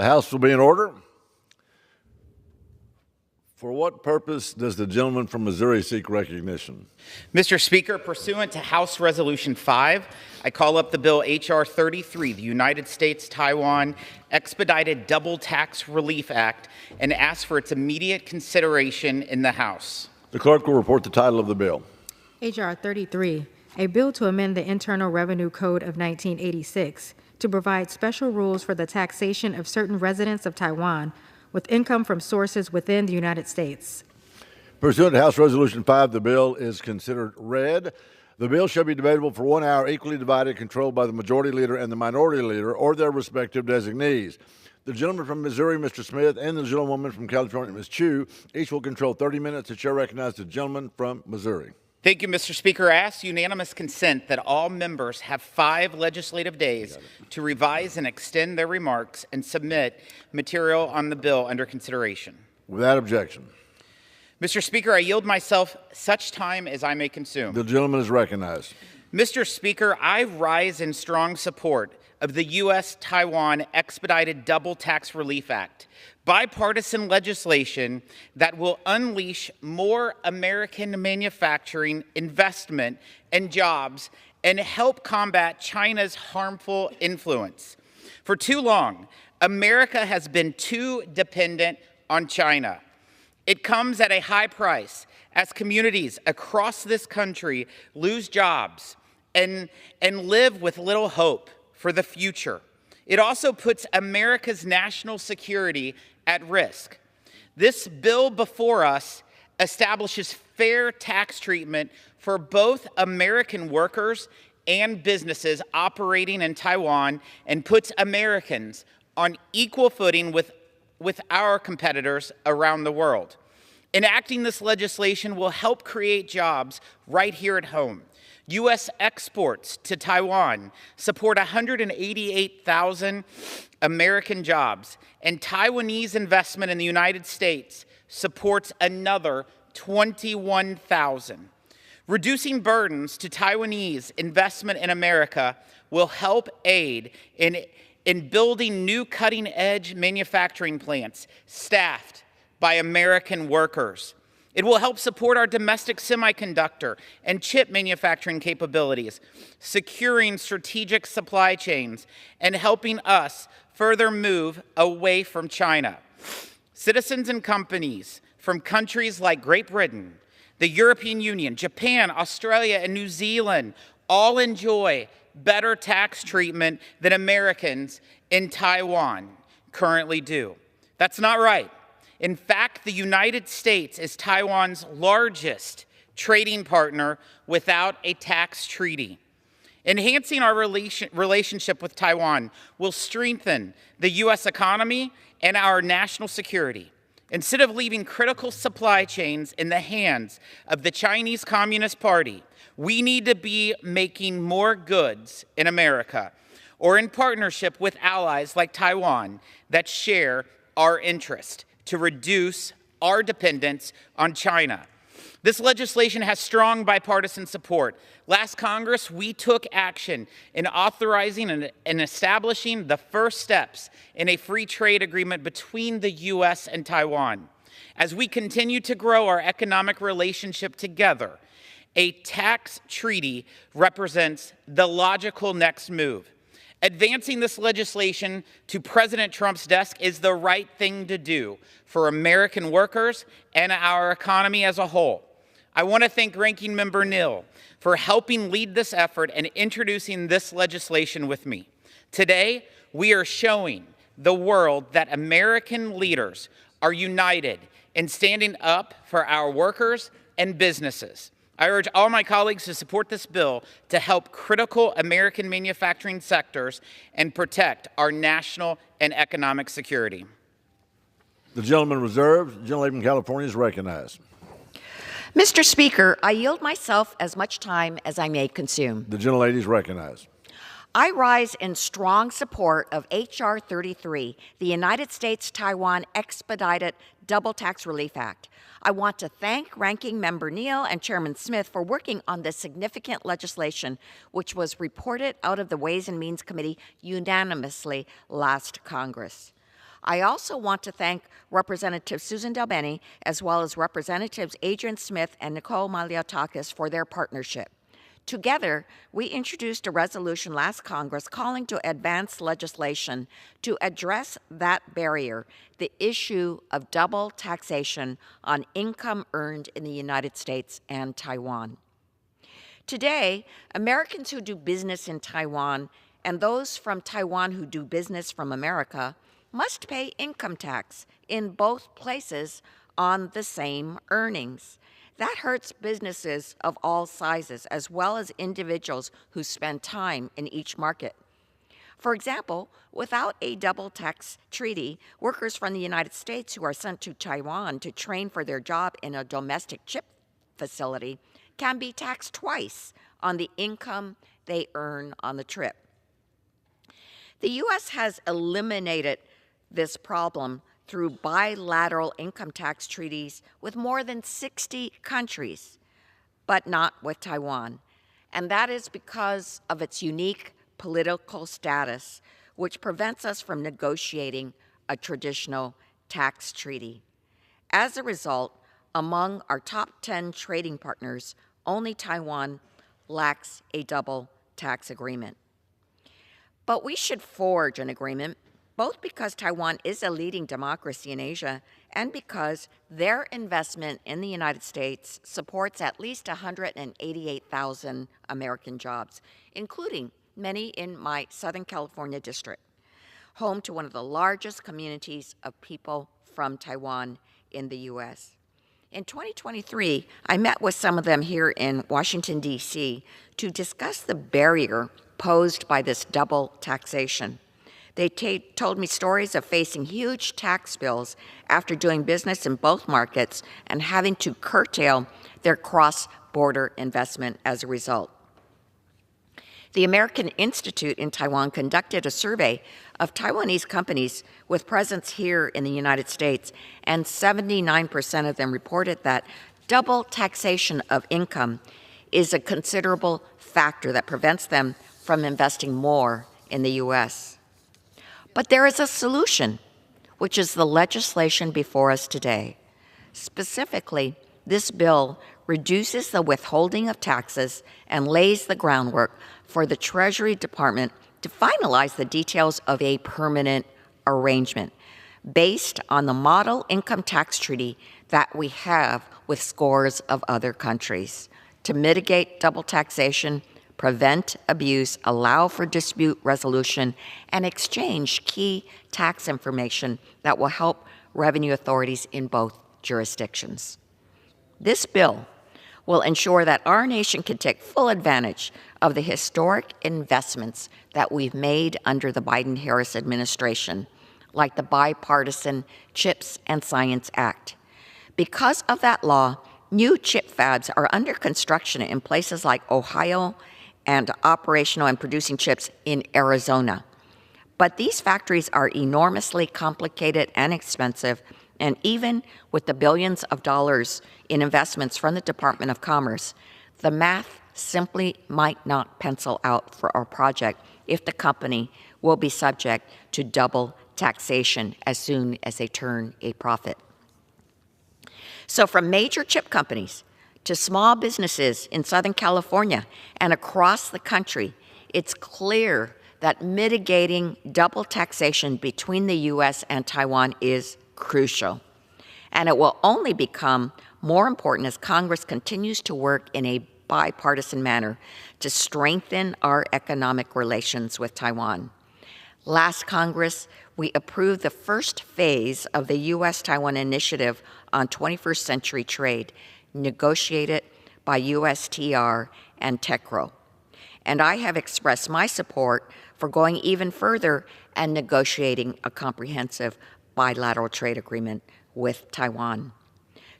The House will be in order. For what purpose does the gentleman from Missouri seek recognition? Mr. Speaker, pursuant to House Resolution 5, I call up the bill H.R. 33, the United States-Taiwan Expedited Double Tax Relief Act, and ask for its immediate consideration in the House. The clerk will report the title of the bill. H.R. 33, a bill to amend the Internal Revenue Code of 1986 to provide special rules for the taxation of certain residents of Taiwan with income from sources within the United States. Pursuant to House Resolution 5, the bill is considered read. The bill shall be debatable for 1 hour, equally divided, controlled by the majority leader and the minority leader or their respective designees. The gentleman from Missouri, Mr. Smith, and the gentlewoman from California, Ms. Chu, each will control 30 minutes. The chair recognizes the gentleman from Missouri. Thank you, Mr. Speaker. I ask unanimous consent that all members have 5 legislative days to revise and extend their remarks and submit material on the bill under consideration. Without objection. Mr. Speaker, I yield myself such time as I may consume. The gentleman is recognized. Mr. Speaker, I rise in strong support of the US-Taiwan Expedited Double Tax Relief Act, bipartisan legislation that will unleash more American manufacturing, investment, and jobs and help combat China's harmful influence. For too long, America has been too dependent on China. It comes at a high price as communities across this country lose jobs and live with little hope for the future. It also puts America's national security at risk. This bill before us establishes fair tax treatment for both American workers and businesses operating in Taiwan and puts Americans on equal footing with our competitors around the world. Enacting this legislation will help create jobs right here at home. U.S. exports to Taiwan support 188,000 American jobs, and Taiwanese investment in the United States supports another 21,000. Reducing burdens to Taiwanese investment in America will help aid in building new cutting-edge manufacturing plants staffed by American workers. It will help support our domestic semiconductor and chip manufacturing capabilities, securing strategic supply chains, and helping us further move away from China. Citizens and companies from countries like Great Britain, the European Union, Japan, Australia, and New Zealand all enjoy better tax treatment than Americans in Taiwan currently do. That's not right. In fact, the United States is Taiwan's largest trading partner without a tax treaty. Enhancing our relationship with Taiwan will strengthen the U.S. economy and our national security. Instead of leaving critical supply chains in the hands of the Chinese Communist Party, we need to be making more goods in America or in partnership with allies like Taiwan that share our interest to reduce our dependence on China. This legislation has strong bipartisan support. Last Congress, we took action in authorizing and establishing the first steps in a free trade agreement between the U.S. and Taiwan. As we continue to grow our economic relationship together, a tax treaty represents the logical next move. Advancing this legislation to President Trump's desk is the right thing to do for American workers and our economy as a whole. I want to thank Ranking Member Neal for helping lead this effort and introducing this legislation with me. Today, we are showing the world that American leaders are united in standing up for our workers and businesses. I urge all my colleagues to support this bill to help critical American manufacturing sectors and protect our national and economic security. The gentleman reserved. The gentlelady from California is recognized. Mr. Speaker, I yield myself as much time as I may consume. The gentlelady is recognized. I rise in strong support of H.R. 33, the United States-Taiwan Expedited Double Tax Relief Act. I want to thank Ranking Member Neal and Chairman Smith for working on this significant legislation, which was reported out of the Ways and Means Committee unanimously last Congress. I also want to thank Representative Susan Delbene, as well as Representatives Adrian Smith and Nicole Maliotakis for their partnership. Together, we introduced a resolution last Congress calling to advance legislation to address that barrier, the issue of double taxation on income earned in the United States and Taiwan. Today, Americans who do business in Taiwan and those from Taiwan who do business from America must pay income tax in both places on the same earnings. That hurts businesses of all sizes, as well as individuals who spend time in each market. For example, without a double tax treaty, workers from the United States who are sent to Taiwan to train for their job in a domestic chip facility can be taxed twice on the income they earn on the trip. The U.S. has eliminated this problem through bilateral income tax treaties with more than 60 countries, but not with Taiwan. And that is because of its unique political status, which prevents us from negotiating a traditional tax treaty. As a result, among our top 10 trading partners, only Taiwan lacks a double tax agreement. But we should forge an agreement, both because Taiwan is a leading democracy in Asia and because their investment in the United States supports at least 188,000 American jobs, including many in my Southern California district, home to one of the largest communities of people from Taiwan in the U.S. In 2023, I met with some of them here in Washington, D.C. to discuss the barrier posed by this double taxation. They told me stories of facing huge tax bills after doing business in both markets and having to curtail their cross-border investment as a result. The American Institute in Taiwan conducted a survey of Taiwanese companies with presence here in the United States, and 79% of them reported that double taxation of income is a considerable factor that prevents them from investing more in the U.S. But there is a solution, which is the legislation before us today. Specifically, this bill reduces the withholding of taxes and lays the groundwork for the Treasury Department to finalize the details of a permanent arrangement based on the model income tax treaty that we have with scores of other countries to mitigate double taxation, prevent abuse, allow for dispute resolution, and exchange key tax information that will help revenue authorities in both jurisdictions. This bill will ensure that our nation can take full advantage of the historic investments that we've made under the Biden-Harris administration, like the bipartisan CHIPS and Science Act. Because of that law, new chip fabs are under construction in places like Ohio and operational and producing chips in Arizona. But these factories are enormously complicated and expensive, and even with the billions of dollars in investments from the Department of Commerce, the math simply might not pencil out for our project if the company will be subject to double taxation as soon as they turn a profit. So from major chip companies to small businesses in Southern California and across the country, it's clear that mitigating double taxation between the U.S. and Taiwan is crucial. And it will only become more important as Congress continues to work in a bipartisan manner to strengthen our economic relations with Taiwan. Last Congress, we approved the first phase of the US-Taiwan Initiative on 21st Century Trade, negotiated by USTR and TECRO. And I have expressed my support for going even further and negotiating a comprehensive bilateral trade agreement with Taiwan.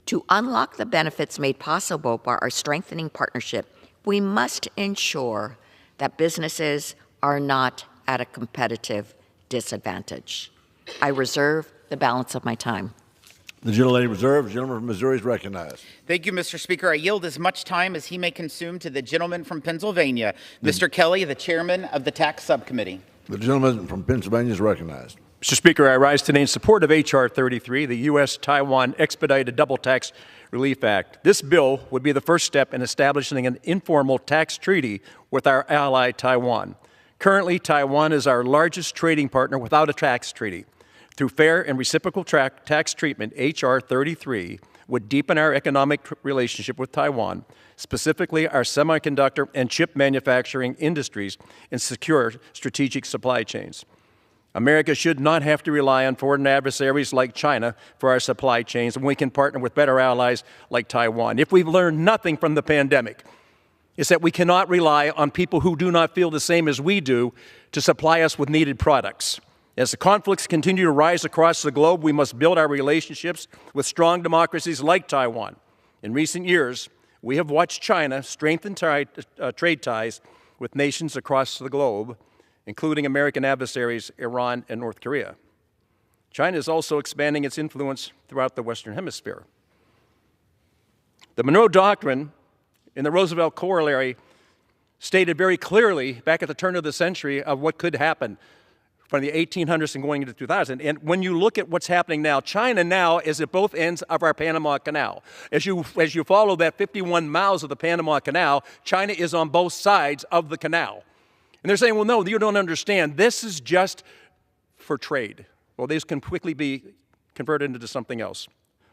To unlock the benefits made possible by our strengthening partnership, we must ensure that businesses are not at a competitive disadvantage. I reserve the balance of my time. The gentlelady reserved. The gentleman from Missouri is recognized. Thank you, Mr. Speaker. I yield as much time as he may consume to the gentleman from Pennsylvania, Mr. Kelly, the chairman of the Tax Subcommittee. The gentleman from Pennsylvania is recognized. Mr. Speaker, I rise today in support of H.R. 33, the US-Taiwan Expedited Double Tax Relief Act. This bill would be the first step in establishing an informal tax treaty with our ally Taiwan. Currently, Taiwan is our largest trading partner without a tax treaty. Through fair and reciprocal tax treatment, H.R. 33 would deepen our economic relationship with Taiwan, specifically our semiconductor and chip manufacturing industries, and secure strategic supply chains. America should not have to rely on foreign adversaries like China for our supply chains, and we can partner with better allies like Taiwan. If we've learned nothing from the pandemic, it's that we cannot rely on people who do not feel the same as we do to supply us with needed products. As the conflicts continue to rise across the globe, we must build our relationships with strong democracies like Taiwan. In recent years, we have watched China strengthen trade ties with nations across the globe, including American adversaries Iran and North Korea. China is also expanding its influence throughout the Western Hemisphere. The Monroe Doctrine in the Roosevelt Corollary stated very clearly back at the turn of the century of what could happen from the 1800s and going into 2000. And when you look at what's happening now, China now is at both ends of our Panama Canal. As you follow that 51 miles of the Panama Canal, China is on both sides of the canal. And they're saying, well, no, you don't understand. This is just for trade. Well, these can quickly be converted into something else.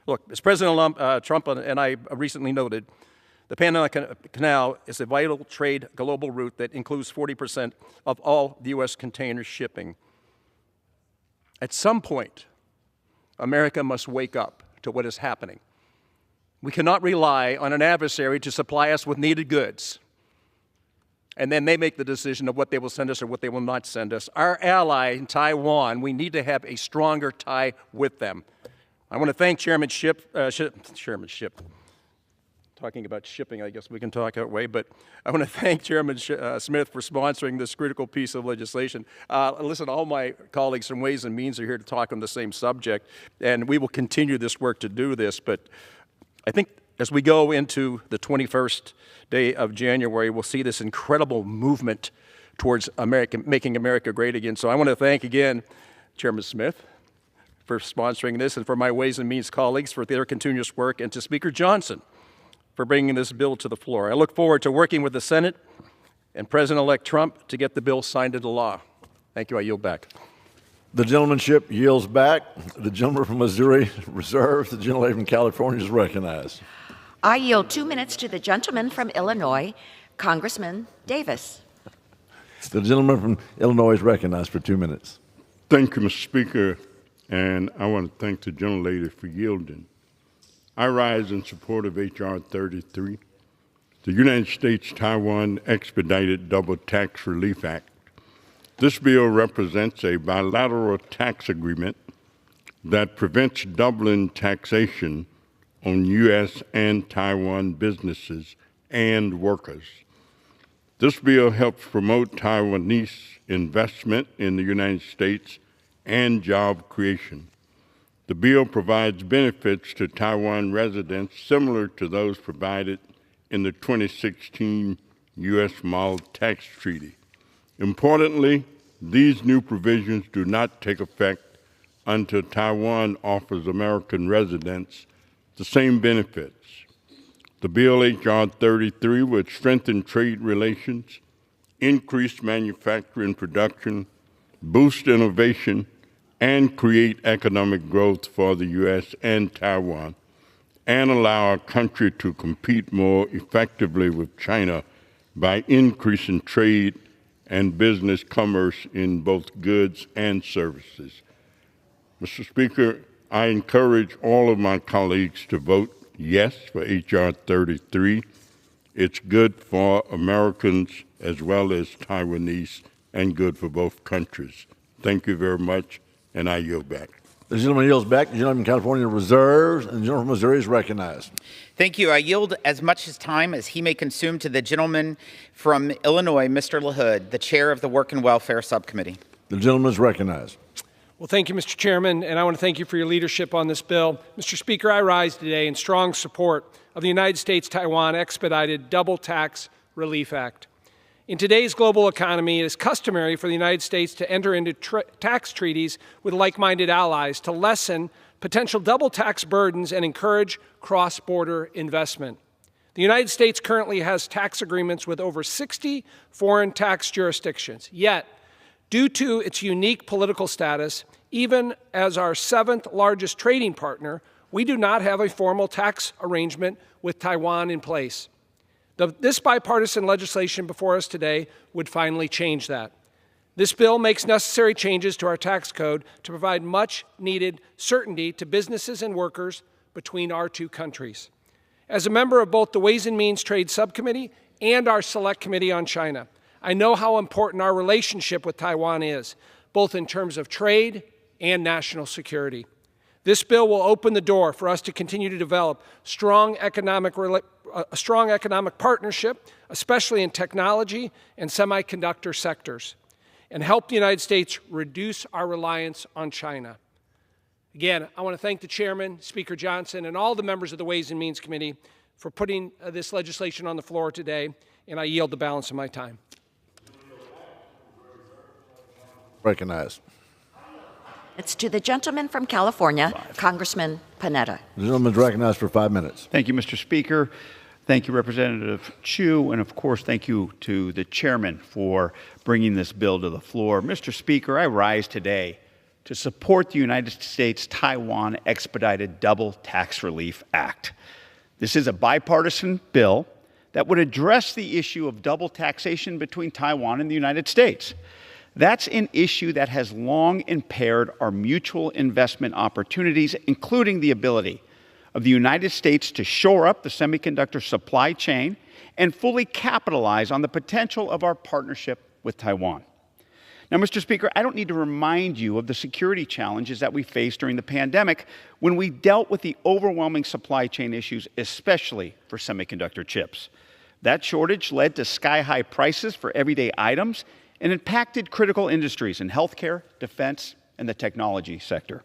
Look, as President Trump and I recently noted, the Panama Canal is a vital trade global route that includes 40% of all the U.S. container shipping. At some point, America must wake up to what is happening. We cannot rely on an adversary to supply us with needed goods, and then they make the decision of what they will send us or what they will not send us. Our ally in Taiwan, we need to have a stronger tie with them. I want to thank Chairman Ship, talking about shipping, I guess we can talk that way, but I want to thank Chairman Smith for sponsoring this critical piece of legislation. Listen, all my colleagues from Ways and Means are here to talk on the same subject, and we will continue this work to do this, but I think as we go into the 21st day of January, we'll see this incredible movement towards making America great again. So I want to thank again Chairman Smith for sponsoring this, and for my Ways and Means colleagues for their continuous work, and to Speaker Johnson for bringing this bill to the floor. I look forward to working with the Senate and President-elect Trump to get the bill signed into law. Thank you. I yield back. The gentlemanship yields back. The gentleman from Missouri reserves. The gentleman from California is recognized. I yield 2 minutes to the gentleman from Illinois, Congressman Davis. The gentleman from Illinois is recognized for 2 minutes. Thank you, Mr. Speaker, and I want to thank the gentlelady for yielding. I rise in support of H.R. 33, the United States-Taiwan Expedited Double Tax Relief Act. This bill represents a bilateral tax agreement that prevents doubling taxation on U.S. and Taiwan businesses and workers. This bill helps promote Taiwanese investment in the United States and job creation. The bill provides benefits to Taiwan residents similar to those provided in the 2016 U.S. Mild Tax Treaty. Importantly, these new provisions do not take effect until Taiwan offers American residents the same benefits. The bill H.R. 33 would strengthen trade relations, increase manufacturing production, boost innovation, and create economic growth for the U.S. and Taiwan, and allow our country to compete more effectively with China by increasing trade and business commerce in both goods and services. Mr. Speaker, I encourage all of my colleagues to vote yes for H.R. 33. It's good for Americans as well as Taiwanese and good for both countries. Thank you very much. And I yield back. The gentleman yields back. The gentleman from California reserves, and the gentleman from Missouri is recognized. Thank you. I yield as much time as he may consume to the gentleman from Illinois, Mr. LaHood, the chair of the Work and Welfare Subcommittee. The gentleman is recognized. Well, thank you, Mr. Chairman, and I want to thank you for your leadership on this bill. Mr. Speaker, I rise today in strong support of the United States-Taiwan Expedited Double Tax Relief Act. In today's global economy, it is customary for the United States to enter into tax treaties with like-minded allies to lessen potential double tax burdens and encourage cross-border investment. The United States currently has tax agreements with over 60 foreign tax jurisdictions. Yet, due to its unique political status, even as our 7th largest trading partner, we do not have a formal tax arrangement with Taiwan in place. This bipartisan legislation before us today would finally change that. This bill makes necessary changes to our tax code to provide much-needed certainty to businesses and workers between our two countries. As a member of both the Ways and Means Trade Subcommittee and our Select Committee on China, I know how important our relationship with Taiwan is, both in terms of trade and national security. This bill will open the door for us to continue to develop a strong economic partnership, especially in technology and semiconductor sectors, and help the United States reduce our reliance on China. Again, I want to thank the Chairman, Speaker Johnson, and all the members of the Ways and Means Committee for putting this legislation on the floor today, and I yield the balance of my time. Recognized. It's to the gentleman from California, Congressman Panetta. The gentleman is recognized for 5 minutes. Thank you, Mr. Speaker. Thank you, Representative Chu, and of course, thank you to the chairman for bringing this bill to the floor. Mr. Speaker, I rise today to support the United States-Taiwan Expedited Double Tax Relief Act. This is a bipartisan bill that would address the issue of double taxation between Taiwan and the United States. That's an issue that has long impaired our mutual investment opportunities, including the ability of the United States to shore up the semiconductor supply chain and fully capitalize on the potential of our partnership with Taiwan. Now, Mr. Speaker, I don't need to remind you of the security challenges that we faced during the pandemic when we dealt with the overwhelming supply chain issues, especially for semiconductor chips. That shortage led to sky-high prices for everyday items and impacted critical industries in healthcare, defense, and the technology sector.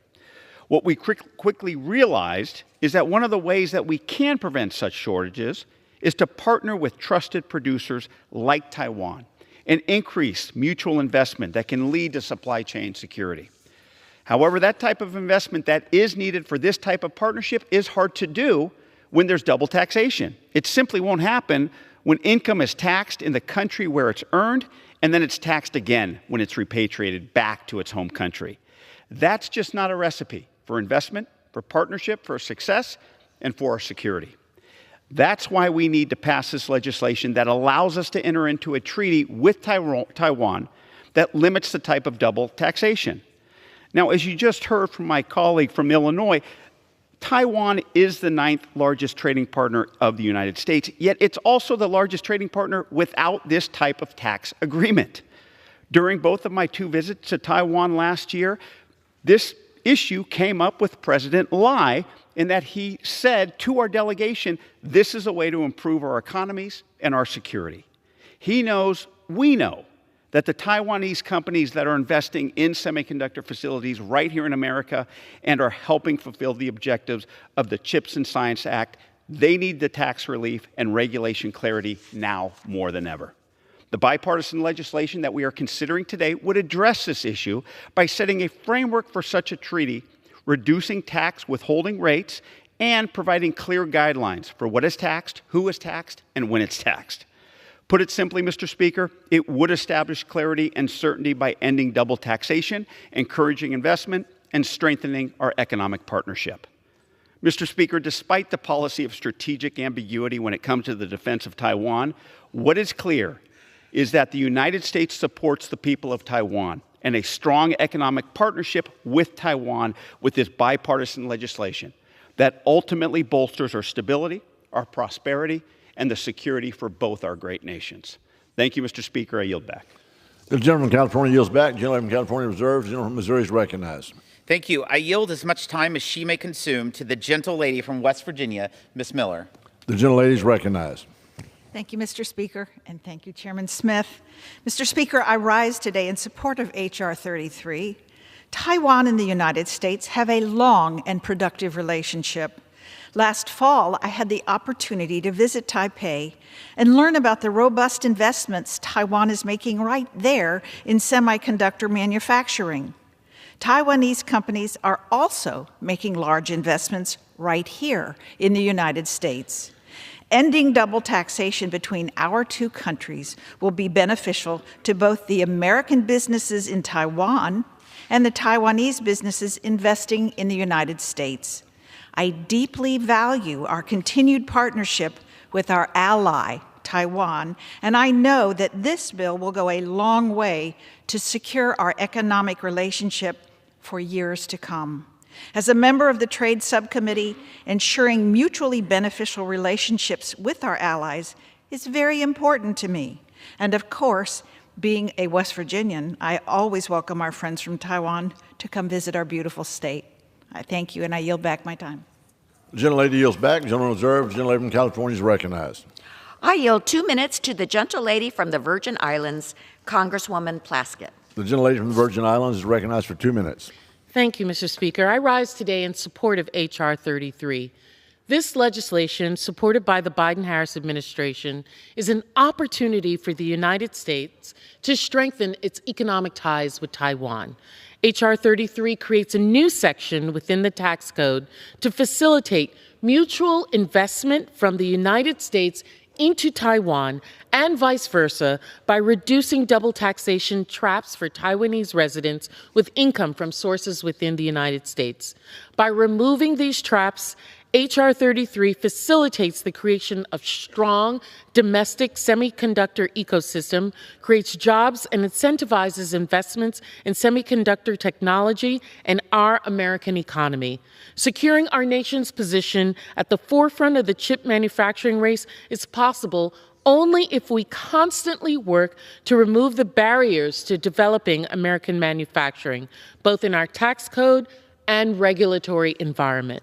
What we quickly realized is that one of the ways that we can prevent such shortages is to partner with trusted producers like Taiwan and increase mutual investment that can lead to supply chain security. However, that type of investment that is needed for this type of partnership is hard to do when there's double taxation. It simply won't happen when income is taxed in the country where it's earned, and then it's taxed again when it's repatriated back to its home country. That's just not a recipe for investment, for partnership, for success, and for our security. That's why we need to pass this legislation that allows us to enter into a treaty with Taiwan that limits the type of double taxation. Now, as you just heard from my colleague from Illinois, Taiwan is the 9th largest trading partner of the United States, yet it's also the largest trading partner without this type of tax agreement. During both of my 2 visits to Taiwan last year, this issue came up with President Lai in that he said to our delegation, this is a way to improve our economies and our security. He knows, we know, that the Taiwanese companies that are investing in semiconductor facilities right here in America and are helping fulfill the objectives of the CHIPS and Science Act, they need the tax relief and regulation clarity now more than ever. The bipartisan legislation that we are considering today would address this issue by setting a framework for such a treaty, reducing tax withholding rates, and providing clear guidelines for what is taxed, who is taxed, and when it's taxed. Put it simply, Mr. Speaker, it would establish clarity and certainty by ending double taxation, encouraging investment, and strengthening our economic partnership. Mr. Speaker, despite the policy of strategic ambiguity when it comes to the defense of Taiwan, what is clear is that the United States supports the people of Taiwan and a strong economic partnership with Taiwan with this bipartisan legislation that ultimately bolsters our stability, our prosperity, and the security for both our great nations. Thank you, Mr. Speaker. I yield back. The gentleman from California yields back. The gentleman from California reserves. The gentleman from Missouri is recognized. Thank you. I yield as much time as she may consume to the gentle lady from West Virginia, Ms. Miller. The gentlelady is recognized. Thank you, Mr. Speaker, and thank you, Chairman Smith. Mr. Speaker, I rise today in support of H.R. 33. Taiwan and the United States have a long and productive relationship. Last fall, I had the opportunity to visit Taipei and learn about the robust investments Taiwan is making right there in semiconductor manufacturing. Taiwanese companies are also making large investments right here in the United States. Ending double taxation between our two countries will be beneficial to both the American businesses in Taiwan and the Taiwanese businesses investing in the United States. I deeply value our continued partnership with our ally, Taiwan, and I know that this bill will go a long way to secure our economic relationship for years to come. As a member of the Trade Subcommittee, ensuring mutually beneficial relationships with our allies is very important to me. And of course, being a West Virginian, I always welcome our friends from Taiwan to come visit our beautiful state. I thank you, and I yield back my time. The gentlelady yields back. Gentleman reserved. Gentlelady from California is recognized. I yield 2 minutes to the gentlelady from the Virgin Islands, Congresswoman Plaskett. The gentlelady from the Virgin Islands is recognized for 2 minutes. Thank you, Mr. Speaker. I rise today in support of H.R. 33. This legislation, supported by the Biden-Harris administration, is an opportunity for the United States to strengthen its economic ties with Taiwan. H.R. 33 creates a new section within the tax code to facilitate mutual investment from the United States into Taiwan and vice versa by reducing double taxation traps for Taiwanese residents with income from sources within the United States. By removing these traps, H.R. 33 facilitates the creation of strong domestic semiconductor ecosystem, creates jobs, and incentivizes investments in semiconductor technology and our American economy. Securing our nation's position at the forefront of the chip manufacturing race is possible only if we constantly work to remove the barriers to developing American manufacturing, both in our tax code and regulatory environment.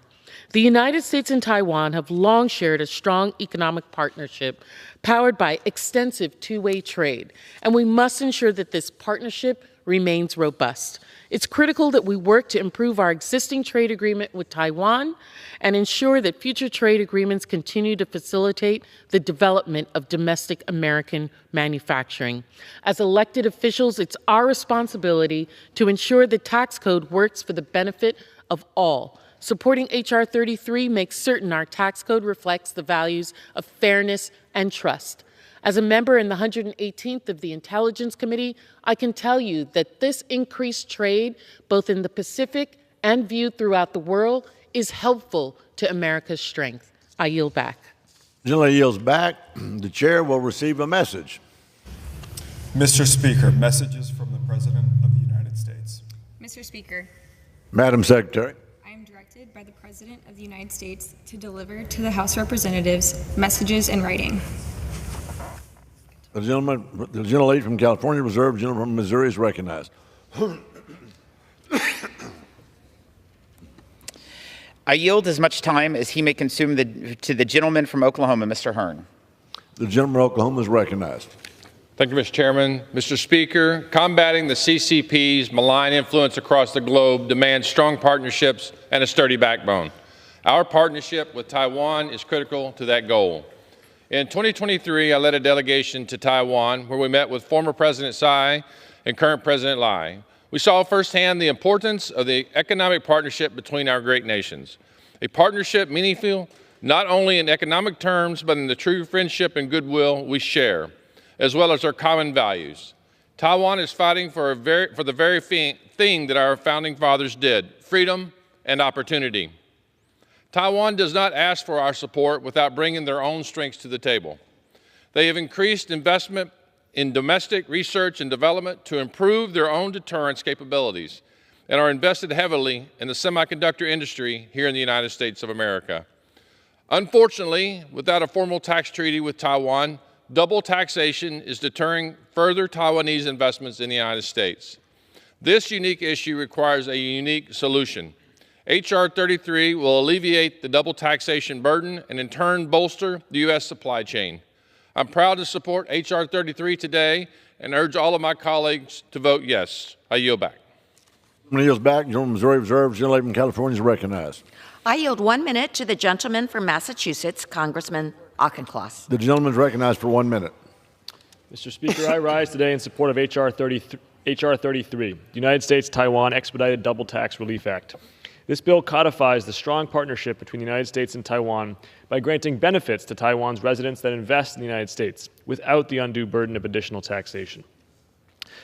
The United States and Taiwan have long shared a strong economic partnership powered by extensive two-way trade, and we must ensure that this partnership remains robust. It's critical that we work to improve our existing trade agreement with Taiwan and ensure that future trade agreements continue to facilitate the development of domestic American manufacturing. As elected officials, it's our responsibility to ensure the tax code works for the benefit of all. Supporting H.R. 33 makes certain our tax code reflects the values of fairness and trust. As a member in the 118th of the Intelligence Committee, I can tell you that this increased trade, both in the Pacific and viewed throughout the world, is helpful to America's strength. I yield back. The gentlelady yields back. The chair will receive a message. Mr. Speaker, messages from the President of the United States. Mr. Speaker. Madam Secretary. By the President of the United States to deliver to the House of Representatives messages in writing. The gentlelady from California reserved. The gentleman from Missouri is recognized. I yield as much time as he may consume to the gentleman from Oklahoma, Mr. Hearn. The gentleman from Oklahoma is recognized. Thank you, Mr. Chairman. Mr. Speaker, combating the CCP's malign influence across the globe demands strong partnerships and a sturdy backbone. Our partnership with Taiwan is critical to that goal. In 2023, I led a delegation to Taiwan where we met with former President Tsai and current President Lai. We saw firsthand the importance of the economic partnership between our great nations. A partnership meaningful not only in economic terms, but in the true friendship and goodwill we share, as well as our common values. Taiwan is fighting for the very thing that our founding fathers did, freedom and opportunity. Taiwan does not ask for our support without bringing their own strengths to the table. They have increased investment in domestic research and development to improve their own deterrence capabilities and are invested heavily in the semiconductor industry here in the United States of America. Unfortunately, without a formal tax treaty with Taiwan, double taxation is deterring further Taiwanese investments in the United States. This unique issue requires a unique solution. H.R. 33 will alleviate the double taxation burden and in turn bolster the U.S. supply chain. I'm proud to support H.R. 33 today and urge all of my colleagues to vote yes. I yield back. Gentleman yields back. Gentleman from Missouri reserves. Gentleman from California is recognized. I yield 1 minute to the gentleman from Massachusetts, Congressman Auchincloss. The gentleman is recognized for 1 minute. Mr. Speaker, I rise today in support of H.R. 33, the United States-Taiwan Expedited Double Tax Relief Act. This bill codifies the strong partnership between the United States and Taiwan by granting benefits to Taiwan's residents that invest in the United States without the undue burden of additional taxation.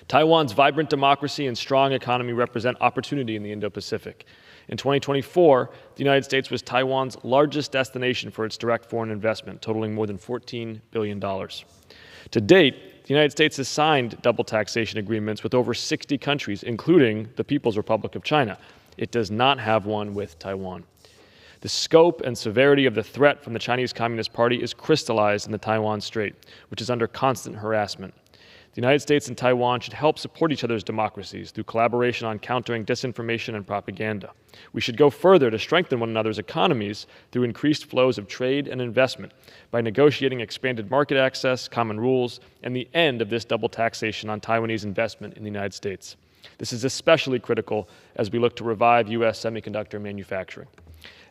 Taiwan's vibrant democracy and strong economy represent opportunity in the Indo-Pacific. In 2024, the United States was Taiwan's largest destination for its direct foreign investment, totaling more than $14 billion. To date, the United States has signed double taxation agreements with over 60 countries, including the People's Republic of China. It does not have one with Taiwan. The scope and severity of the threat from the Chinese Communist Party is crystallized in the Taiwan Strait, which is under constant harassment. The United States and Taiwan should help support each other's democracies through collaboration on countering disinformation and propaganda. We should go further to strengthen one another's economies through increased flows of trade and investment by negotiating expanded market access, common rules, and the end of this double taxation on Taiwanese investment in the United States. This is especially critical as we look to revive U.S. semiconductor manufacturing.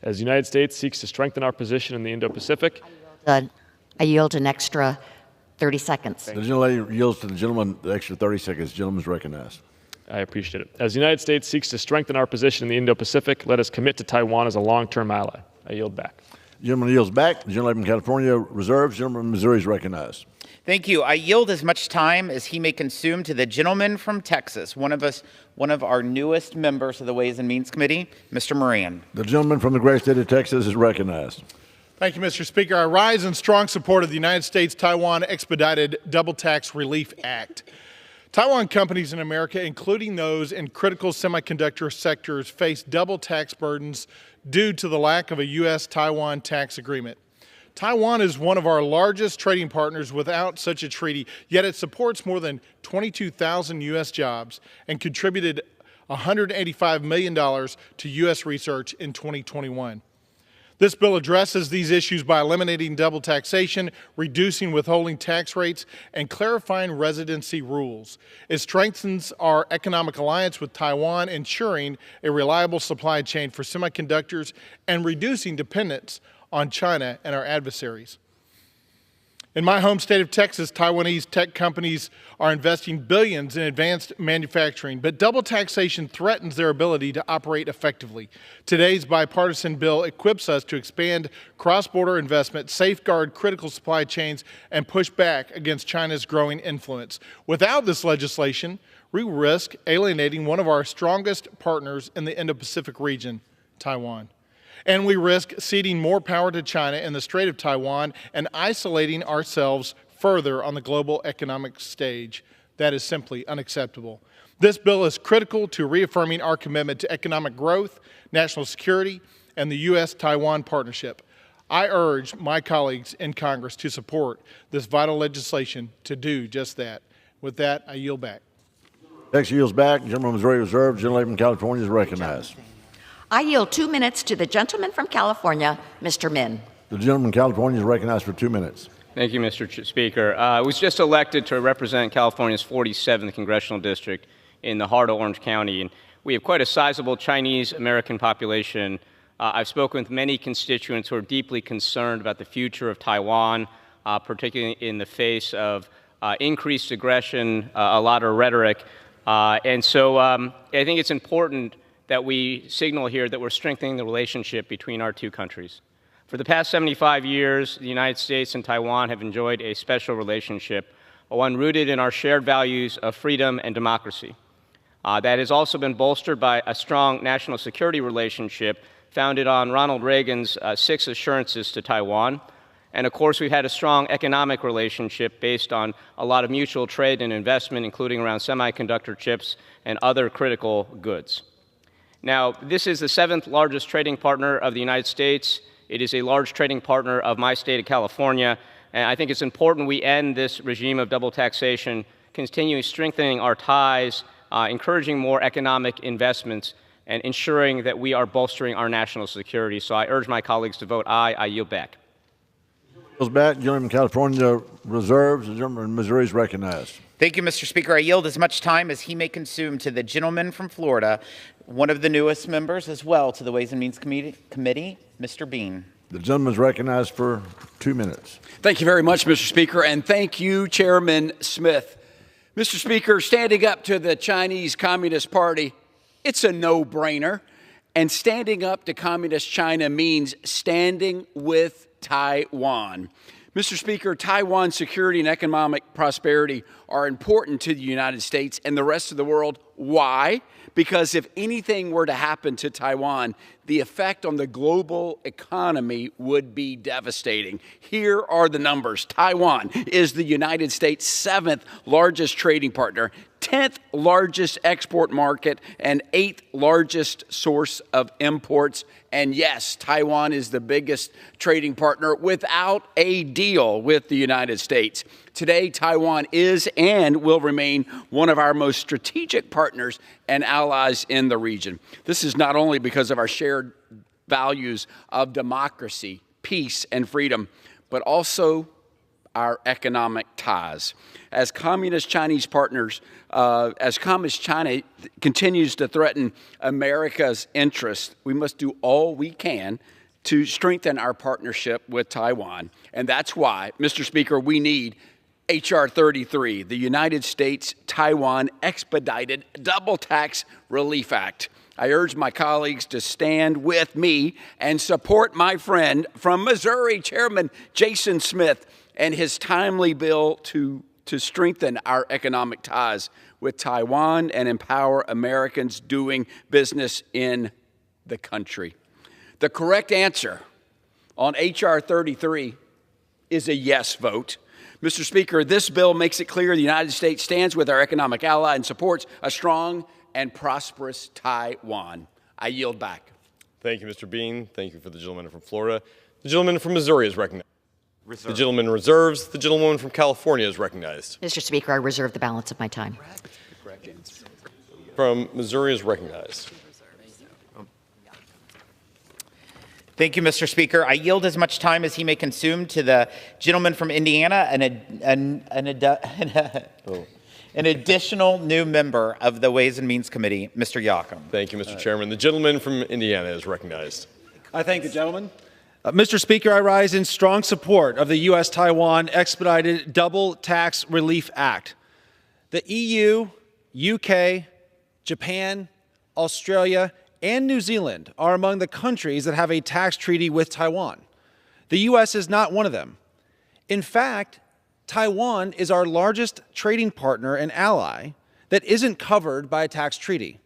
As the United States seeks to strengthen our position in the Indo-Pacific, I yield an extra 30 seconds. The gentlelady yields to the gentleman the extra 30 seconds. The gentleman is recognized. I appreciate it. As the United States seeks to strengthen our position in the Indo-Pacific, let us commit to Taiwan as a long-term ally. I yield back. The gentleman yields back. The gentleman from California reserves. The gentleman from Missouri is recognized. Thank you. I yield as much time as he may consume to the gentleman from Texas, one of our newest members of the Ways and Means Committee, Mr. Moran. The gentleman from the great state of Texas is recognized. Thank you, Mr. Speaker. I rise in strong support of the United States-Taiwan Expedited Double Tax Relief Act. Taiwan companies in America, including those in critical semiconductor sectors, face double tax burdens due to the lack of a U.S.-Taiwan tax agreement. Taiwan is one of our largest trading partners without such a treaty, yet it supports more than 22,000 U.S. jobs and contributed $185 million to U.S. research in 2021. This bill addresses these issues by eliminating double taxation, reducing withholding tax rates, and clarifying residency rules. It strengthens our economic alliance with Taiwan, ensuring a reliable supply chain for semiconductors and reducing dependence on China and our adversaries. In my home state of Texas, Taiwanese tech companies are investing billions in advanced manufacturing, but double taxation threatens their ability to operate effectively. Today's bipartisan bill equips us to expand cross-border investment, safeguard critical supply chains, and push back against China's growing influence. Without this legislation, we risk alienating one of our strongest partners in the Indo-Pacific region, Taiwan. And we risk ceding more power to China in the Strait of Taiwan and isolating ourselves further on the global economic stage. That is simply unacceptable. This bill is critical to reaffirming our commitment to economic growth, national security, and the U.S.-Taiwan partnership. I urge my colleagues in Congress to support this vital legislation to do just that. With that, I yield back. Next yields back. The gentleman from Missouri reserved. The gentleman from California is recognized. I yield 2 minutes to the gentleman from California, Mr. Min. The gentleman from California is recognized for 2 minutes. Thank you, Mr. Speaker. I was just elected to represent California's 47th congressional district in the heart of Orange County, and we have quite a sizable Chinese American population. I've spoken with many constituents who are deeply concerned about the future of Taiwan, particularly in the face of increased aggression, a lot of rhetoric. And so I think it's important that we signal here that we're strengthening the relationship between our two countries. For the past 75 years, the United States and Taiwan have enjoyed a special relationship, one rooted in our shared values of freedom and democracy. That has also been bolstered by a strong national security relationship founded on Ronald Reagan's 6 assurances to Taiwan. And of course, we've had a strong economic relationship based on a lot of mutual trade and investment, including around semiconductor chips and other critical goods. Now, this is the 7th largest trading partner of the United States. It is a large trading partner of my state of California. And I think it's important we end this regime of double taxation, continuing strengthening our ties, encouraging more economic investments, and ensuring that we are bolstering our national security. So I urge my colleagues to vote aye. I yield back. Bills back. Gentleman from California reserves. The gentleman from Missouri is recognized. Thank you, Mr. Speaker. I yield as much time as he may consume to the gentleman from Florida, one of the newest members as well to the Ways and Means Committee, Mr. Bean. The gentleman is recognized for 2 minutes. Thank you very much, Mr. Speaker, and thank you, Chairman Smith. Mr. Speaker, standing up to the Chinese Communist Party, it's a no-brainer. And standing up to Communist China means standing with Taiwan. Mr. Speaker, Taiwan's security and economic prosperity are important to the United States and the rest of the world. Why? Because if anything were to happen to Taiwan, the effect on the global economy would be devastating. Here are the numbers. Taiwan is the United States' 7th largest trading partner, 10th largest export market, and 8th largest source of imports. And yes, Taiwan is the biggest trading partner without a deal with the United States. Today, Taiwan is and will remain one of our most strategic partners and allies in the region. This is not only because of our shared values of democracy, peace, and freedom, but also our economic ties. As communist Chinese partners, as communist China continues to threaten America's interests, we must do all we can to strengthen our partnership with Taiwan. And that's why, Mr. Speaker, we need H.R. 33, the United States-Taiwan Expedited Double Tax Relief Act. I urge my colleagues to stand with me and support my friend from Missouri, Chairman Jason Smith, and his timely bill to strengthen our economic ties with Taiwan and empower Americans doing business in the country. The correct answer on H.R. 33 is a yes vote. Mr. Speaker, this bill makes it clear the United States stands with our economic ally and supports a strong and prosperous Taiwan. I yield back. Thank you, Mr. Bean. Thank you for the gentleman from Florida. The gentleman from Missouri is recognized. The gentleman reserves. The gentlewoman from California is recognized. Mr. Speaker, I reserve the balance of my time. From Missouri is recognized. Thank you, Mr. Speaker. I yield as much time as he may consume to the gentleman from Indiana, an additional new member of the Ways and Means Committee, Mr. Yocum. Thank you, Mr. Chairman. The gentleman from Indiana is recognized. I thank the gentleman. Mr. Speaker, I rise in strong support of the US-Taiwan Expedited Double Tax Relief Act. The EU, UK, Japan, Australia, and New Zealand are among the countries that have a tax treaty with Taiwan. The U.S. is not one of them. In fact, Taiwan is our largest trading partner and ally that isn't covered by a tax treaty.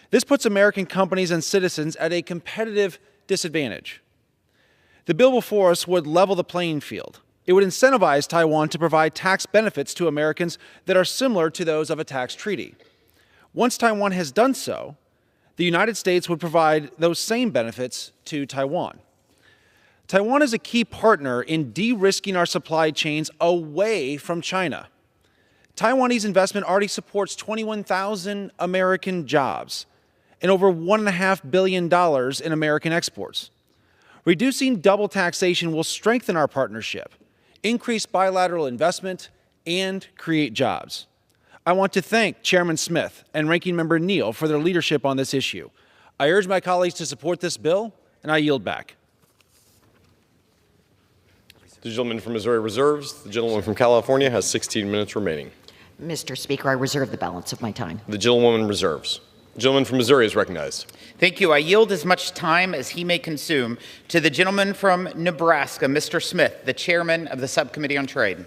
This puts American companies and citizens at a competitive disadvantage. The bill before us would level the playing field. It would incentivize Taiwan to provide tax benefits to Americans that are similar to those of a tax treaty. Once Taiwan has done so, the United States would provide those same benefits to Taiwan. Taiwan is a key partner in de-risking our supply chains away from China. Taiwanese investment already supports 21,000 American jobs and over $1.5 billion in American exports. Reducing double taxation will strengthen our partnership, increase bilateral investment, and create jobs. I want to thank Chairman Smith and Ranking Member Neal for their leadership on this issue. I urge my colleagues to support this bill, and I yield back. The gentleman from Missouri reserves. The gentleman from California has 16 minutes remaining. Mr. Speaker, I reserve the balance of my time. The gentlewoman reserves. The gentleman from Missouri is recognized. Thank you. I yield as much time as he may consume to the gentleman from Nebraska, Mr. Smith, the chairman of the Subcommittee on Trade.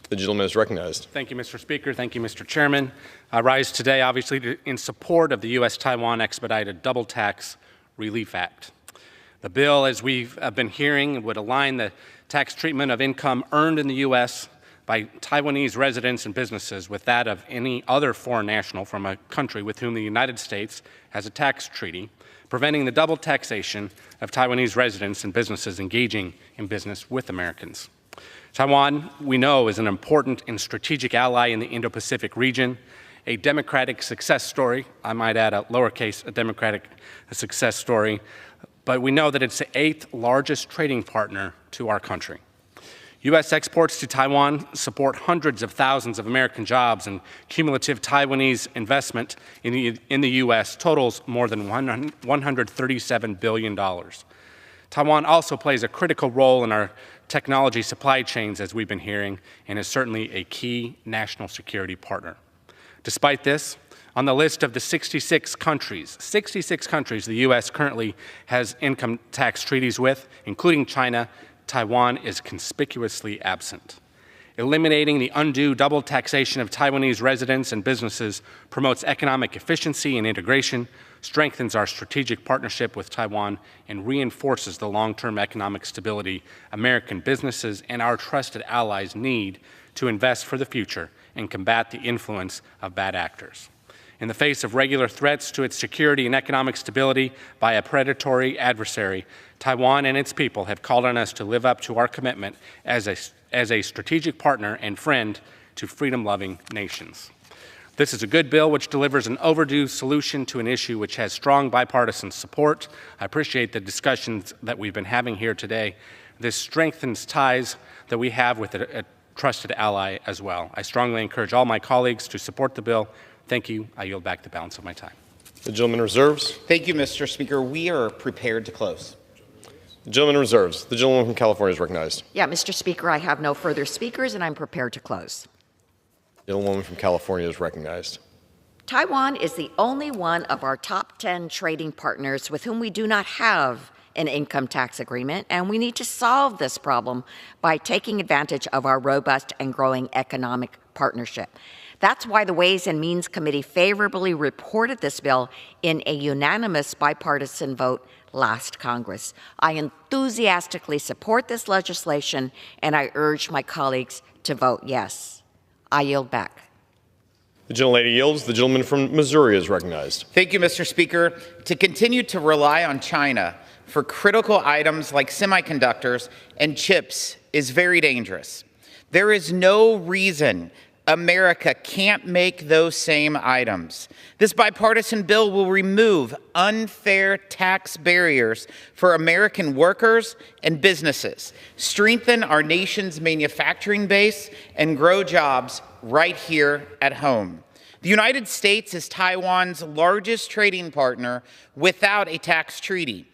The gentleman is recognized. Thank you, Mr. Speaker. Thank you, Mr. Chairman. I rise today, obviously, in support of the U.S.-Taiwan Expedited Double Tax Relief Act. The bill, as we've been hearing, would align the tax treatment of income earned in the U.S. by Taiwanese residents and businesses with that of any other foreign national from a country with whom the United States has a tax treaty, preventing the double taxation of Taiwanese residents and businesses engaging in business with Americans. Taiwan, we know, is an important and strategic ally in the Indo-Pacific region, a democratic success story, I might add a lowercase, a democratic success story, but we know that it's the 8th largest trading partner to our country. U.S. exports to Taiwan support hundreds of thousands of American jobs, and cumulative Taiwanese investment in the U.S. totals more than $137 billion. Taiwan also plays a critical role in our technology supply chains, as we've been hearing, and is certainly a key national security partner. Despite this, on the list of the 66 countries the U.S. currently has income tax treaties with, including China, Taiwan is conspicuously absent. Eliminating the undue double taxation of Taiwanese residents and businesses promotes economic efficiency and integration, strengthens our strategic partnership with Taiwan, and reinforces the long-term economic stability American businesses and our trusted allies need to invest for the future and combat the influence of bad actors. In the face of regular threats to its security and economic stability by a predatory adversary, Taiwan and its people have called on us to live up to our commitment as a strategic partner and friend to freedom-loving nations. This is a good bill which delivers an overdue solution to an issue which has strong bipartisan support. I appreciate the discussions that we've been having here today. This strengthens ties that we have with a trusted ally as well. I strongly encourage all my colleagues to support the bill. Thank you. I yield back the balance of my time. The gentleman reserves. Thank you, Mr. Speaker. We are prepared to close. The gentleman reserves. The gentleman from California is recognized. Yeah, Mr. Speaker, I have no further speakers, and I'm prepared to close. The gentlewoman from California is recognized. Taiwan is the only one of our top 10 trading partners with whom we do not have an income tax agreement, and we need to solve this problem by taking advantage of our robust and growing economic partnership. That's why the Ways and Means Committee favorably reported this bill in a unanimous bipartisan vote last Congress. I enthusiastically support this legislation, and I urge my colleagues to vote yes. I yield back. The gentlelady yields. The gentleman from Missouri is recognized. Thank you, Mr. Speaker. To continue to rely on China for critical items like semiconductors and chips is very dangerous. There is no reason America can't make those same items. This bipartisan bill will remove unfair tax barriers for American workers and businesses, strengthen our nation's manufacturing base, and grow jobs right here at home. The United States is Taiwan's largest trading partner without a tax treaty,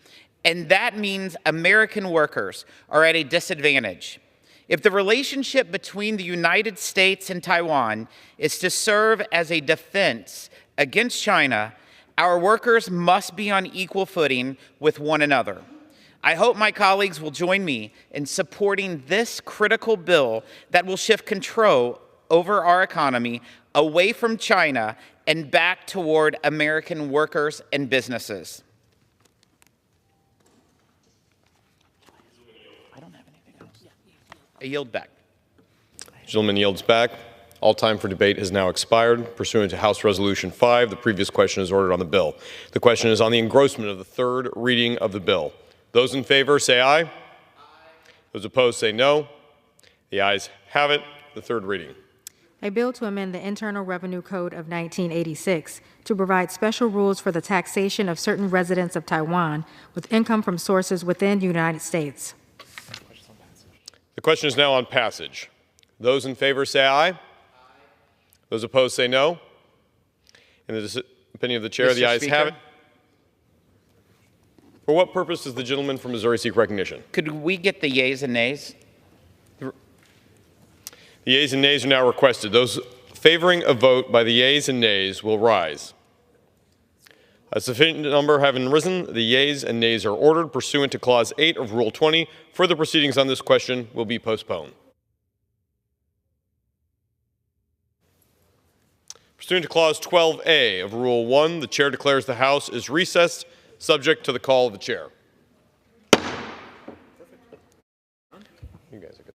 and that means American workers are at a disadvantage. If the relationship between the United States and Taiwan is to serve as a defense against China, our workers must be on equal footing with one another. I hope my colleagues will join me in supporting this critical bill that will shift control over our economy away from China and back toward American workers and businesses. I yield back. Gentleman yields back. All time for debate has now expired. Pursuant to House Resolution 5, the previous question is ordered on the bill. The question is on the engrossment of the third reading of the bill. Those in favor say aye. Aye. Those opposed say no. The ayes have it. The third reading. A bill to amend the Internal Revenue Code of 1986 to provide special rules for the taxation of certain residents of Taiwan with income from sources within the United States. The question is now on passage. Those in favor say aye. Aye. Those opposed say no. In the opinion of the chair, the ayes have it. For what purpose does the gentleman from Missouri seek recognition? Could we get the yeas and nays? The yeas and nays are now requested. Those favoring a vote by the yeas and nays will rise. A sufficient number having risen, the yeas and nays are ordered pursuant to Clause 8 of Rule 20. Further proceedings on this question will be postponed. Pursuant to Clause 12A of Rule 1, the chair declares the House is recessed, subject to the call of the chair. You guys are good.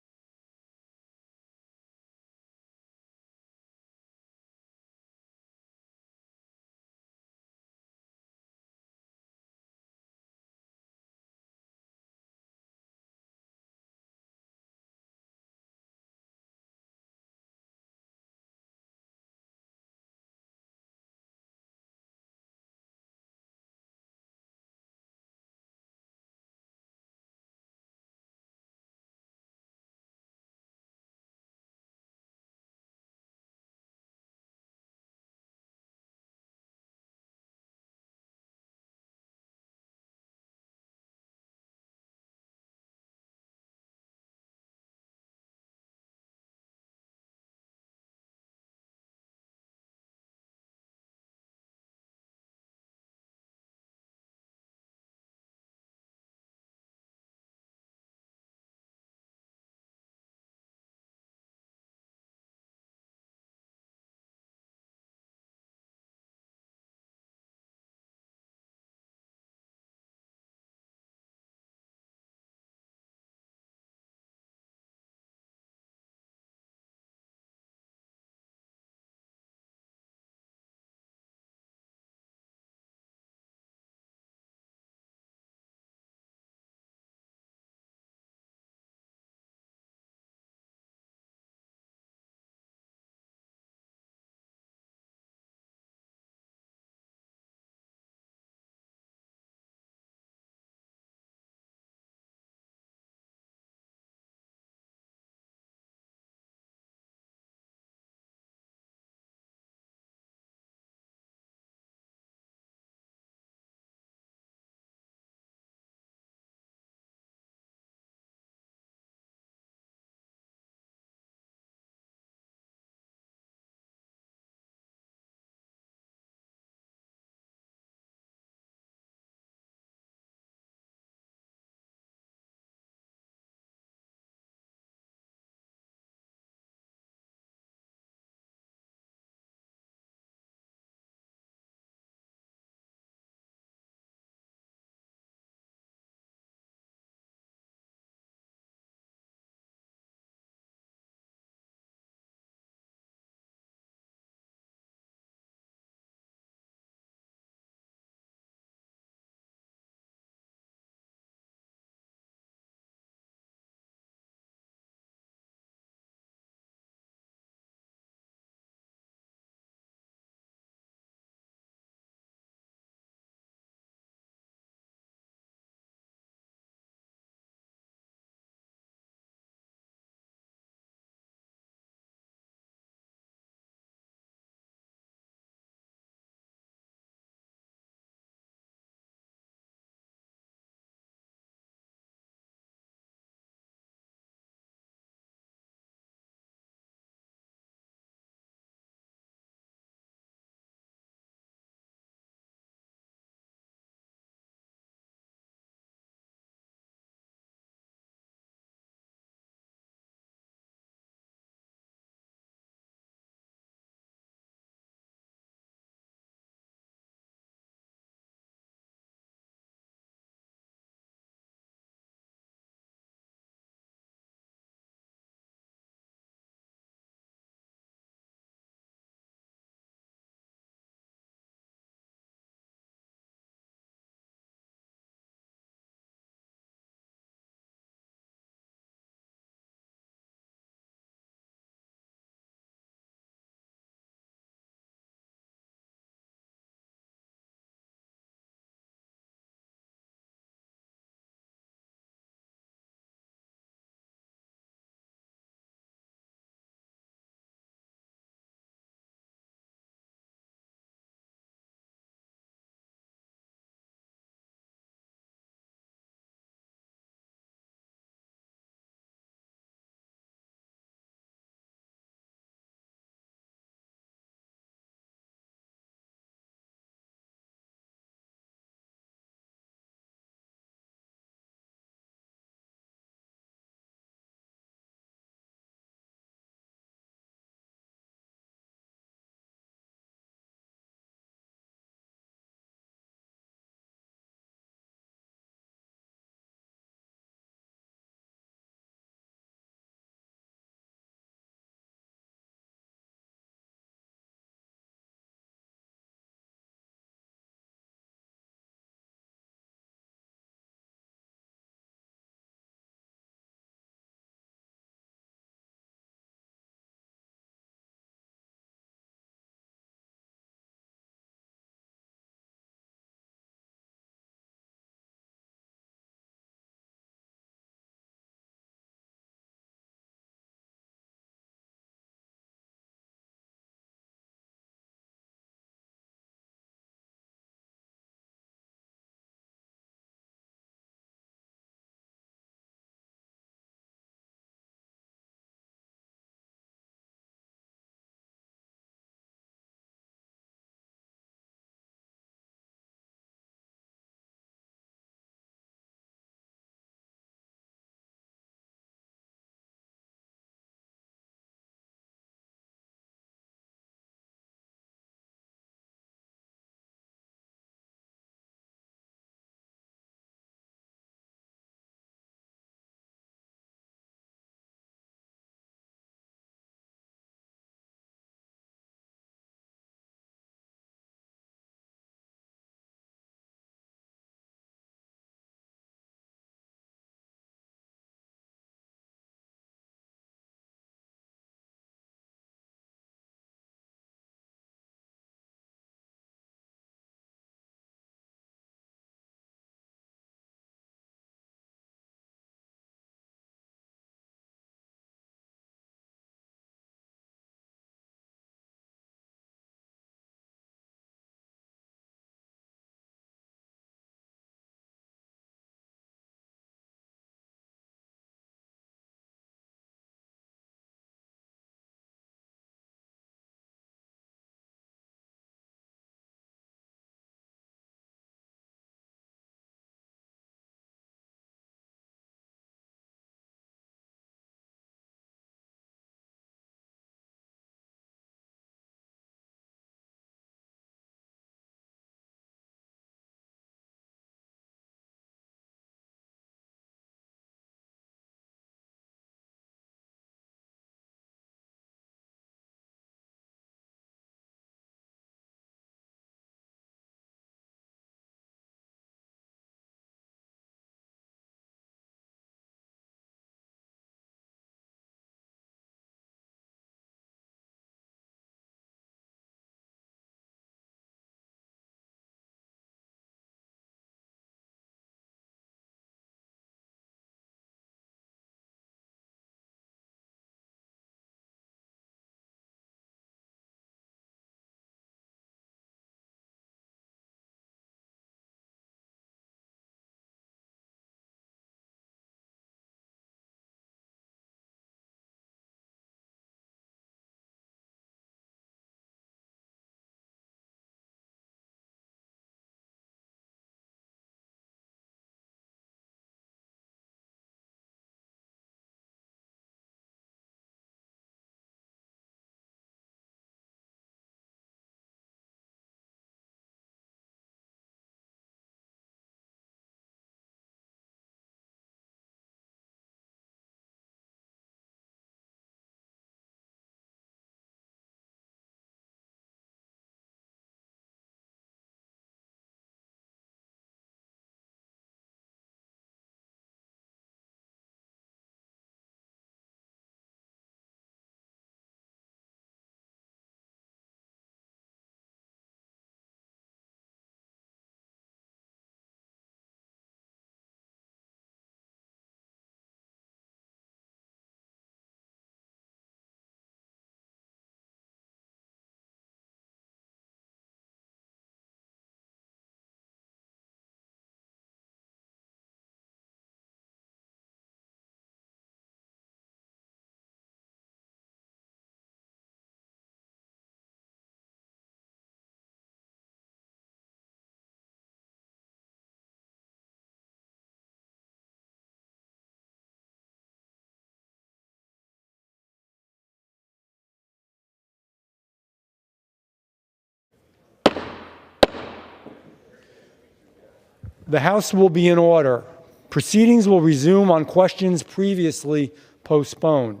The House will be in order. Proceedings will resume on questions previously postponed.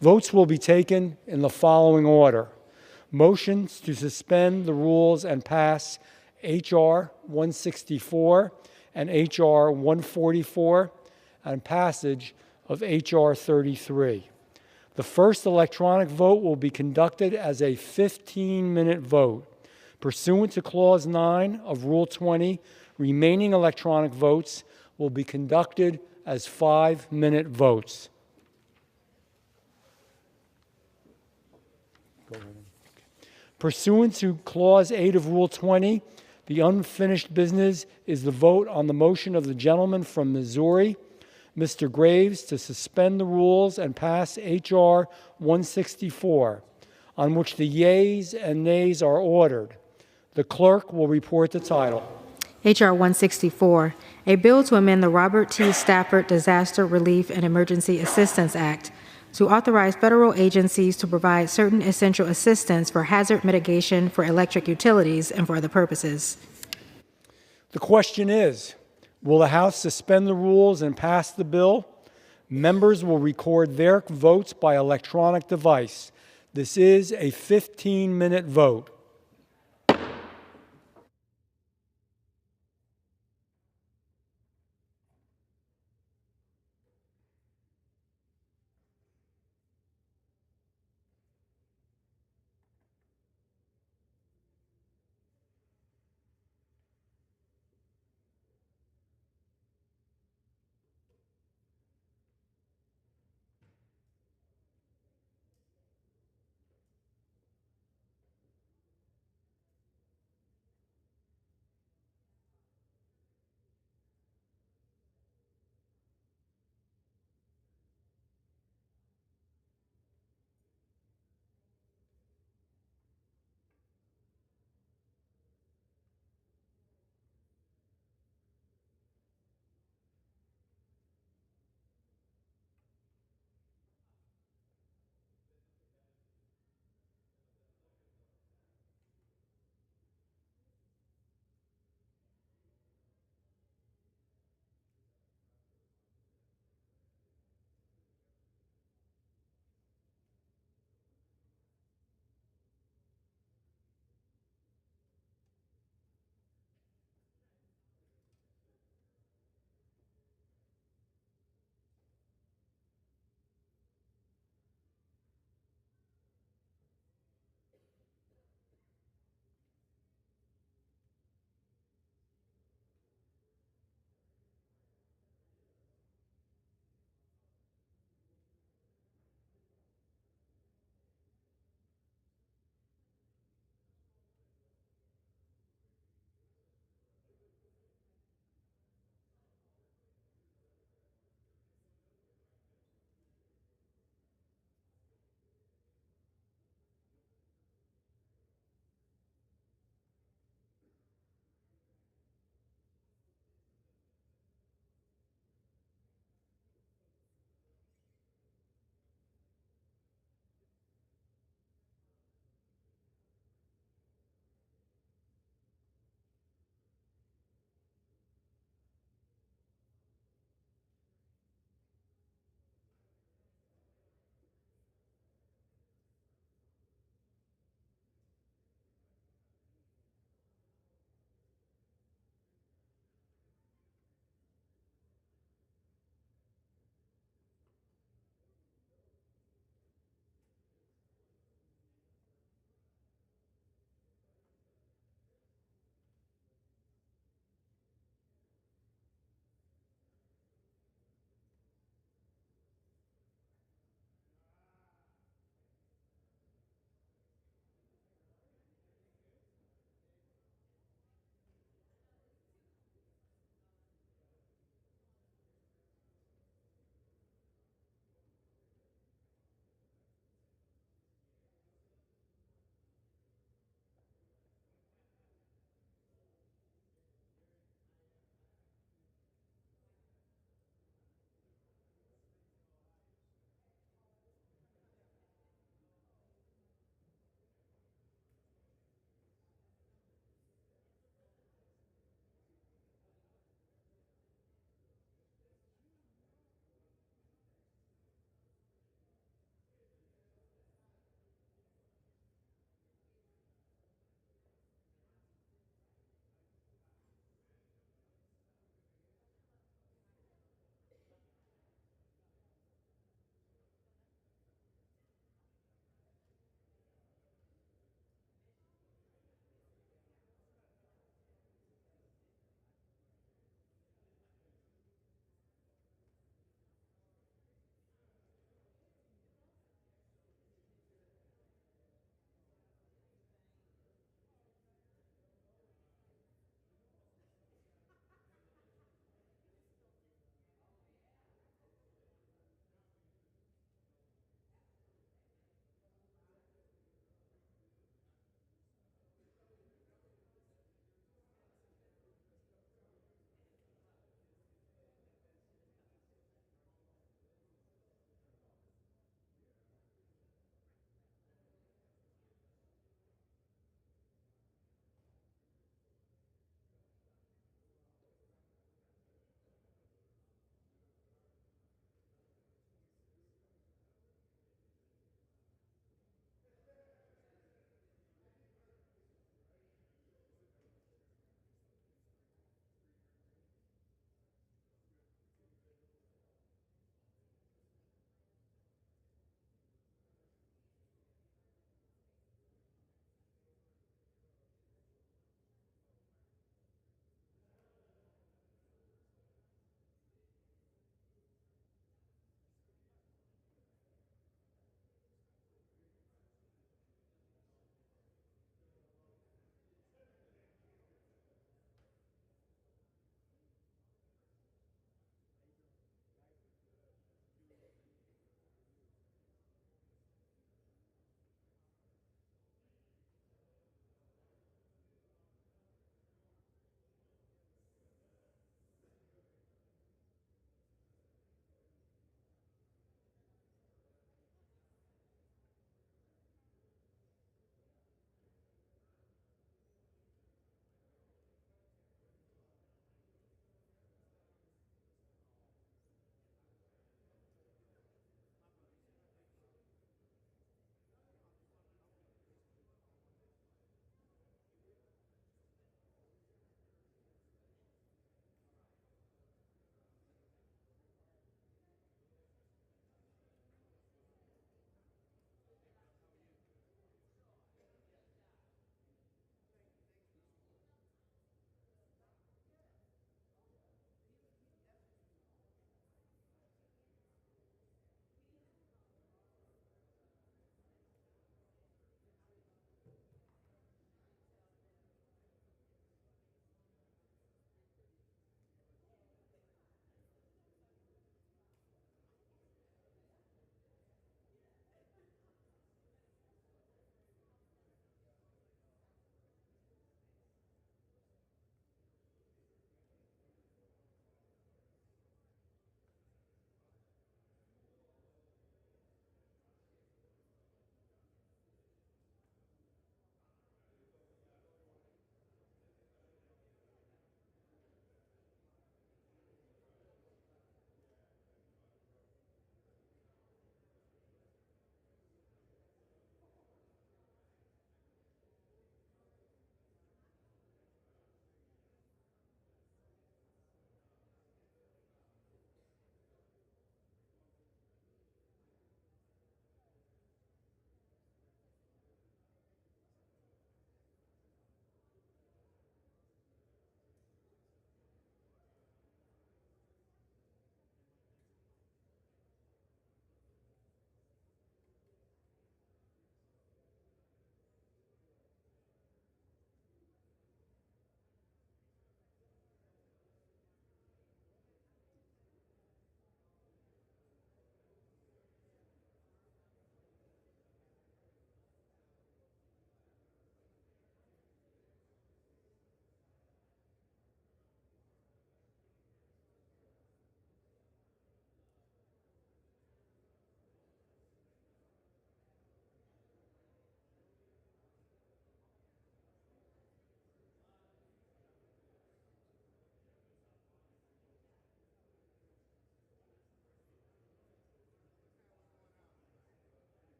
Votes will be taken in the following order. Motions to suspend the rules and pass H.R. 164 and H.R. 144 and passage of H.R. 33. The first electronic vote will be conducted as a 15-minute vote. Pursuant to Clause 9 of Rule 20, remaining electronic votes will be conducted as 5-minute votes. Pursuant to Clause 8 of Rule 20, the unfinished business is the vote on the motion of the gentleman from Missouri, Mr. Graves, to suspend the rules and pass H.R. 164, on which the yeas and nays are ordered. The clerk will report the title. H.R. 164, a bill to amend the Robert T. Stafford Disaster Relief and Emergency Assistance Act to authorize federal agencies to provide certain essential assistance for hazard mitigation for electric utilities and for other purposes. The question is, will the House suspend the rules and pass the bill? Members will record their votes by electronic device. This is a 15-minute vote.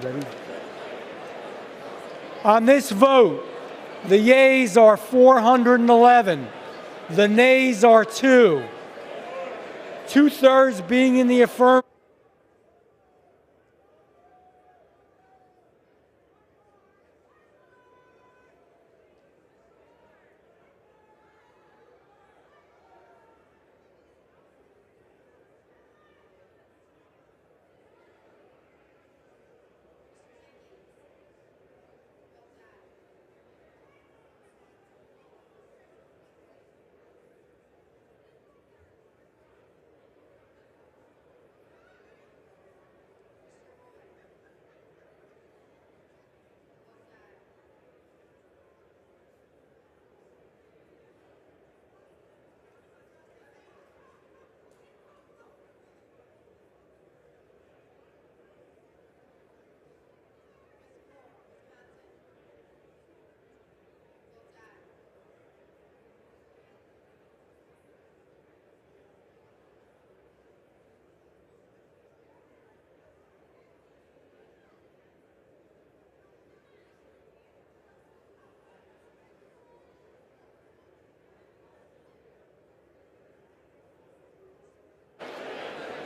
Ready? On this vote, the yeas are 411. The nays are 2. 2/3 being in the affirmative.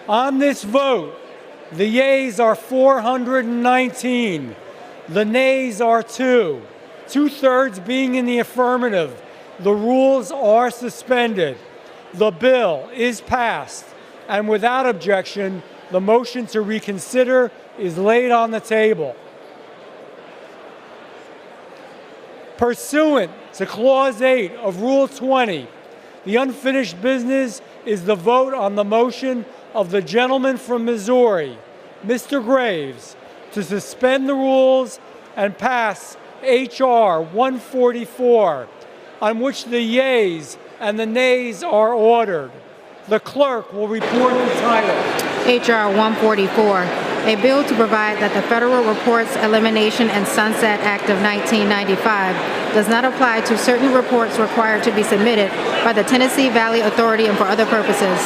On this vote, the yeas are 419. The nays are 2. 2/3 being in the affirmative. The rules are suspended. The bill is passed. And without objection, the motion to reconsider is laid on the table. Pursuant to Clause 8 of Rule 20, the unfinished business is the vote on the motion of the gentleman from Missouri, Mr. Graves, to suspend the rules and pass H.R. 144, on which the yeas and the nays are ordered. The clerk will report the title. H.R. 144, a bill to provide that the Federal Reports Elimination and Sunset Act of 1995 does not apply to certain reports required to be submitted by the Tennessee Valley Authority and for other purposes.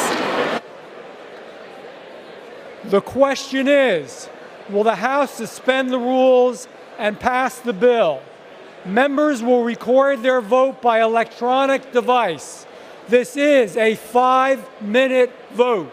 The question is, will the House suspend the rules and pass the bill? Members will record their vote by electronic device. This is a 5-minute vote.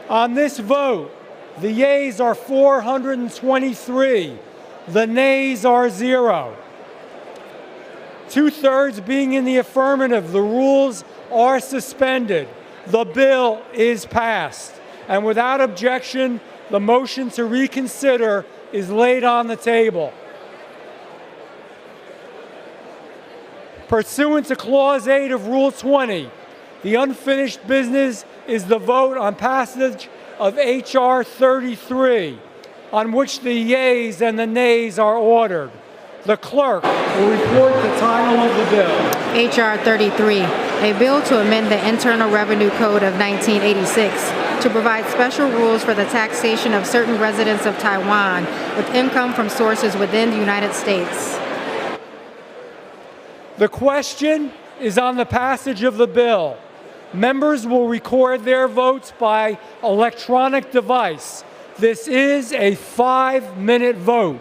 On this vote, the yeas are 423. The nays are 0. 2/3 being in the affirmative, the rules are suspended. The bill is passed. And without objection, the motion to reconsider is laid on the table. Pursuant to Clause 8 of Rule 20, the unfinished business is the vote on passage of H.R. 33, on which the yeas and the nays are ordered. The clerk will report the title of the bill. H.R. 33, a bill to amend the Internal Revenue Code of 1986 to provide special rules for the taxation of certain residents of Taiwan with income from sources within the United States. The question is on the passage of the bill. Members will record their votes by electronic device. This is a 5-minute vote.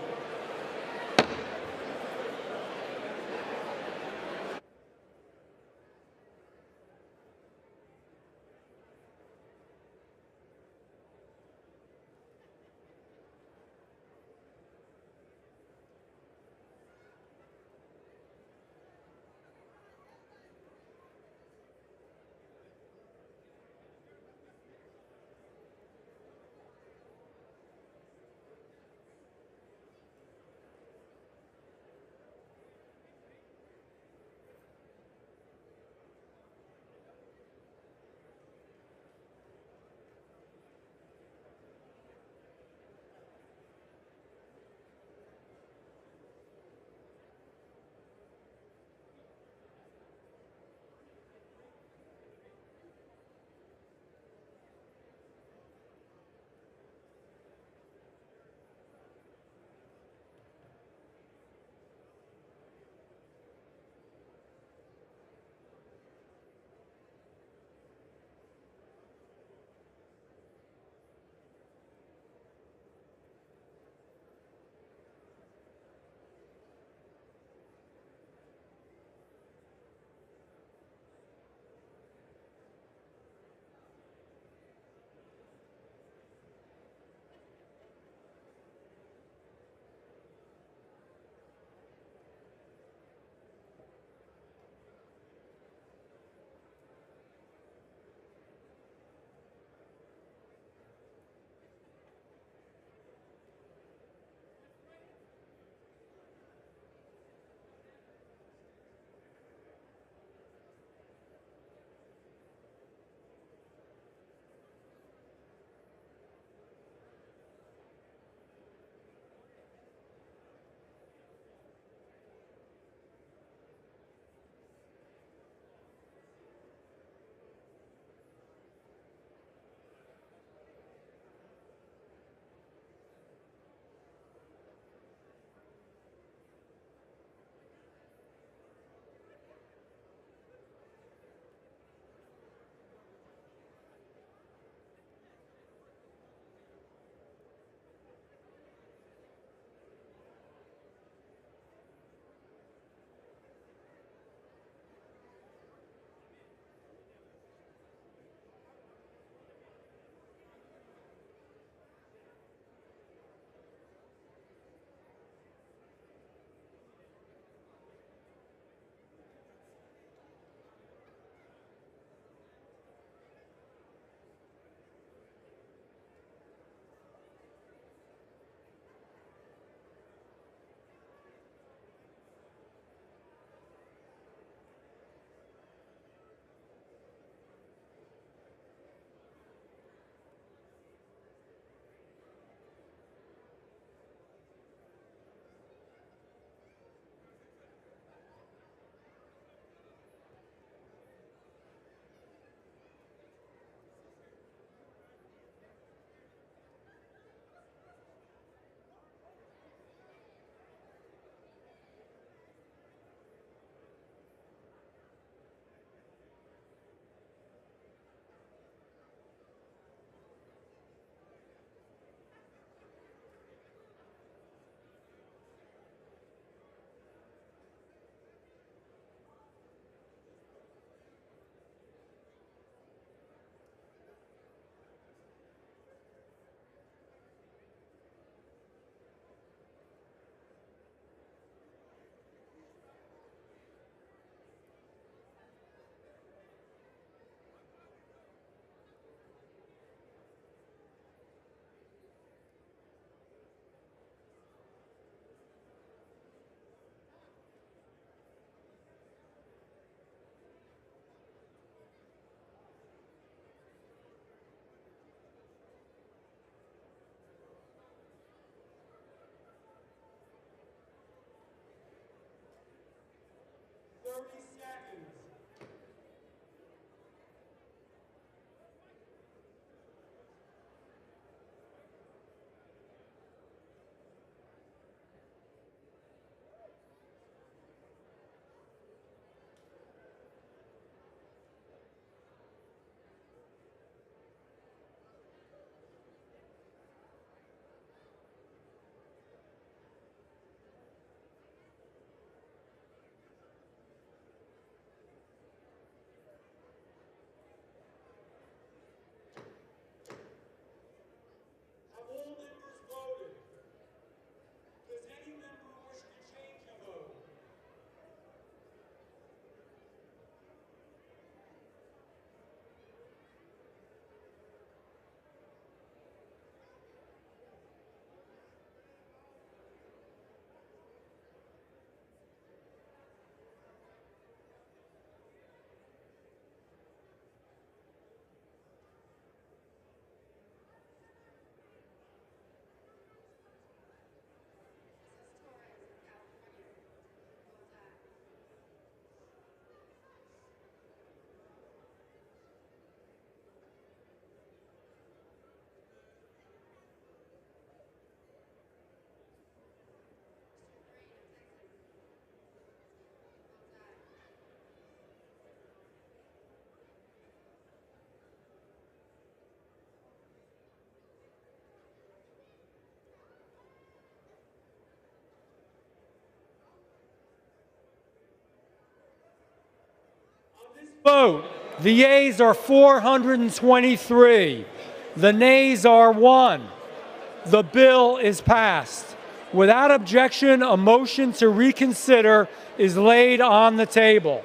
Vote. The yeas are 423. The nays are 1. The bill is passed. Without objection, a motion to reconsider is laid on the table.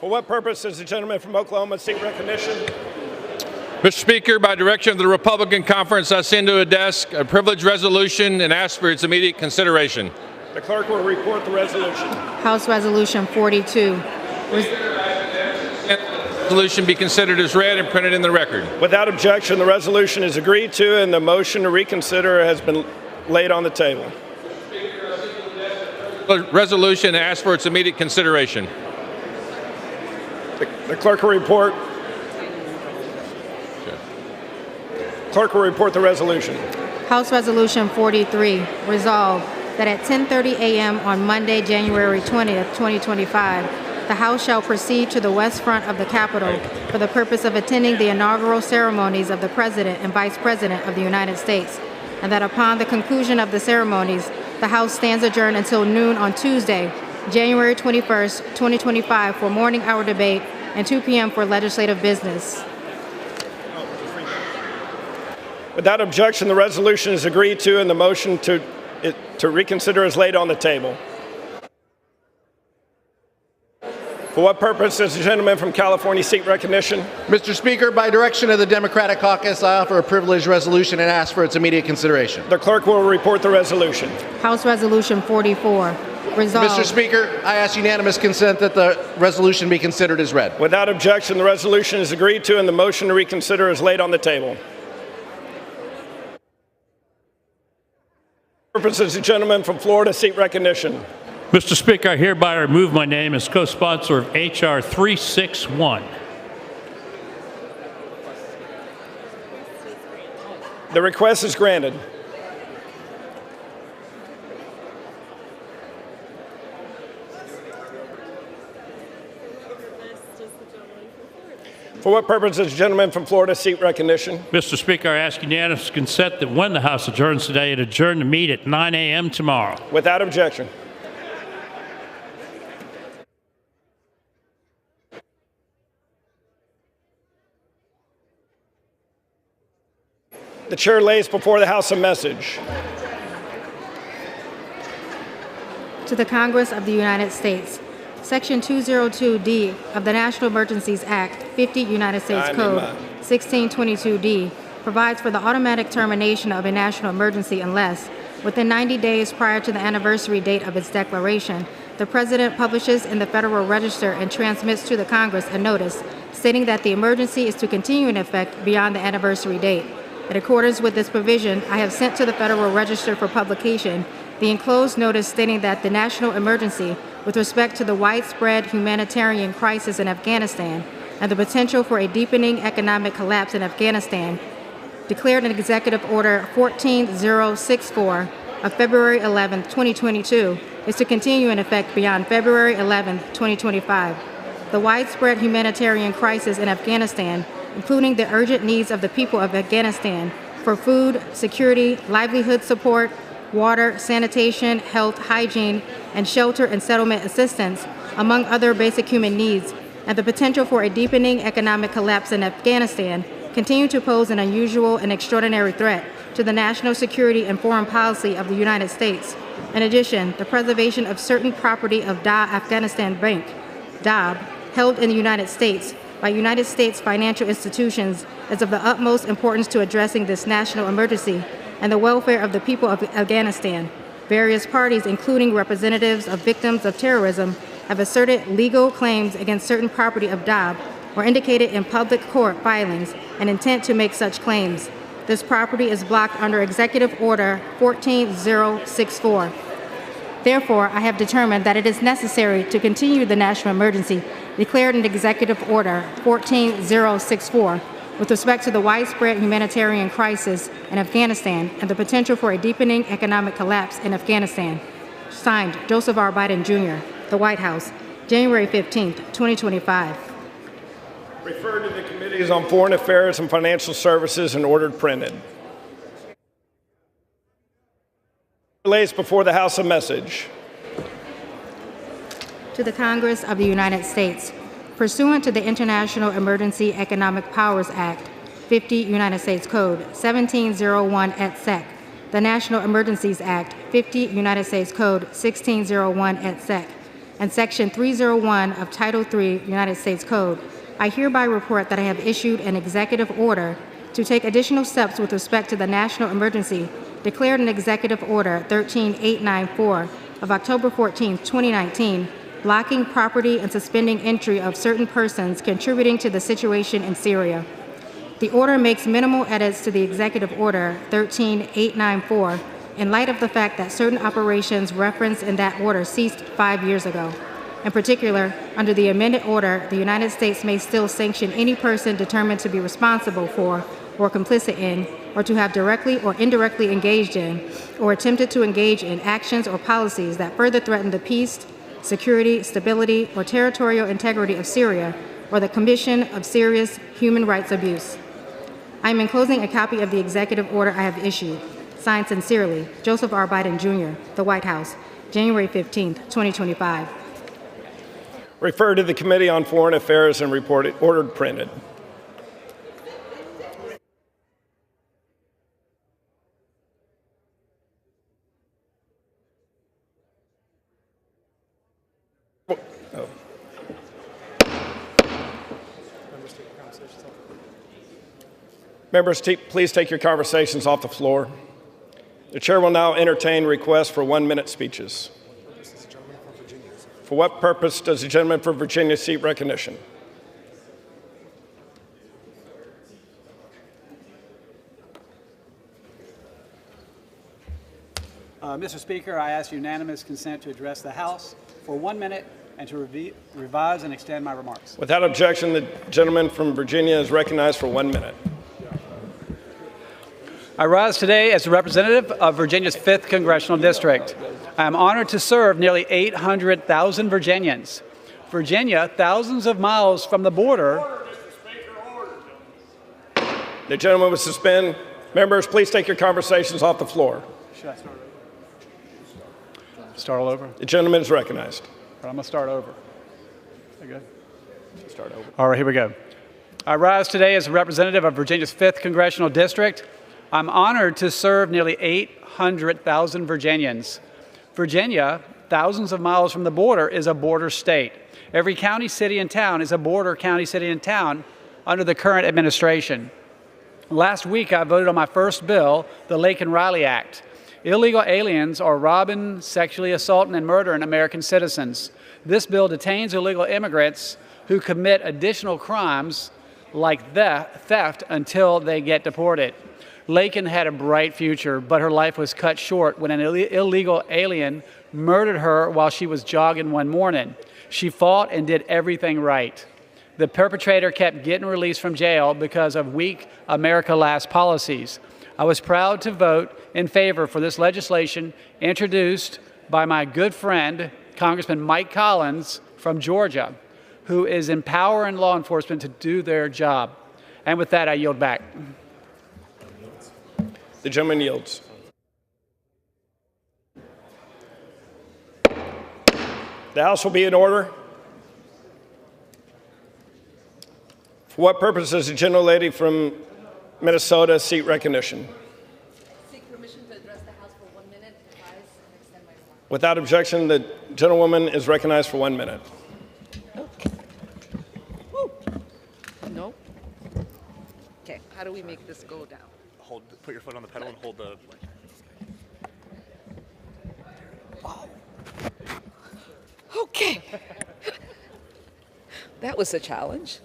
For what purpose does the gentleman from Oklahoma seek recognition? Mr. Speaker, by direction of the Republican Conference, I send to a desk a privileged resolution and ask for its immediate consideration. The clerk will report the resolution. House Resolution 42. Resolution be considered as read and printed in the record. Without objection, the resolution is agreed to and the motion to reconsider has been laid on the table. Resolution and ask for its immediate consideration. The clerk will report. Clerk will report the resolution. House Resolution 43. Resolved that at 10:30 a.m. on Monday, January 20th, 2025, the House shall proceed to the west front of the Capitol for the purpose of attending the inaugural ceremonies of the President and Vice President of the United States, and that upon the conclusion of the ceremonies, the House stands adjourned until noon on Tuesday, January 21st, 2025 for morning hour debate and 2 p.m. for legislative business. Without objection, the resolution is agreed to and the motion to reconsider is laid on the table. For what purpose does the gentleman from California seek recognition? Mr. Speaker, by direction of the Democratic Caucus, I offer a privileged resolution and ask for its immediate consideration. The clerk will report the resolution. House Resolution 44. Resolved. Mr. Speaker, I ask unanimous consent that the resolution be considered as read. Without objection, the resolution is agreed to and the motion to reconsider is laid on the table. For what purpose does the gentleman from Florida seek recognition? Mr. Speaker, I hereby remove my name as co-sponsor of H.R. 361. The request is granted. For what purpose does the gentleman from Florida seek recognition? Mr. Speaker, I ask unanimous consent that when the House adjourns today, it adjourn to meet at 9 a.m. tomorrow. Without objection. The chair lays before the House a message. To the Congress of the United States. Section 202D of the National Emergencies Act, 50 United States Code 1622D, provides for the automatic termination of a national emergency unless, within 90 days prior to the anniversary date of its declaration, the President publishes in the Federal Register and transmits to the Congress a notice stating that the emergency is to continue in effect beyond the anniversary date. In accordance with this provision, I have sent to the Federal Register for publication the enclosed notice stating that the national emergency with respect to the widespread humanitarian crisis in Afghanistan and the potential for a deepening economic collapse in Afghanistan declared in Executive Order 14064 of February 11, 2022, is to continue in effect beyond February 11, 2025. The widespread humanitarian crisis in Afghanistan, including the urgent needs of the people of Afghanistan for food, security, livelihood support, water, sanitation, health, hygiene, and shelter and settlement assistance, among other basic human needs, and the potential for a deepening economic collapse in Afghanistan, continue to pose an unusual and extraordinary threat to the national security and foreign policy of the United States. In addition, the preservation of certain property of Da Afghanistan Bank, DAB, held in the United States by United States financial institutions is of the utmost importance to addressing this national emergency and the welfare of the people of Afghanistan. Various parties, including representatives of victims of terrorism, have asserted legal claims against certain property of DAB or indicated in public court filings an intent to make such claims. This property is blocked under Executive Order 14064. Therefore, I have determined that it is necessary to continue the national emergency declared in Executive Order 14064 with respect to the widespread humanitarian crisis in Afghanistan and the potential for a deepening economic collapse in Afghanistan. Signed, Joseph R. Biden, Jr., The White House, January 15, 2025. Referred to the Committees on Foreign Affairs and Financial Services and ordered printed. Lays before the House a message. To the Congress of the United States. Pursuant to the International Emergency Economic Powers Act, 50 United States Code 1701 et sec, the National Emergencies Act, 50 United States Code 1601 et sec, and Section 301 of Title III United States Code, I hereby report that I have issued an executive order to take additional steps with respect to the national emergency declared in Executive Order 13894 of October 14, 2019, blocking property and suspending entry of certain persons contributing to the situation in Syria. The order makes minimal edits to the Executive Order 13894 in light of the fact that certain operations referenced in that order ceased 5 years ago. In particular, under the amended order, the United States may still sanction any person determined to be responsible for or complicit in, or to have directly or indirectly engaged in, or attempted to engage in actions or policies that further threaten the peace, security, stability, or territorial integrity of Syria, or the commission of serious human rights abuse. I am enclosing a copy of the executive order I have issued. Signed sincerely, Joseph R. Biden, Jr., The White House, January 15, 2025. Referred to the Committee on Foreign Affairs and reported ordered printed. Members, please take your conversations off the floor. The chair will now entertain requests for 1-minute speeches. For what purpose does the gentleman from Virginia seek recognition? Mr. Speaker, I ask unanimous consent to address the House for 1 minute and to revise and extend my remarks. Without objection, the gentleman from Virginia is recognized for 1 minute. I rise today as a representative of Virginia's 5th Congressional District. I am honored to serve nearly 800,000 Virginians. Virginia, thousands of miles from the border. The gentleman will suspend. Members, please take your conversations off the floor. Should I start over? Start all over? The gentleman is recognized. I'm going to start over. Okay. Start over. All right, here we go. I rise today as a representative of Virginia's 5th Congressional District. I'm honored to serve nearly 800,000 Virginians. Virginia, thousands of miles from the border, is a border state. Every county, city, and town is a border county, city, and town under the current administration. Last week, I voted on my first bill, the Lake and Riley Act. Illegal aliens are robbing, sexually assaulting, and murdering American citizens. This bill detains illegal immigrants who commit additional crimes like theft until they get deported. Laken had a bright future, but her life was cut short when an illegal alien murdered her while she was jogging one morning. She fought and did everything right. The perpetrator kept getting released from jail because of weak America Last policies. I was proud to vote in favor for this legislation introduced by my good friend, Congressman Mike Collins from Georgia, who is empowering law enforcement to do their job. And with that, I yield back. The gentleman yields. The House will be in order. For what purpose does the gentlelady from Minnesota seek recognition? Seek permission to address the House for 1 minute, advise, and extend my time. Without objection, the gentlewoman is recognized for 1 minute. No. Okay, how do we make this go down? Put your foot on the pedal and hold the. Wow. Okay. That was a challenge.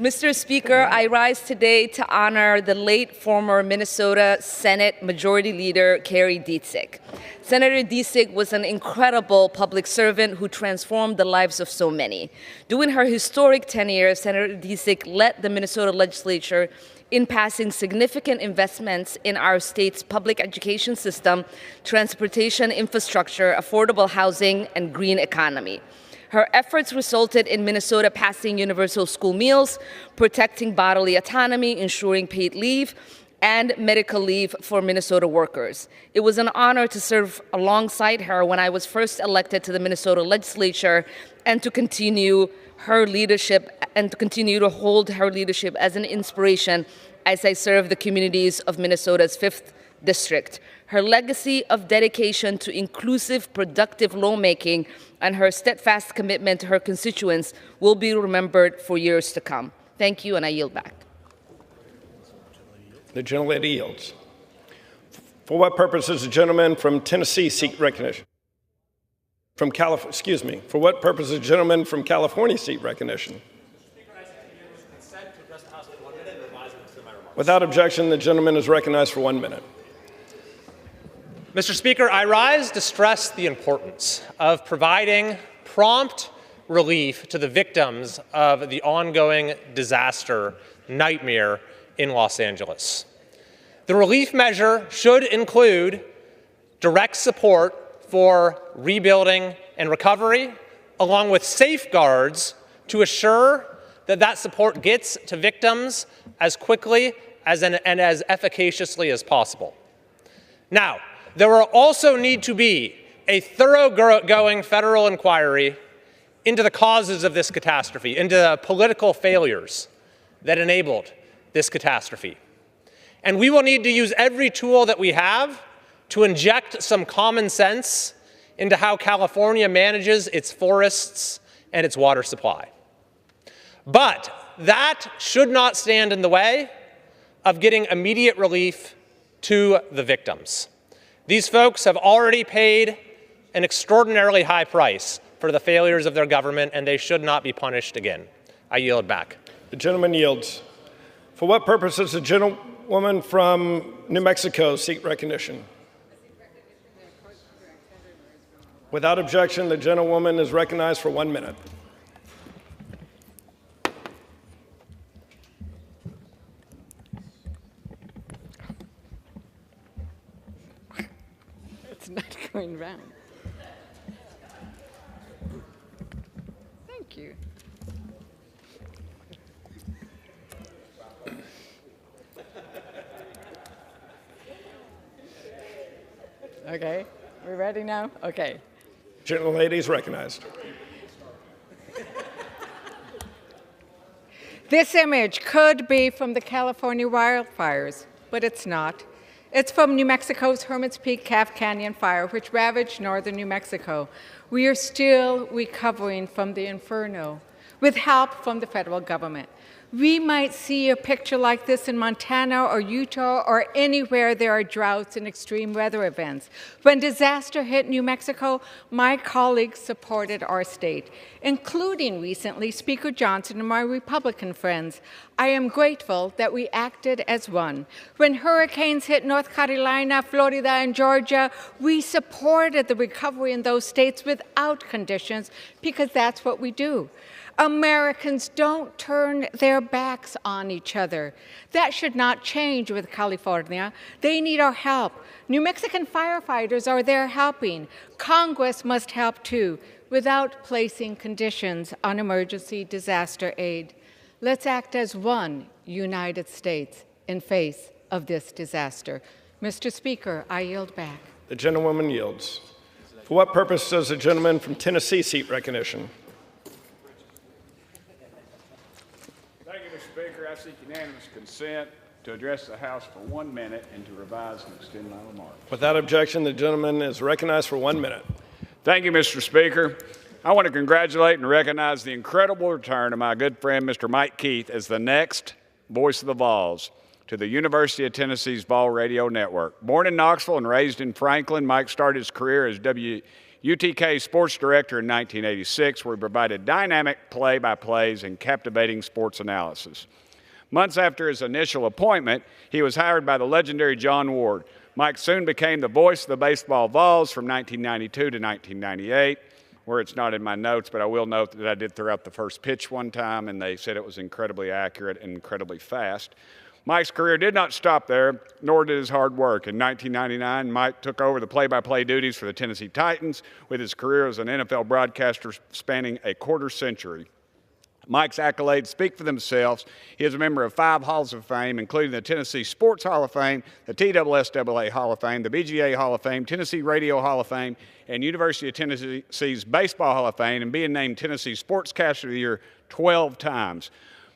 Mr. Speaker, I rise today to honor the late former Minnesota Senate Majority Leader Carrie Dietzig. Senator Dietzig was an incredible public servant who transformed the lives of so many. During her historic tenure, Senator Dietzig led the Minnesota legislature in passing significant investments in our state's public education system, transportation infrastructure, affordable housing, and green economy. Her efforts resulted in Minnesota passing universal school meals, protecting bodily autonomy, ensuring paid leave, and medical leave for Minnesota workers. It was an honor to serve alongside her when I was first elected to the Minnesota legislature and to continue her leadership and to continue to hold her leadership as an inspiration as I serve the communities of Minnesota's 5th District. Her legacy of dedication to inclusive, productive lawmaking and her steadfast commitment to her constituents will be remembered for years to come. Thank you, and I yield back. The gentlelady yields. For what purpose does the gentleman from Tennessee seek recognition? For what purpose does the gentleman from California seek recognition? Without objection, the gentleman is recognized for 1 minute. Mr. Speaker, I rise to stress the importance of providing prompt relief to the victims of the ongoing disaster nightmare in Los Angeles. The relief measure should include direct support for rebuilding and recovery, along with safeguards to assure that that support gets to victims as quickly and as efficaciously as possible. Now, there will also need to be a thoroughgoing federal inquiry into the causes of this catastrophe, into the political failures that enabled this catastrophe. And we will need to use every tool that we have to inject some common sense into how California manages its forests and its water supply. But that should not stand in the way of getting immediate relief to the victims. These folks have already paid an extraordinarily high price for the failures of their government, and they should not be punished again. I yield back. The gentleman yields. For what purpose does the gentlewoman from New Mexico seek recognition? Without objection, the gentlewoman is recognized for 1 minute. It's not going round. Thank you. Okay, we're ready now? Okay. Gentlelady is recognized. This image could be from the California wildfires, but it's not. It's from New Mexico's Hermit's Peak Calf Canyon fire, which ravaged northern New Mexico. We are still recovering from the inferno with help from the federal government. We might see a picture like this in Montana or Utah or anywhere there are droughts and extreme weather events. When disaster hit New Mexico, my colleagues supported our state, including recently Speaker Johnson and my Republican friends. I am grateful that we acted as one. When hurricanes hit North Carolina, Florida, and Georgia, we supported the recovery in those states without conditions because that's what we do. Americans don't turn their backs on each other. That should not change with California. They need our help. New Mexican firefighters are there helping. Congress must help too, without placing conditions on emergency disaster aid. Let's act as one United States in face of this disaster. Mr. Speaker, I yield back. The gentlewoman yields. For what purpose does the gentleman from Tennessee seek recognition? Thank you, Mr. Speaker. I seek unanimous consent to address the House for 1 minute and to revise and extend my remarks. Without objection, the gentleman is recognized for 1 minute. Thank you, Mr. Speaker. I want to congratulate and recognize the incredible return of my good friend, Mr. Mike Keith, as the next voice of the Vols to the University of Tennessee's Vol Radio Network. Born in Knoxville and raised in Franklin, Mike started his career as WUTK sports director in 1986, where he provided dynamic play-by-plays and captivating sports analysis. Months after his initial appointment, he was hired by the legendary John Ward. Mike soon became the voice of the baseball Vols from 1992 to 1998, where it's not in my notes, but I will note that I did throw out the first pitch one time, and they said it was incredibly accurate and incredibly fast. Mike's career did not stop there, nor did his hard work. In 1999, Mike took over the play-by-play duties for the Tennessee Titans, with his career as an NFL broadcaster spanning a quarter century. Mike's accolades speak for themselves. He is a member of 5 Halls of Fame, including the Tennessee Sports Hall of Fame, the TSSAA Hall of Fame, the BGA Hall of Fame, Tennessee Radio Hall of Fame, and University of Tennessee's Baseball Hall of Fame, and being named Tennessee Sportscaster of the Year 12 times.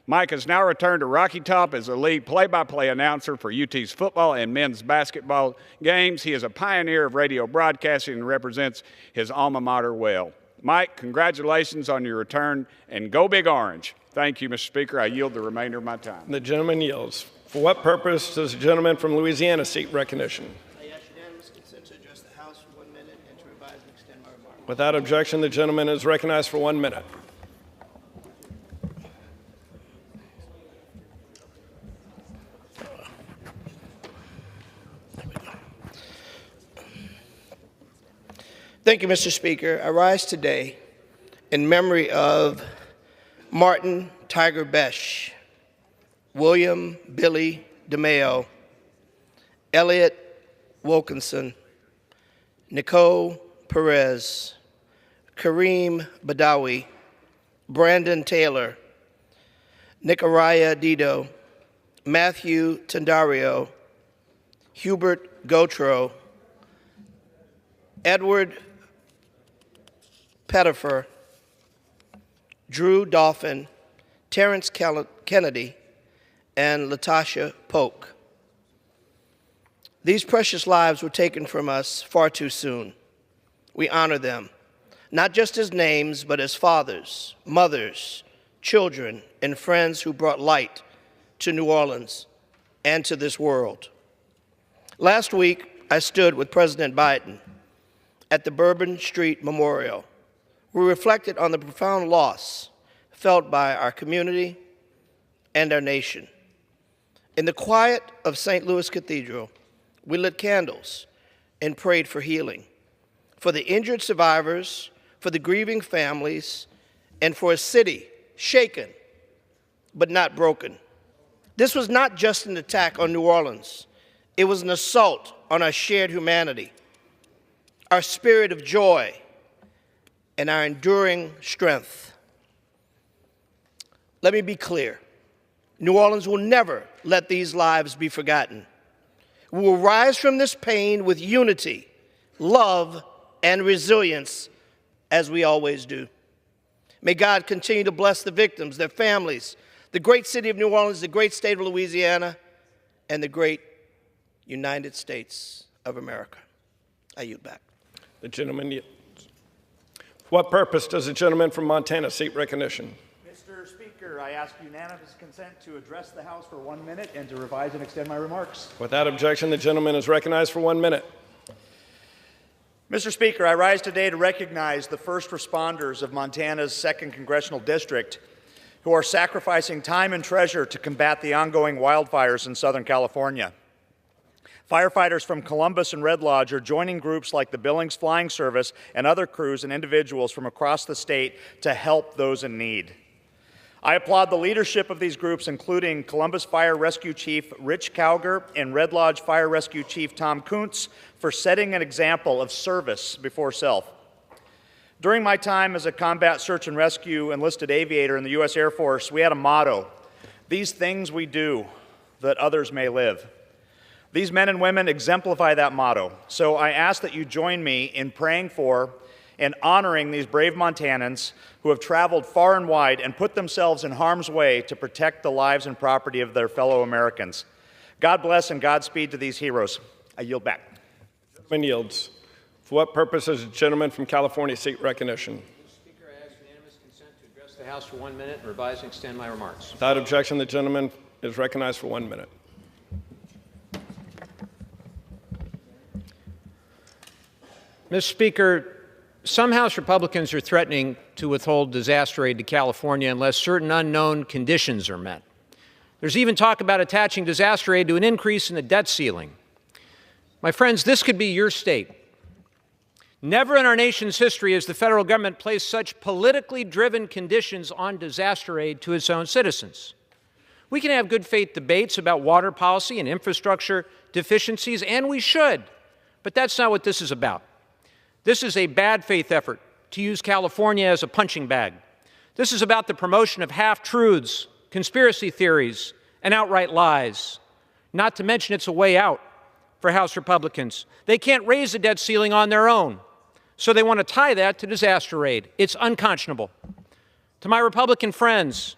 Mike has now returned to Rocky Top as the lead play-by-play announcer for UT's football and men's basketball games. He is a pioneer of radio broadcasting and represents his alma mater well. Mike, congratulations on your return, and go Big Orange. Thank you, Mr. Speaker. I yield the remainder of my time. The gentleman yields. For what purpose does the gentleman from Louisiana seek recognition? I ask unanimous consent to address the House for 1 minute and to revise and extend my remarks. Without objection, the gentleman is recognized for 1 minute. Thank you, Mr. Speaker. I rise today in memory of Martin Tiger Besh, William Billy DeMeo, Elliot Wilkinson, Nicole Perez, Kareem Badawi, Brandon Taylor, Nicaraya Dido, Matthew Tendario, Hubert Gautreaux, Edward Pettifer, Drew Dolphin, Terrence Kennedy, and Latasha Polk. These precious lives were taken from us far too soon. We honor them, not just as names, but as fathers, mothers, children, and friends who brought light to New Orleans and to this world. Last week, I stood with President Biden at the Bourbon Street Memorial. We reflected on the profound loss felt by our community and our nation. In the quiet of St. Louis Cathedral, we lit candles and prayed for healing, for the injured survivors, for the grieving families, and for a city shaken but not broken. This was not just an attack on New Orleans. It was an assault on our shared humanity, our spirit of joy, and our enduring strength. Let me be clear. New Orleans will never let these lives be forgotten. We will rise from this pain with unity, love, and resilience, as we always do. May God continue to bless the victims, their families, the great city of New Orleans, the great state of Louisiana, and the great United States of America. I yield back. The gentleman yields. For what purpose does the gentleman from Montana seek recognition? Mr. Speaker, I ask unanimous consent to address the House for 1 minute and to revise and extend my remarks. Without objection, the gentleman is recognized for 1 minute. Mr. Speaker, I rise today to recognize the first responders of Montana's 2nd Congressional District who are sacrificing time and treasure to combat the ongoing wildfires in Southern California. Firefighters from Columbus and Red Lodge are joining groups like the Billings Flying Service and other crews and individuals from across the state to help those in need. I applaud the leadership of these groups, including Columbus Fire Rescue Chief Rich Cowger and Red Lodge Fire Rescue Chief Tom Kuntz, for setting an example of service before self. During my time as a combat search and rescue enlisted aviator in the U.S. Air Force, we had a motto: these things we do that others may live. These men and women exemplify that motto, so I ask that you join me in praying for and honoring these brave Montanans who have traveled far and wide and put themselves in harm's way to protect the lives and property of their fellow Americans. God bless and Godspeed to these heroes. I yield back. The gentleman yields. For what purpose does the gentleman from California seek recognition? Mr. Speaker, I ask unanimous consent to address the House for 1 minute and revise and extend my remarks. Without objection, the gentleman is recognized for 1 minute. Mr. Speaker, some House Republicans are threatening to withhold disaster aid to California unless certain unknown conditions are met. There's even talk about attaching disaster aid to an increase in the debt ceiling. My friends, this could be your state. Never in our nation's history has the federal government placed such politically driven conditions on disaster aid to its own citizens. We can have good faith debates about water policy and infrastructure deficiencies, and we should, but that's not what this is about. This is a bad faith effort to use California as a punching bag. This is about the promotion of half-truths, conspiracy theories, and outright lies. Not to mention it's a way out for House Republicans. They can't raise the debt ceiling on their own, so they want to tie that to disaster aid. It's unconscionable. To my Republican friends,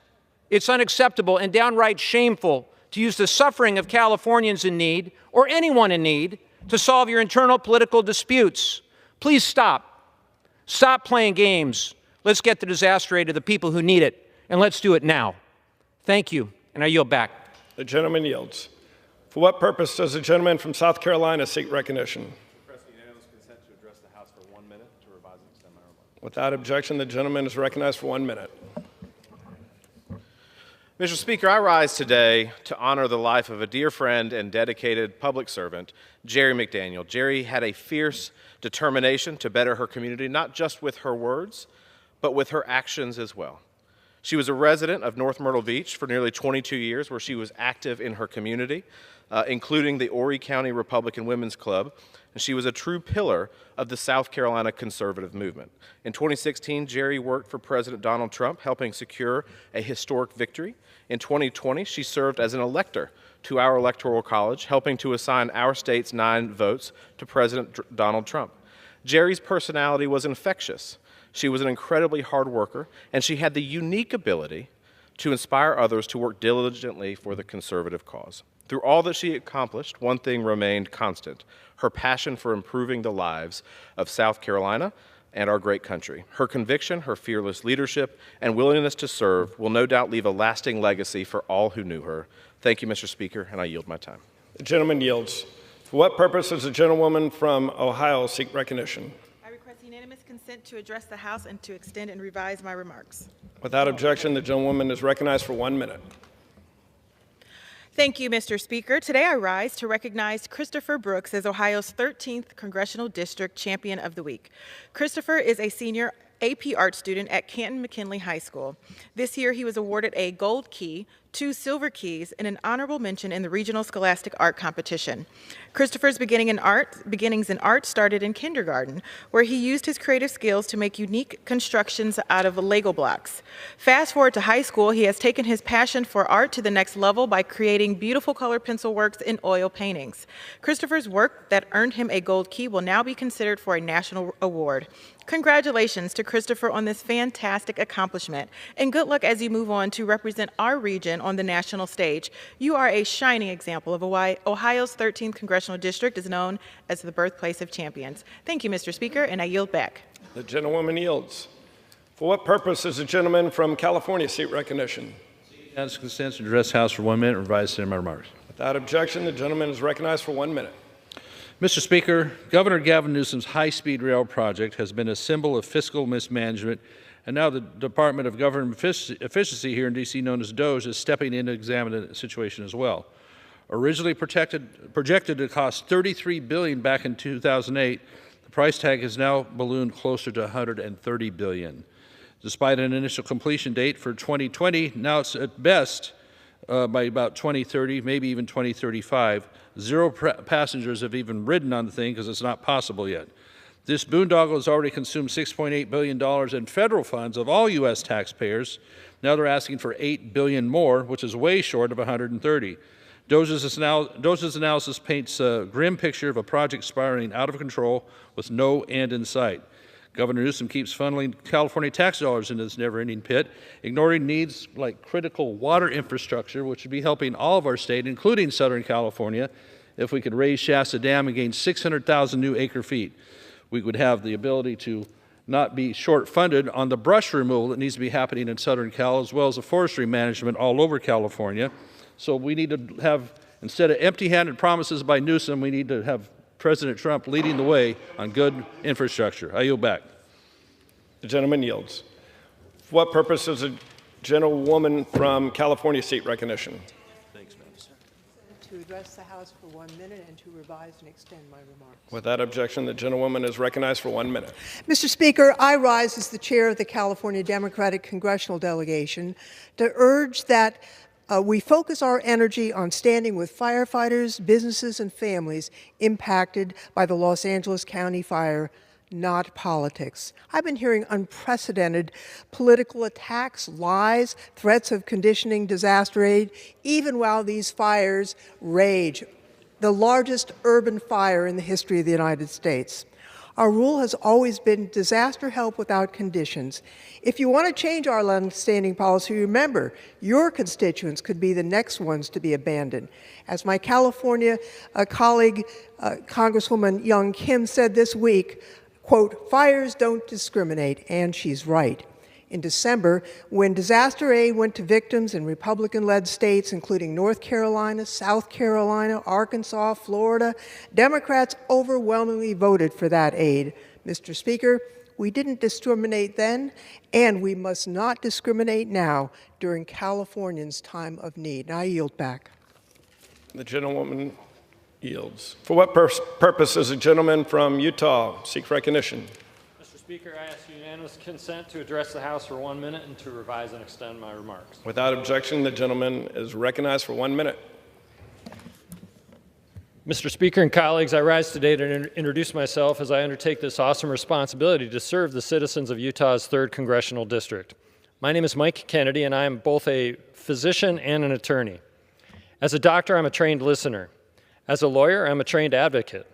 it's unacceptable and downright shameful to use the suffering of Californians in need, or anyone in need, to solve your internal political disputes. Please stop. Stop playing games. Let's get the disaster aid to the people who need it, and let's do it now. Thank you, and I yield back. The gentleman yields. For what purpose does the gentleman from South Carolina seek recognition? Unanimous consent to address the House for 1 minute to revise and extend my remarks. Without objection, the gentleman is recognized for 1 minute. Mr. Speaker, I rise today to honor the life of a dear friend and dedicated public servant, Jerry McDaniel. Jerry had a fierce determination to better her community, not just with her words, but with her actions as well. She was a resident of North Myrtle Beach for nearly 22 years, where she was active in her community, including the Horry County Republican Women's Club, and she was a true pillar of the South Carolina conservative movement. In 2016, Jerry worked for President Donald Trump, helping secure a historic victory. In 2020, she served as an elector to our Electoral College, helping to assign our state's 9 votes to President Donald Trump. Jerry's personality was infectious. She was an incredibly hard worker, and she had the unique ability to inspire others to work diligently for the conservative cause. Through all that she accomplished, one thing remained constant: her passion for improving the lives of South Carolina and our great country. Her conviction, her fearless leadership, and willingness to serve will no doubt leave a lasting legacy for all who knew her. Thank you, Mr. Speaker, and I yield my time. The gentleman yields. For what purpose does the gentlewoman from Ohio seek recognition? I request unanimous consent to address the House and to extend and revise my remarks. Without objection, the gentlewoman is recognized for 1 minute. Thank you, Mr. Speaker. Today I rise to recognize Christopher Brooks as Ohio's 13th Congressional District Champion of the Week. Christopher is a senior AP art student at Canton McKinley High School. This year he was awarded a gold key, 2 silver keys, and an honorable mention in the Regional Scholastic Art Competition. Christopher's beginnings in art started in kindergarten, where he used his creative skills to make unique constructions out of Lego blocks. Fast forward to high school, he has taken his passion for art to the next level by creating beautiful color pencil works in oil paintings. Christopher's work that earned him a gold key will now be considered for a national award. Congratulations to Christopher on this fantastic accomplishment, and good luck as you move on to represent our region on the national stage. You are a shining example of why Ohio's 13th Congressional District is known as the birthplace of champions. Thank you, Mr. Speaker, and I yield back. The gentlewoman yields. For what purpose does the gentleman from California seek recognition? Unanimous consent to address the House for 1 minute and revise my remarks. Without objection, the gentleman is recognized for 1 minute. Mr. Speaker, Governor Gavin Newsom's high-speed rail project has been a symbol of fiscal mismanagement, and now the Department of Government Efficiency here in D.C., known as DOGE, is stepping in to examine the situation as well. Originally projected to cost $33 billion back in 2008, the price tag has now ballooned closer to $130 billion. Despite an initial completion date for 2020, now it's at best by about 2030, maybe even 2035. Zero passengers have even ridden on the thing because it's not possible yet. This boondoggle has already consumed $6.8 billion in federal funds of all U.S. taxpayers. Now they're asking for $8 billion more, which is way short of 130. DOJ's analysis paints a grim picture of a project spiraling out of control with no end in sight. Governor Newsom keeps funneling California tax dollars into this never-ending pit, ignoring needs like critical water infrastructure, which would be helping all of our state, including Southern California, if we could raise Shasta Dam and gain 600,000 new acre-feet. We would have the ability to not be short-funded on the brush removal that needs to be happening in Southern Cal, as well as the forestry management all over California. So we need to have, instead of empty-handed promises by Newsom, we need to have President Trump leading the way on good infrastructure. I yield back. The gentleman yields. For what purpose is a gentlewoman from California seek recognition? Thanks, ma'am. To address the House for 1 minute and to revise and extend my remarks. Without objection, the gentlewoman is recognized for 1 minute. Mr. Speaker, I rise as the chair of the California Democratic Congressional Delegation to urge that we focus our energy on standing with firefighters, businesses, and families impacted by the Los Angeles County fire, not politics. I've been hearing unprecedented political attacks, lies, threats of conditioning disaster aid, even while these fires rage, the largest urban fire in the history of the United States. Our rule has always been disaster help without conditions. If you want to change our longstanding policy, remember, your constituents could be the next ones to be abandoned. As my California colleague, Congresswoman Young Kim, said this week, quote, "Fires don't discriminate," and she's right. In December, when disaster aid went to victims in Republican-led states, including North Carolina, South Carolina, Arkansas, Florida, Democrats overwhelmingly voted for that aid. Mr. Speaker, we didn't discriminate then, and we must not discriminate now during Californians' time of need. Now I yield back. The gentlewoman yields. For what purpose does a gentleman from Utah seek recognition? Mr. Speaker, I ask unanimous consent to address the House for 1 minute and to revise and extend my remarks. Without objection, the gentleman is recognized for 1 minute. Mr. Speaker and colleagues, I rise today to introduce myself as I undertake this awesome responsibility to serve the citizens of Utah's 3rd Congressional District. My name is Mike Kennedy, and I am both a physician and an attorney. As a doctor, I'm a trained listener. As a lawyer, I'm a trained advocate.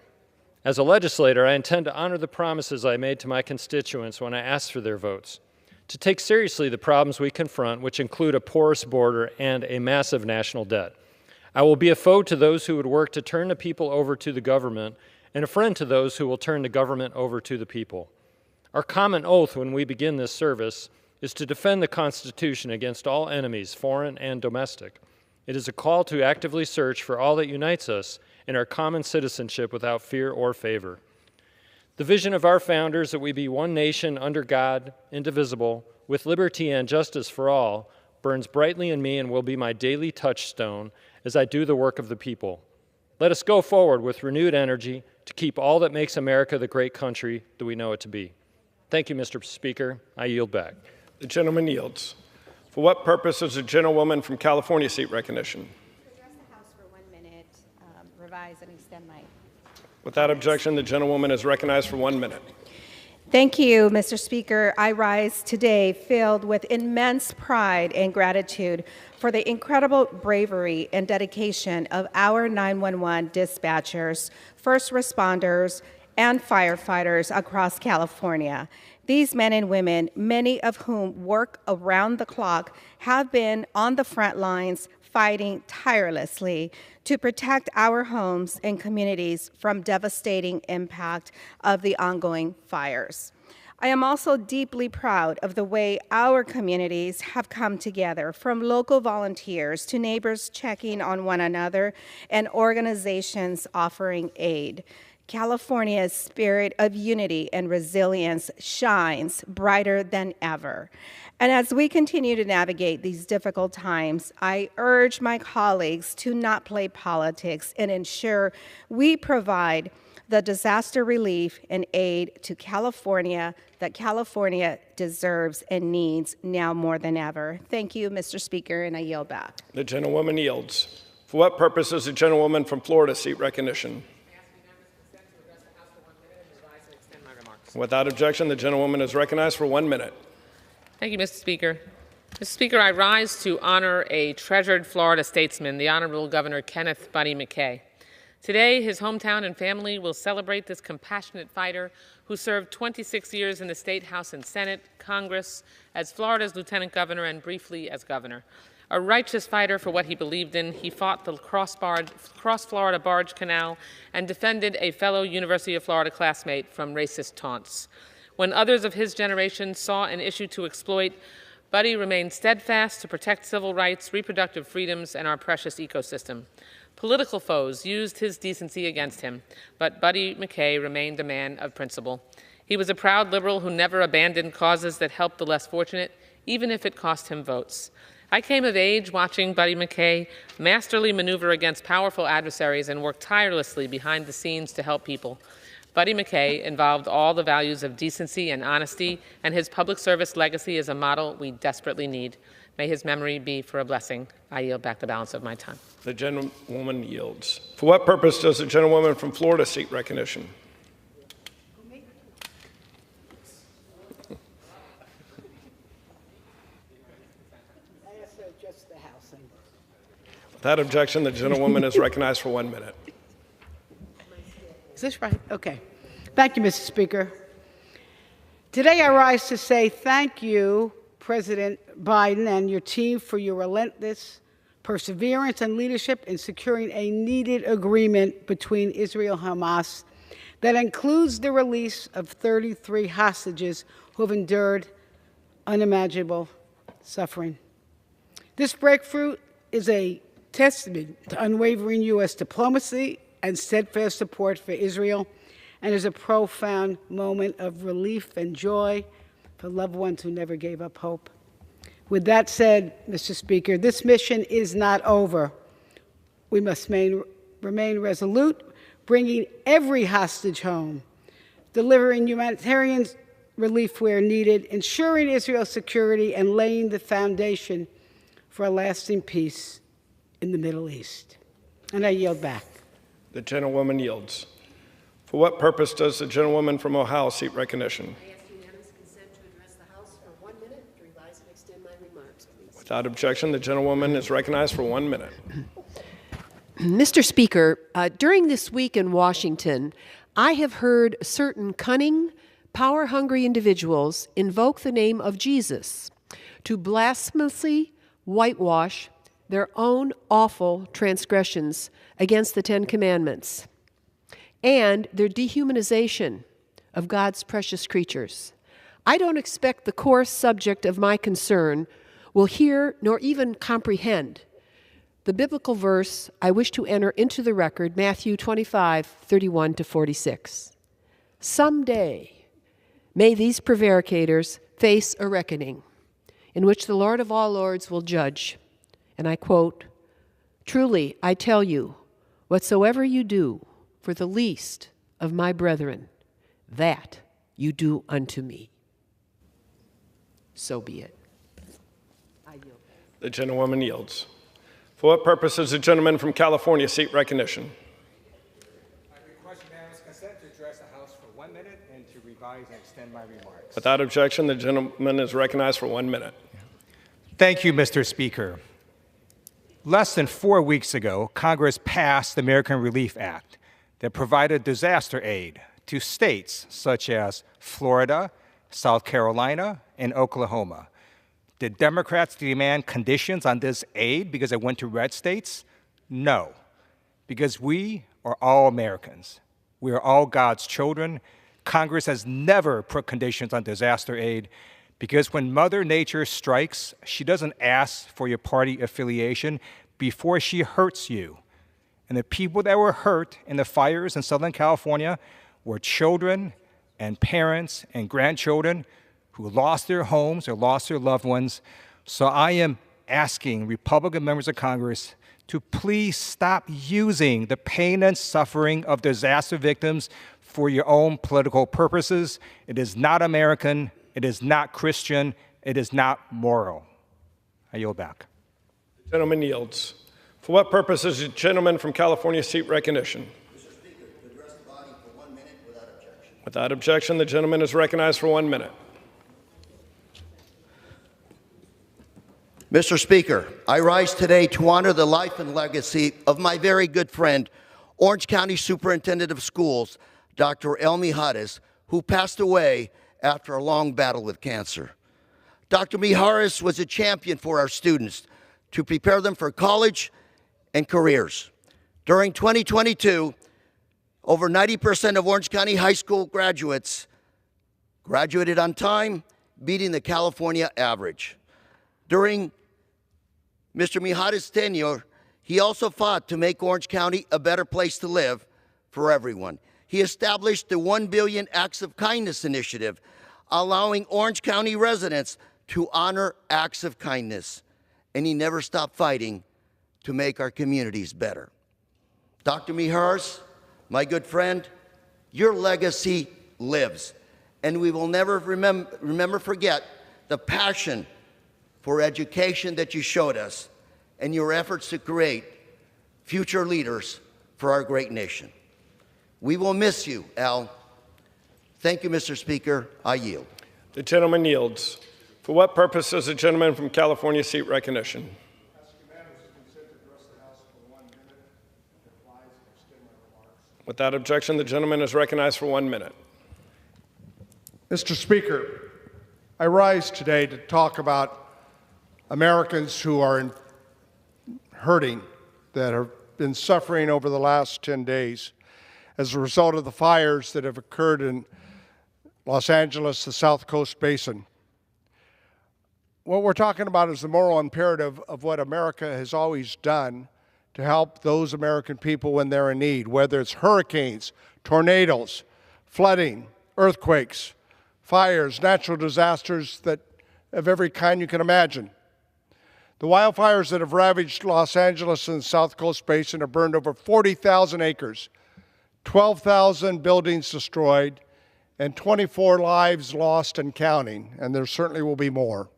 As a legislator, I intend to honor the promises I made to my constituents when I asked for their votes, to take seriously the problems we confront, which include a porous border and a massive national debt. I will be a foe to those who would work to turn the people over to the government, and a friend to those who will turn the government over to the people. Our common oath when we begin this service is to defend the Constitution against all enemies, foreign and domestic. It is a call to actively search for all that unites us in our common citizenship without fear or favor. The vision of our founders that we be one nation under God, indivisible, with liberty and justice for all, burns brightly in me and will be my daily touchstone as I do the work of the people. Let us go forward with renewed energy to keep all that makes America the great country that we know it to be. Thank you, Mr. Speaker. I yield back. The gentleman yields. For what purpose does a gentlewoman from California seek recognition? Revise and extend my. Without objection, the gentlewoman is recognized for 1 minute. Thank you, Mr. Speaker. I rise today filled with immense pride and gratitude for the incredible bravery and dedication of our 911 dispatchers, first responders, and firefighters across California. These men and women, many of whom work around the clock, have been on the front lines fighting tirelessly to protect our homes and communities from devastating impact of the ongoing fires. I am also deeply proud of the way our communities have come together, from local volunteers to neighbors checking on one another and organizations offering aid. California's spirit of unity and resilience shines brighter than ever. And as we continue to navigate these difficult times, I urge my colleagues to not play politics and ensure we provide the disaster relief and aid to California that California deserves and needs now more than ever. Thank you, Mr. Speaker, and I yield back. The gentlewoman yields. For what purpose does the gentlewoman from Florida seek recognition? Without objection, the gentlewoman is recognized for 1 minute. Thank you, Mr. Speaker. Mr. Speaker, I rise to honor a treasured Florida statesman, the Honorable Governor Kenneth Buddy McKay. Today, his hometown and family will celebrate this compassionate fighter who served 26 years in the State House and Senate, Congress, as Florida's lieutenant governor and briefly as governor. A righteous fighter for what he believed in, he fought the cross-Florida barge canal and defended a fellow University of Florida classmate from racist taunts. When others of his generation saw an issue to exploit, Buddy remained steadfast to protect civil rights, reproductive freedoms, and our precious ecosystem. Political foes used his decency against him, but Buddy McKay remained a man of principle. He was a proud liberal who never abandoned causes that helped the less fortunate, even if it cost him votes. I came of age watching Buddy McKay masterly maneuver against powerful adversaries and work tirelessly behind the scenes to help people. Buddy McKay involved all the values of decency and honesty, and his public service legacy is a model we desperately need. May his memory be for a blessing. I yield back the balance of my time. The gentlewoman yields. For what purpose does the gentlewoman from Florida seek recognition? Without objection, the gentlewoman is recognized for 1 minute. Is this right? Okay. Thank you, Mr. Speaker. Today I rise to say thank you, President Biden and your team, for your relentless perseverance and leadership in securing a needed agreement between Israel and Hamas that includes the release of 33 hostages who have endured unimaginable suffering. This breakthrough is a testament to unwavering U.S. diplomacy and steadfast support for Israel, and is a profound moment of relief and joy for loved ones who never gave up hope. With that said, Mr. Speaker, this mission is not over. We must remain resolute, bringing every hostage home, delivering humanitarian relief where needed, ensuring Israel's security, and laying the foundation for a lasting peace in the Middle East. And I yield back. The gentlewoman yields. For what purpose does the gentlewoman from Ohio seek recognition? I ask unanimous consent to address the House for 1 minute to revise and extend my remarks, please. Without objection, the gentlewoman is recognized for 1 minute. Mr. Speaker, during this week in Washington, I have heard certain cunning, power-hungry individuals invoke the name of Jesus to blasphemously whitewash their own awful transgressions against the Ten Commandments and their dehumanization of God's precious creatures. I don't expect the core subject of my concern will hear nor even comprehend the biblical verse I wish to enter into the record, Matthew 25:31-46. Someday, may these prevaricators face a reckoning in which the Lord of all lords will judge. And I quote, "Truly, I tell you, whatsoever you do for the least of my brethren, that you do unto me." So be it. I yield. The gentlewoman yields. For what purpose does the gentleman from California seek recognition? I request unanimous consent to address the House for 1 minute and to revise and extend my remarks. Without objection, the gentleman is recognized for 1 minute. Thank you, Mr. Speaker. Less than 4 weeks ago, Congress passed the American Relief Act that provided disaster aid to states such as Florida, South Carolina, and Oklahoma. Did Democrats demand conditions on this aid because it went to red states? No, because we are all Americans. We are all God's children. Congress has never put conditions on disaster aid because when Mother Nature strikes, she doesn't ask for your party affiliation before she hurts you. And the people that were hurt in the fires in Southern California were children and parents and grandchildren who lost their homes or lost their loved ones. So I am asking Republican members of Congress to please stop using the pain and suffering of disaster victims for your own political purposes. It is not American, it is not Christian, it is not moral. I yield back. The gentleman yields. For what purpose is the gentleman from California seek recognition? Mr. Speaker, to address the body for 1 minute without objection. Without objection, the gentleman is recognized for 1 minute. Mr. Speaker, I rise today to honor the life and legacy of my very good friend, Orange County Superintendent of Schools, Dr. El Mijares, who passed away after a long battle with cancer. Dr. Mijares was a champion for our students to prepare them for college and careers. During 2022, over 90% of Orange County high school graduates graduated on time, beating the California average. During Mr. Mijares' tenure, he also fought to make Orange County a better place to live for everyone. He established the 1 Billion Acts of Kindness initiative, allowing Orange County residents to honor acts of kindness. And he never stopped fighting to make our communities better. Dr. Mijares, my good friend, your legacy lives, and we will never forget the passion for education that you showed us and your efforts to create future leaders for our great nation. We will miss you, Al. Thank you, Mr. Speaker. I yield. The gentleman yields. For what purpose does the gentleman from California seek recognition? Without objection, the gentleman is recognized for 1 minute. Mr. Speaker, I rise today to talk about Americans who are hurting, that have been suffering over the last 10 days as a result of the fires that have occurred in Los Angeles, the South Coast Basin. What we're talking about is the moral imperative of what America has always done to help those American people when they're in need, whether it's hurricanes, tornadoes, flooding, earthquakes, fires, natural disasters that of every kind you can imagine. The wildfires that have ravaged Los Angeles and the South Coast Basin have burned over 40,000 acres, 12,000 buildings destroyed, and 24 lives lost and counting, and there certainly will be more.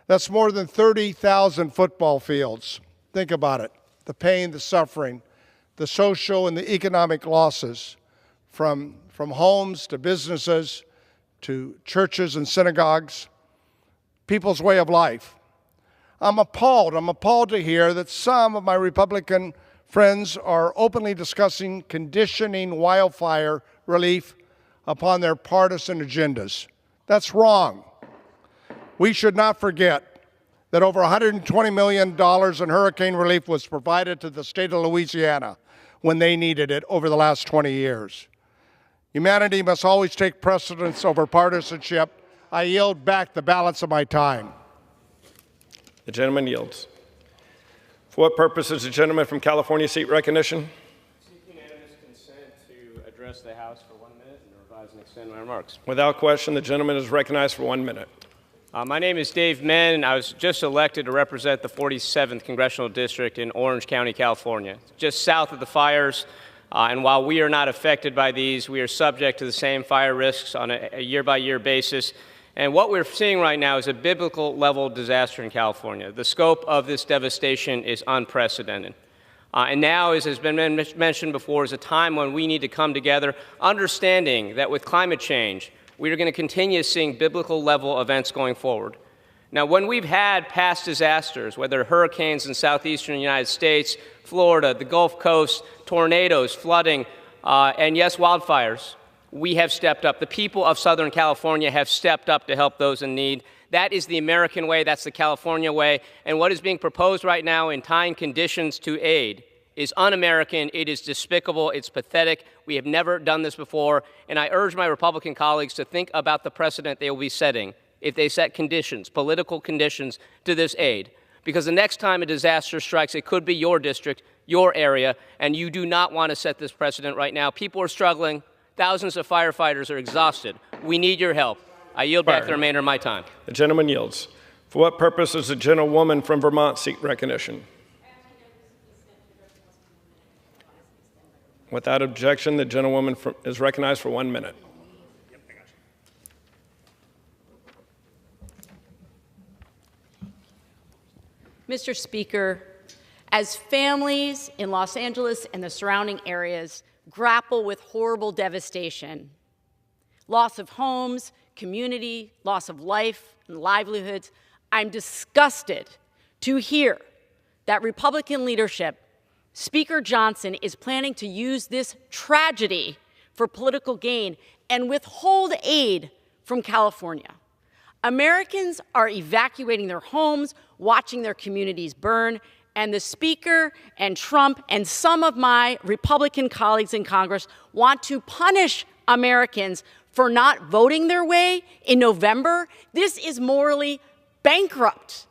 That's more than 30,000 football fields. Think about it, the pain, the suffering, the social and the economic losses from homes to businesses to churches and synagogues, people's way of life. I'm appalled to hear that some of my Republican friends are openly discussing conditioning wildfire relief upon their partisan agendas. That's wrong. We should not forget that over $120 million in hurricane relief was provided to the state of Louisiana when they needed it over the last 20 years. Humanity must always take precedence over partisanship. I yield back the balance of my time. The gentleman yields. For what purpose does the gentleman from California seek recognition? Seek unanimous consent to address the House for 1 minute and revise and extend my remarks. Without question, the gentleman is recognized for 1 minute. My name is Dave Menn, and I was just elected to represent the 47th Congressional District in Orange County, California, just south of the fires. And while we are not affected by these, we are subject to the same fire risks on a year-by-year basis. And what we're seeing right now is a biblical level disaster in California. The scope of this devastation is unprecedented. And now, as has been mentioned before, is a time when we need to come together, understanding that with climate change, we are going to continue seeing biblical level events going forward. Now, when we've had past disasters, whether hurricanes in southeastern United States, Florida, the Gulf Coast, tornadoes, flooding, and yes, wildfires, we have stepped up. The people of Southern California have stepped up to help those in need. That is the American way. That's the California way. And what is being proposed right now in tying conditions to aid is un-American. It is despicable. It's pathetic. We have never done this before. And I urge my Republican colleagues to think about the precedent they will be setting if they set conditions, political conditions, to this aid. Because the next time a disaster strikes, it could be your district, your area, and you do not want to set this precedent right now. People are struggling. Thousands of firefighters are exhausted. We need your help. I yield back the remainder of my time. The gentleman yields. For what purpose does the gentlewoman from Vermont seek recognition? Without objection, the gentlewoman is recognized for 1 minute. Mr. Speaker, as families in Los Angeles and the surrounding areas grapple with horrible devastation, loss of homes, community, loss of life and livelihoods, I'm disgusted to hear that Republican leadership, Speaker Johnson, is planning to use this tragedy for political gain and withhold aid from California. Americans are evacuating their homes, watching their communities burn, and the Speaker and Trump and some of my Republican colleagues in Congress want to punish Americans for not voting their way in November. This is morally bankrupt.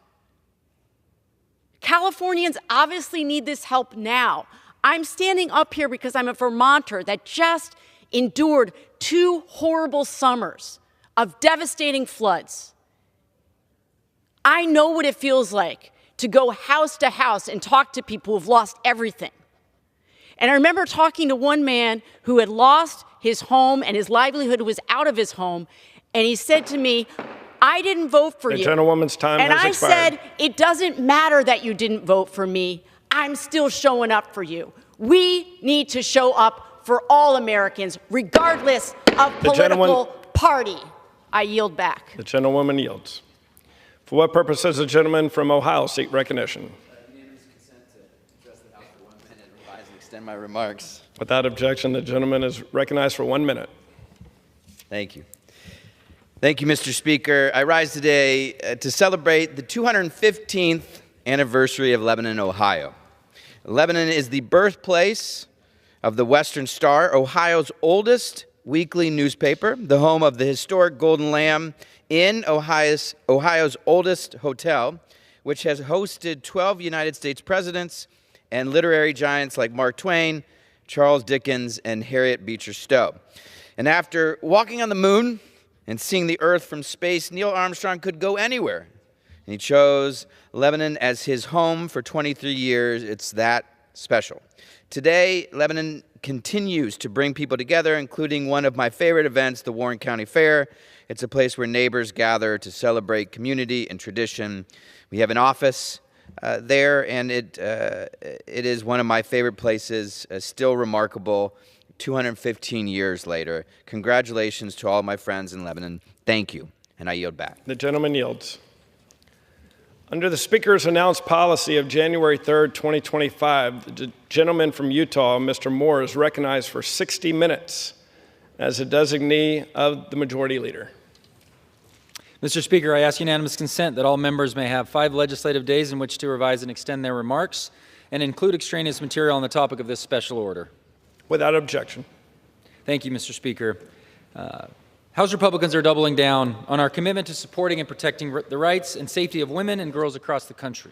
Californians obviously need this help now. I'm standing up here because I'm a Vermonter that just endured 2 horrible summers of devastating floods. I know what it feels like to go house to house and talk to people who've lost everything. And I remember talking to one man who had lost his home and his livelihood was out of his home, and he said to me, I didn't vote for you. The gentlewoman's time has expired. And I said, it doesn't matter that you didn't vote for me. I'm still showing up for you. We need to show up for all Americans, regardless of political party. I yield back. The gentlewoman yields. For what purpose does the gentleman from Ohio seek recognition? Unanimous consent to address the House for 1 minute and revise and extend my remarks. Without objection, the gentleman is recognized for 1 minute. Thank you. Thank you, Mr. Speaker. I rise today to celebrate the 215th anniversary of Lebanon, Ohio. Lebanon is the birthplace of the Western Star, Ohio's oldest weekly newspaper, the home of the historic Golden Lamb Inn, Ohio's oldest hotel, which has hosted 12 United States presidents and literary giants like Mark Twain, Charles Dickens, and Harriet Beecher Stowe. And after walking on the moon and seeing the Earth from space, Neil Armstrong could go anywhere. And he chose Lebanon as his home for 23 years. It's that special. Today, Lebanon continues to bring people together, including one of my favorite events, the Warren County Fair. It's a place where neighbors gather to celebrate community and tradition. We have an office there, and it is one of my favorite places, still remarkable 215 years later. Congratulations to all my friends in Lebanon. Thank you, and I yield back. The gentleman yields. Under the Speaker's announced policy of January 3rd, 2025, the gentleman from Utah, Mr. Moore, is recognized for 60 minutes as a designee of the Majority Leader. Mr. Speaker, I ask unanimous consent that all members may have 5 legislative days in which to revise and extend their remarks and include extraneous material on the topic of this special order. Without objection. Thank you, Mr. Speaker. House Republicans are doubling down on our commitment to supporting and protecting the rights and safety of women and girls across the country.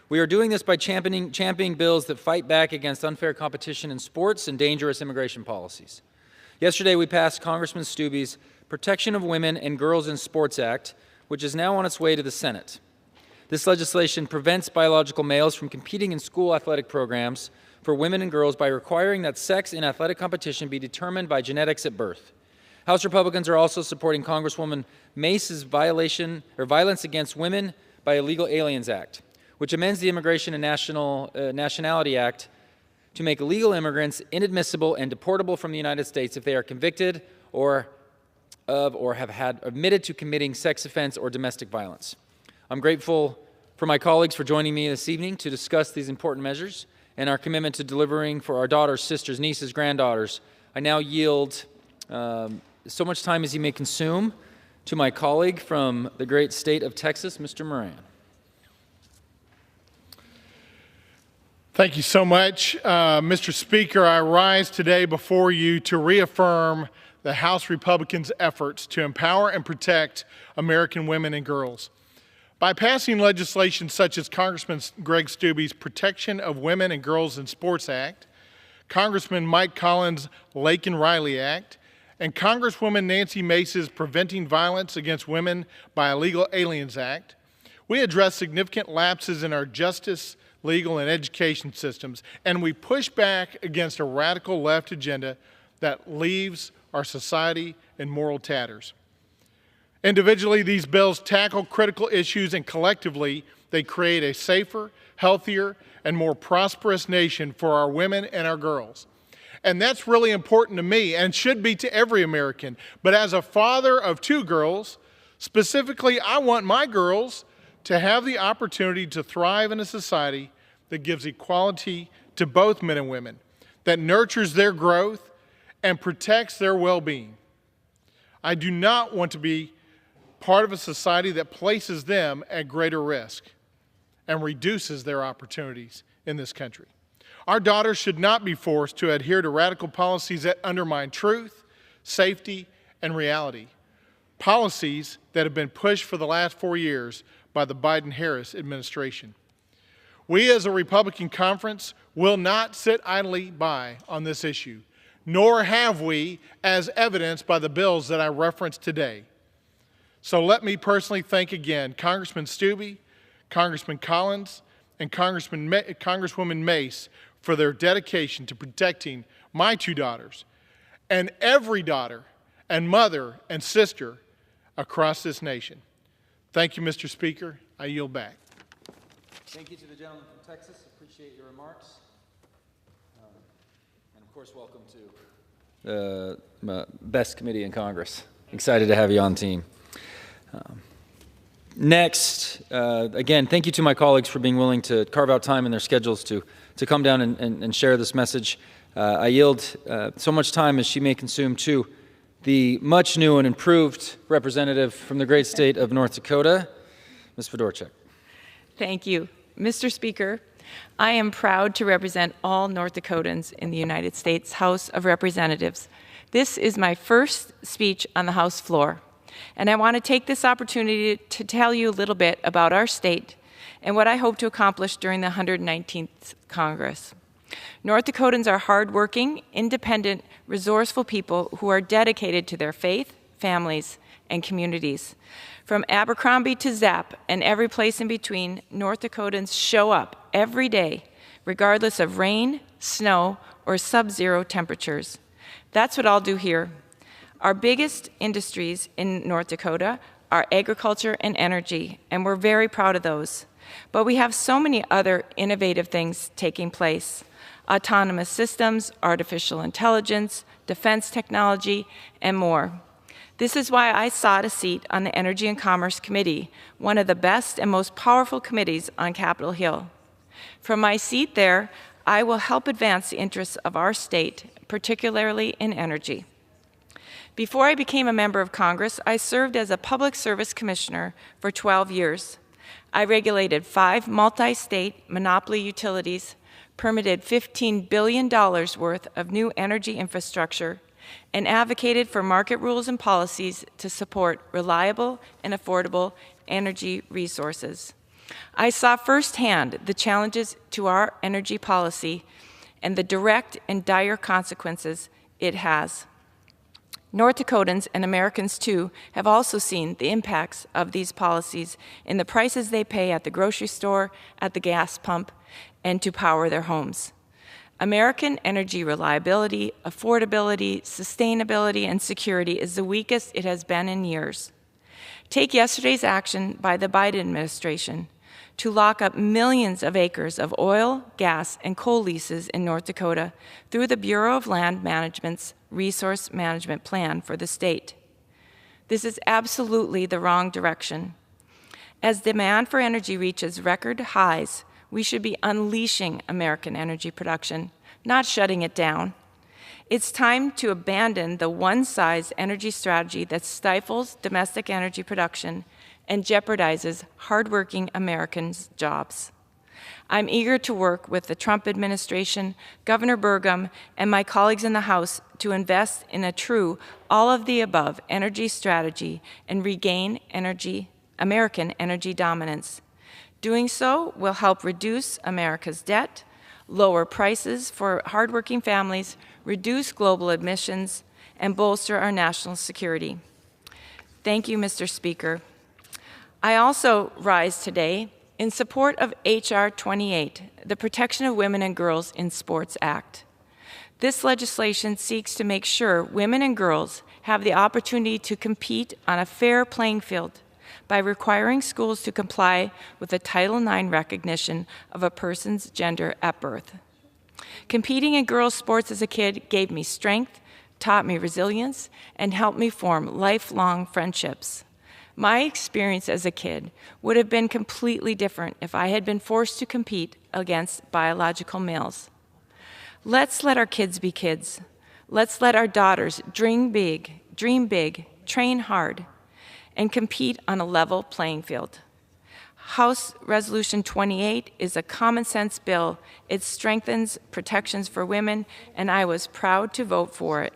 We are doing this by championing bills that fight back against unfair competition in sports and dangerous immigration policies. Yesterday, we passed Congressman Steube's Protection of Women and Girls in Sports Act, which is now on its way to the Senate. This legislation prevents biological males from competing in school athletic programs for women and girls by requiring that sex in athletic competition be determined by genetics at birth. House Republicans are also supporting Congresswoman Mace's Violence Against Women by Illegal Aliens Act, which amends the Immigration and Nationality Act to make illegal immigrants inadmissible and deportable from the United States if they are convicted or have had admitted to committing sex offense or domestic violence. I'm grateful for my colleagues for joining me this evening to discuss these important measures and our commitment to delivering for our daughters, sisters, nieces, granddaughters. I now yield so much time as you may consume to my colleague from the great state of Texas, Mr. Moran. Thank you so much. Mr. Speaker, I rise today before you to reaffirm the House Republicans' efforts to empower and protect American women and girls. By passing legislation such as Congressman Greg Steube's Protection of Women and Girls in Sports Act, Congressman Mike Collins' Lake and Riley Act, and Congresswoman Nancy Mace's Preventing Violence Against Women by Illegal Aliens Act, We address significant lapses in our justice, legal, and education systems, and we push back against a radical left agenda that leaves our society in moral tatters. Individually, these bills tackle critical issues, and collectively, they create a safer, healthier, and more prosperous nation for our women and our girls. And that's really important to me and should be to every American. But as a father of 2 girls, specifically, I want my girls to have the opportunity to thrive in a society that gives equality to both men and women, that nurtures their growth and protects their well-being. I do not want to be part of a society that places them at greater risk and reduces their opportunities in this country. Our daughters should not be forced to adhere to radical policies that undermine truth, safety, and reality. Policies that have been pushed for the last 4 years by the Biden-Harris administration. We as a Republican conference will not sit idly by on this issue, nor have we, as evidenced by the bills that I referenced today. So let me personally thank again Congressman Steele, Congressman Collins, and Congresswoman Mace for their dedication to protecting my 2 daughters and every daughter and mother and sister across this nation. Thank you, Mr. Speaker. I yield back. Thank you to the gentleman from Texas. Appreciate your remarks. And of course, welcome to the best committee in Congress. Excited to have you on team. Next, again, thank you to my colleagues for being willing to carve out time in their schedules to come down and share this message. I yield so much time as she may consume to the much new and improved representative from the great state of North Dakota, Ms. Fedorchak. Thank you. Mr. Speaker, I am proud to represent all North Dakotans in the United States House of Representatives. This is my first speech on the House floor, and I want to take this opportunity to tell you a little bit about our state and what I hope to accomplish during the 119th Congress. North Dakotans are hardworking, independent, resourceful people who are dedicated to their faith, families, and communities. From Abercrombie to Zap and every place in between, North Dakotans show up every day, regardless of rain, snow, or sub-zero temperatures. That's what I'll do here. Our biggest industries in North Dakota are agriculture and energy, and we're very proud of those. But we have so many other innovative things taking place: autonomous systems, artificial intelligence, defense technology, and more. This is why I sought a seat on the Energy and Commerce Committee, one of the best and most powerful committees on Capitol Hill. From my seat there, I will help advance the interests of our state, particularly in energy. Before I became a member of Congress, I served as a public service commissioner for 12 years. I regulated 5 multi-state monopoly utilities, permitted $15 billion worth of new energy infrastructure, and advocated for market rules and policies to support reliable and affordable energy resources. I saw firsthand the challenges to our energy policy and the direct and dire consequences it has. North Dakotans, and Americans too, have also seen the impacts of these policies in the prices they pay at the grocery store, at the gas pump, and to power their homes. American energy reliability, affordability, sustainability, and security is the weakest it has been in years. Take yesterday's action by the Biden administration to lock up millions of acres of oil, gas, and coal leases in North Dakota through the Bureau of Land Management's Resource Management Plan for the state. This is absolutely the wrong direction. As demand for energy reaches record highs, we should be unleashing American energy production, not shutting it down. It's time to abandon the one-size energy strategy that stifles domestic energy production and jeopardizes hardworking Americans' jobs. I'm eager to work with the Trump administration, Governor Burgum, and my colleagues in the House to invest in a true all-of-the-above energy strategy and regain American energy dominance. Doing so will help reduce America's debt, lower prices for hardworking families, reduce global emissions, and bolster our national security. Thank you, Mr. Speaker. I also rise today in support of H.R. 28, the Protection of Women and Girls in Sports Act. This legislation seeks to make sure women and girls have the opportunity to compete on a fair playing field by requiring schools to comply with the Title IX recognition of a person's gender at birth. Competing in girls' sports as a kid gave me strength, taught me resilience, and helped me form lifelong friendships. My experience as a kid would have been completely different if I had been forced to compete against biological males. Let's let our kids be kids. Let's let our daughters dream big, train hard, and compete on a level playing field. House Resolution 28 is a common sense bill. It strengthens protections for women, and I was proud to vote for it.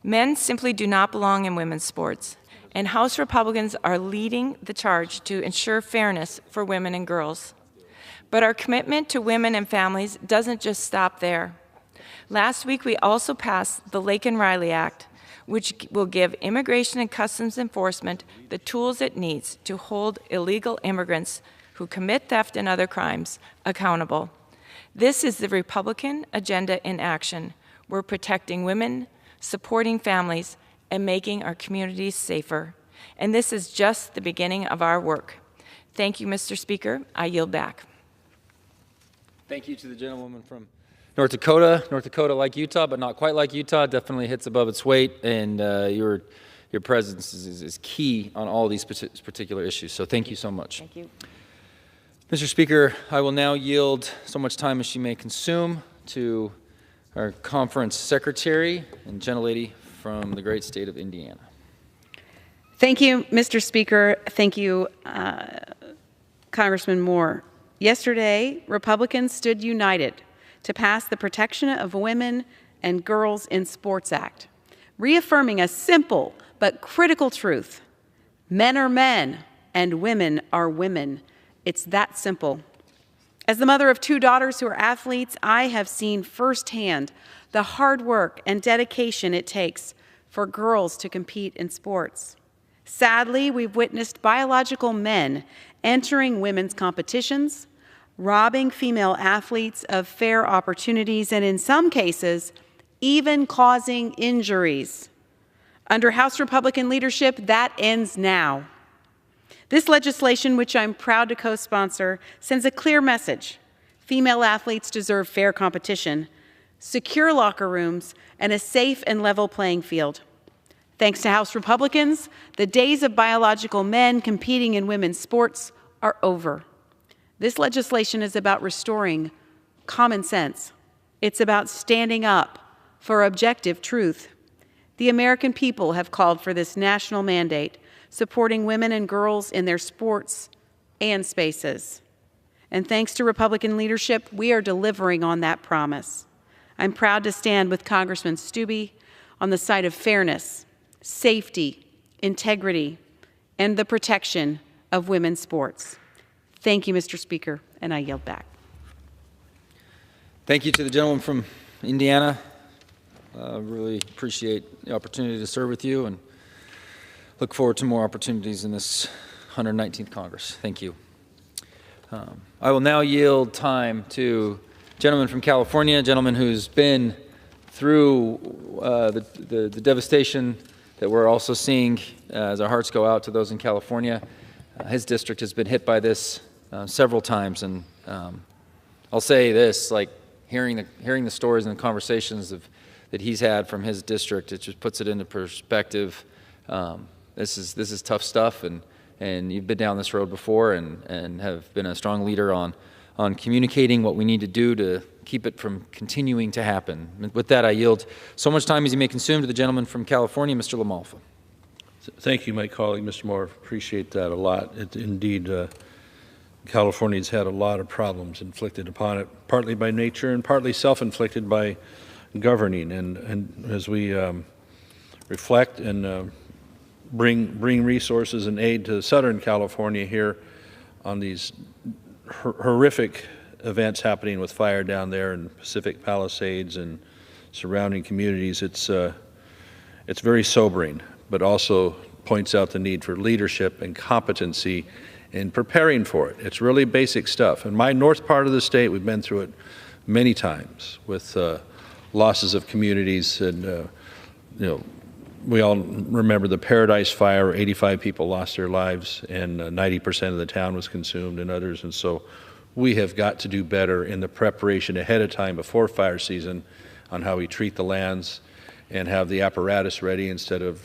Men simply do not belong in women's sports, and House Republicans are leading the charge to ensure fairness for women and girls. But our commitment to women and families doesn't just stop there. Last week, we also passed the Laken-Riley Act, which will give Immigration and Customs Enforcement the tools it needs to hold illegal immigrants who commit theft and other crimes accountable. This is the Republican agenda in action. We're protecting women, supporting families, and making our communities safer. And this is just the beginning of our work. Thank you, Mr. Speaker. I yield back. Thank you to the gentlewoman from North Dakota. North Dakota, like Utah, but not quite like Utah, definitely hits above its weight, and your presence is key on all these particular issues. So thank you so much. Thank you. Mr. Speaker, I will now yield so much time as she may consume to our conference secretary and gentlelady from the great state of Indiana. Thank you, Mr. Speaker. Thank you, Congressman Moore. Yesterday, Republicans stood united to pass the Protection of Women and Girls in Sports Act, reaffirming a simple but critical truth. Men are men and women are women. It's that simple. As the mother of 2 daughters who are athletes, I have seen firsthand the hard work and dedication it takes for girls to compete in sports. Sadly, we've witnessed biological men entering women's competitions, robbing female athletes of fair opportunities, and in some cases, even causing injuries. Under House Republican leadership, that ends now. This legislation, which I'm proud to co-sponsor, sends a clear message. Female athletes deserve fair competition, secure locker rooms, and a safe and level playing field. Thanks to House Republicans, the days of biological men competing in women's sports are over. This legislation is about restoring common sense. It's about standing up for objective truth. The American people have called for this national mandate, supporting women and girls in their sports and spaces. And thanks to Republican leadership, we are delivering on that promise. I'm proud to stand with Congressman Steele on the side of fairness, safety, integrity, and the protection of women's sports. Thank you, Mr. Speaker, and I yield back. Thank you to the gentleman from Indiana. Really appreciate the opportunity to serve with you and look forward to more opportunities in this 119th Congress. Thank you. I will now yield time to a gentleman from California, a gentleman who's been through the devastation that we're also seeing as our hearts go out to those in California. His district has been hit by this several times, and I'll say this, like hearing the stories and the conversations that he's had from his district, it just puts it into perspective. This is tough stuff, and you've been down this road before and have been a strong leader on communicating what we need to do to keep it from continuing to happen. With that, I yield so much time as you may consume to the gentleman from California, Mr. LaMalfa. Thank you, my colleague, Mr. Moore. Appreciate that a lot. Indeed, California's had a lot of problems inflicted upon it, partly by nature and partly self-inflicted by governing. And as we reflect and bring resources and aid to Southern California here on these horrific events happening with fire down there in Pacific Palisades and surrounding communities, it's very sobering, but also points out the need for leadership and competency in preparing for it. It's really basic stuff. In my north part of the state, we've been through it many times with losses of communities, and we all remember the Paradise Fire. 85 people lost their lives, and 90% of the town was consumed, and others. And so we have got to do better in the preparation ahead of time before fire season on how we treat the lands and have the apparatus ready instead of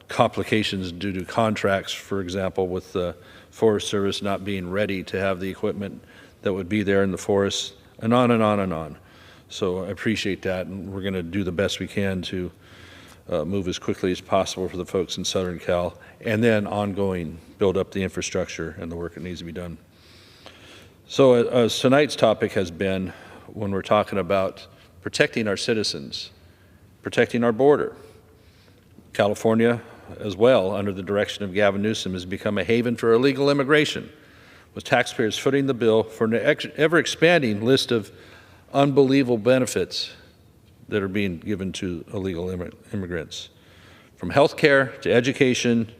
complications due to contracts, for example, with the Forest Service not being ready to have the equipment that would be there in the forest, and on and on and on. So I appreciate that, and we're going to do the best we can to move as quickly as possible for the folks in Southern Cal, and then ongoing build up the infrastructure and the work that needs to be done. So tonight's topic has been, when we're talking about protecting our citizens, protecting our border. California, as well, under the direction of Gavin Newsom, has become a haven for illegal immigration, with taxpayers footing the bill for an ever-expanding list of unbelievable benefits that are being given to illegal immigrants. From health care to education,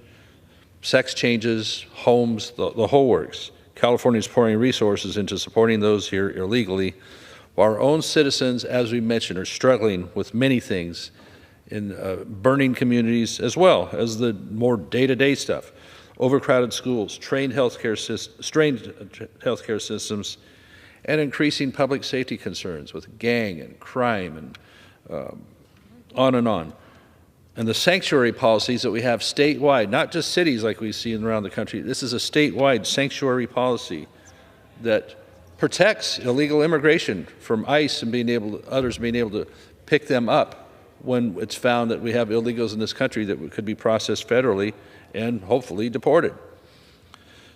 sex changes, homes, the whole works. California is pouring resources into supporting those here illegally, while our own citizens, as we mentioned, are struggling with many things in burning communities, as well as the more day-to-day stuff. Overcrowded schools, strained healthcare systems, and increasing public safety concerns with gang and crime and on and on. And the sanctuary policies that we have statewide, not just cities like we see around the country. This is a statewide sanctuary policy that protects illegal immigration from ICE and others being able to pick them up when it's found that we have illegals in this country that could be processed federally and hopefully deported.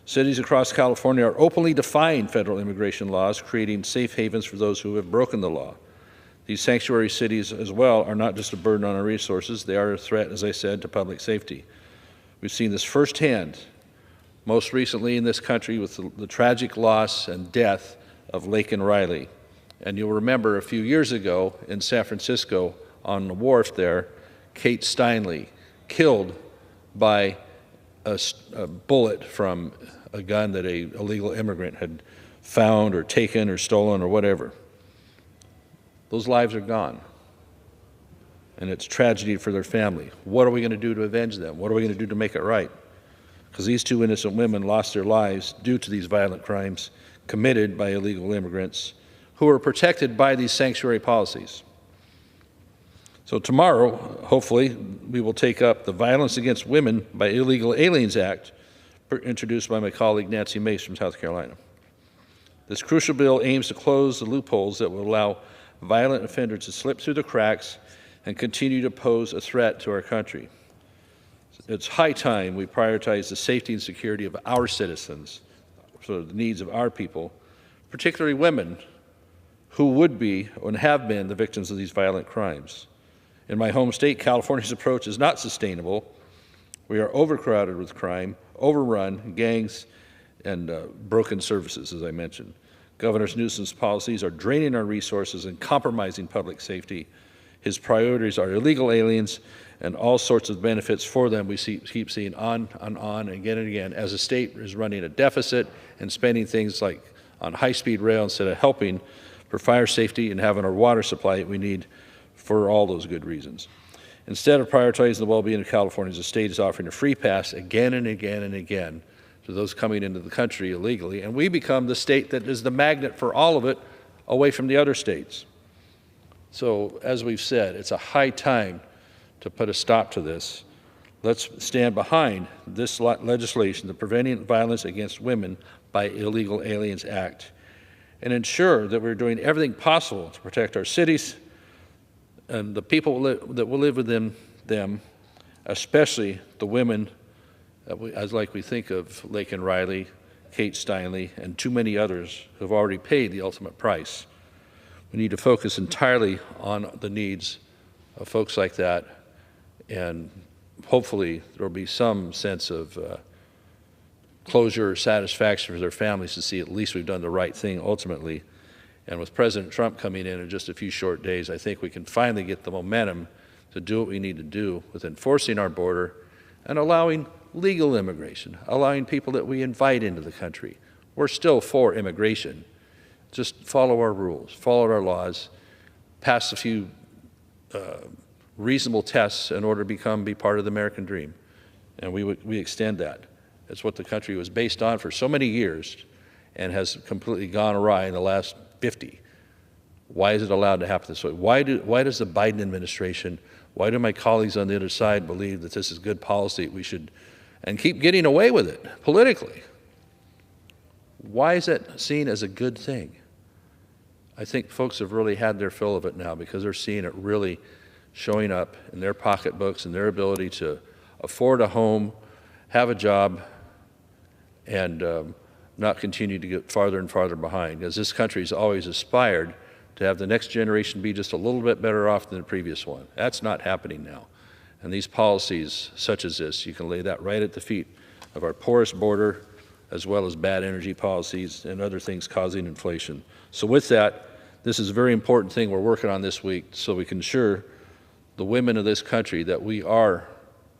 Cities across California are openly defying federal immigration laws, creating safe havens for those who have broken the law. These sanctuary cities, as well, are not just a burden on our resources, they are a threat, as I said, to public safety. We've seen this firsthand, most recently in this country with the tragic loss and death of Laken Riley. And you'll remember a few years ago in San Francisco on the wharf there, Kate Steinle, killed by a bullet from a gun that an illegal immigrant had found or taken or stolen or whatever. Those lives are gone. And it's tragedy for their family. What are we going to do to avenge them? What are we going to do to make it right? Because these two innocent women lost their lives due to these violent crimes committed by illegal immigrants who are protected by these sanctuary policies. So tomorrow, hopefully, we will take up the Violence Against Women by Illegal Aliens Act, introduced by my colleague Nancy Mace from South Carolina. This crucial bill aims to close the loopholes that will allow violent offenders to slip through the cracks and continue to pose a threat to our country. It's high time we prioritize the safety and security of our citizens, so the needs of our people, particularly women who would be and have been the victims of these violent crimes. In my home state, California's approach is not sustainable. We are overcrowded with crime, overrun, gangs, and broken services, as I mentioned. Governor Newsom's policies are draining our resources and compromising public safety. His priorities are illegal aliens and all sorts of benefits for them we keep seeing on and again and again, as the state is running a deficit and spending things like on high-speed rail instead of helping for fire safety and having our water supply that we need for all those good reasons. Instead of prioritizing the well-being of Californians, the state is offering a free pass again and again and again to those coming into the country illegally, and we become the state that is the magnet for all of it away from the other states. So, as we've said, it's a high time to put a stop to this. Let's stand behind this legislation, the Preventing Violence Against Women by Illegal Aliens Act, and ensure that we're doing everything possible to protect our cities and the people that will live within them, especially the women, as like we think of Laken Riley, Kate Steinle, and too many others who have already paid the ultimate price. We need to focus entirely on the needs of folks like that, and hopefully there will be some sense of closure or satisfaction for their families to see at least we've done the right thing ultimately. And with President Trump coming in just a few short days, I think we can finally get the momentum to do what we need to do with enforcing our border and allowing legal immigration, allowing people that we invite into the country. We're still for immigration. Just follow our rules, follow our laws, pass a few reasonable tests in order to be part of the American dream. And we extend that. It's what the country was based on for so many years and has completely gone awry in the last 50. Why is it allowed to happen this way? Why does the Biden administration, why do my colleagues on the other side believe that this is good policy, we should, and keep getting away with it politically? Why is it seen as a good thing? I think folks have really had their fill of it now because they're seeing it really showing up in their pocketbooks and their ability to afford a home, have a job, and not continue to get farther and farther behind. As this country has always aspired to have the next generation be just a little bit better off than the previous one. That's not happening now. And these policies such as this, you can lay that right at the feet of our porous border, as well as bad energy policies and other things causing inflation. So with that, this is a very important thing we're working on this week so we can assure the women of this country that we are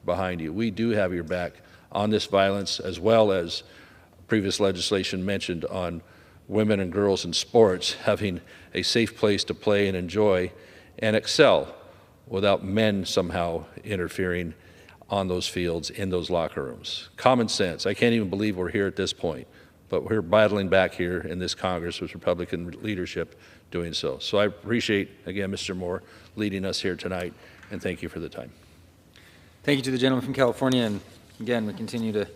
behind you. We do have your back on this violence, as well as previous legislation mentioned on women and girls in sports having a safe place to play and enjoy and excel without men somehow interfering on those fields, in those locker rooms. Common sense. I can't even believe we're here at this point, but we're battling back here in this Congress with Republican leadership doing so. So I appreciate, again, Mr. Moore leading us here tonight, and thank you for the time. Thank you to the gentleman from California, and again, we continue to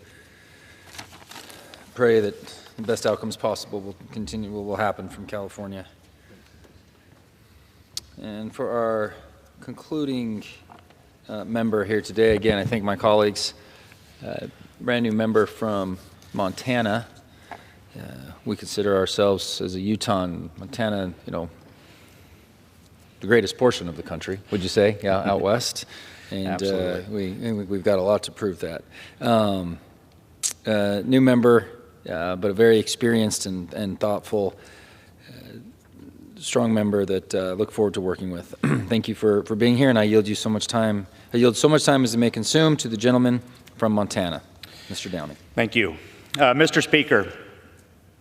pray that the best outcomes possible will happen from California. And for our concluding member here today, again, I thank my colleagues. Brand new member from Montana. We consider ourselves as a Utah and Montana, you know, the greatest portion of the country, would you say? Yeah, out west. And we've got a lot to prove that. New member, but a very experienced and thoughtful, strong member that I look forward to working with. Thank you for being here, and I yield you so much time. I yield so much time as it may consume to the gentleman from Montana, Mr. Downey. Thank you. Mr. Speaker,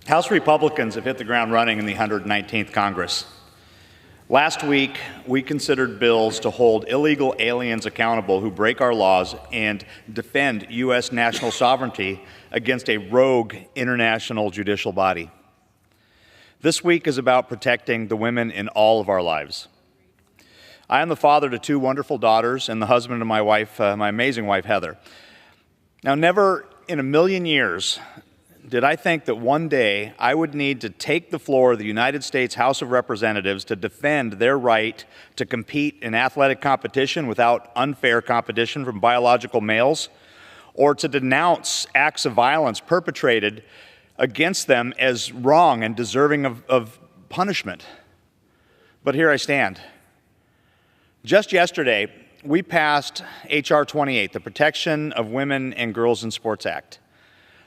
House Republicans have hit the ground running in the 119th Congress. Last week, we considered bills to hold illegal aliens accountable who break our laws and defend U.S. national sovereignty against a rogue international judicial body. This week is about protecting the women in all of our lives. I am the father to two wonderful daughters and the husband of my wife, my amazing wife, Heather. Now, never in a million years did I think that one day I would need to take the floor of the United States House of Representatives to defend their right to compete in athletic competition without unfair competition from biological males, or to denounce acts of violence perpetrated against them as wrong and deserving of punishment. But here I stand. Just yesterday, we passed H.R. 28, the Protection of Women and Girls in Sports Act.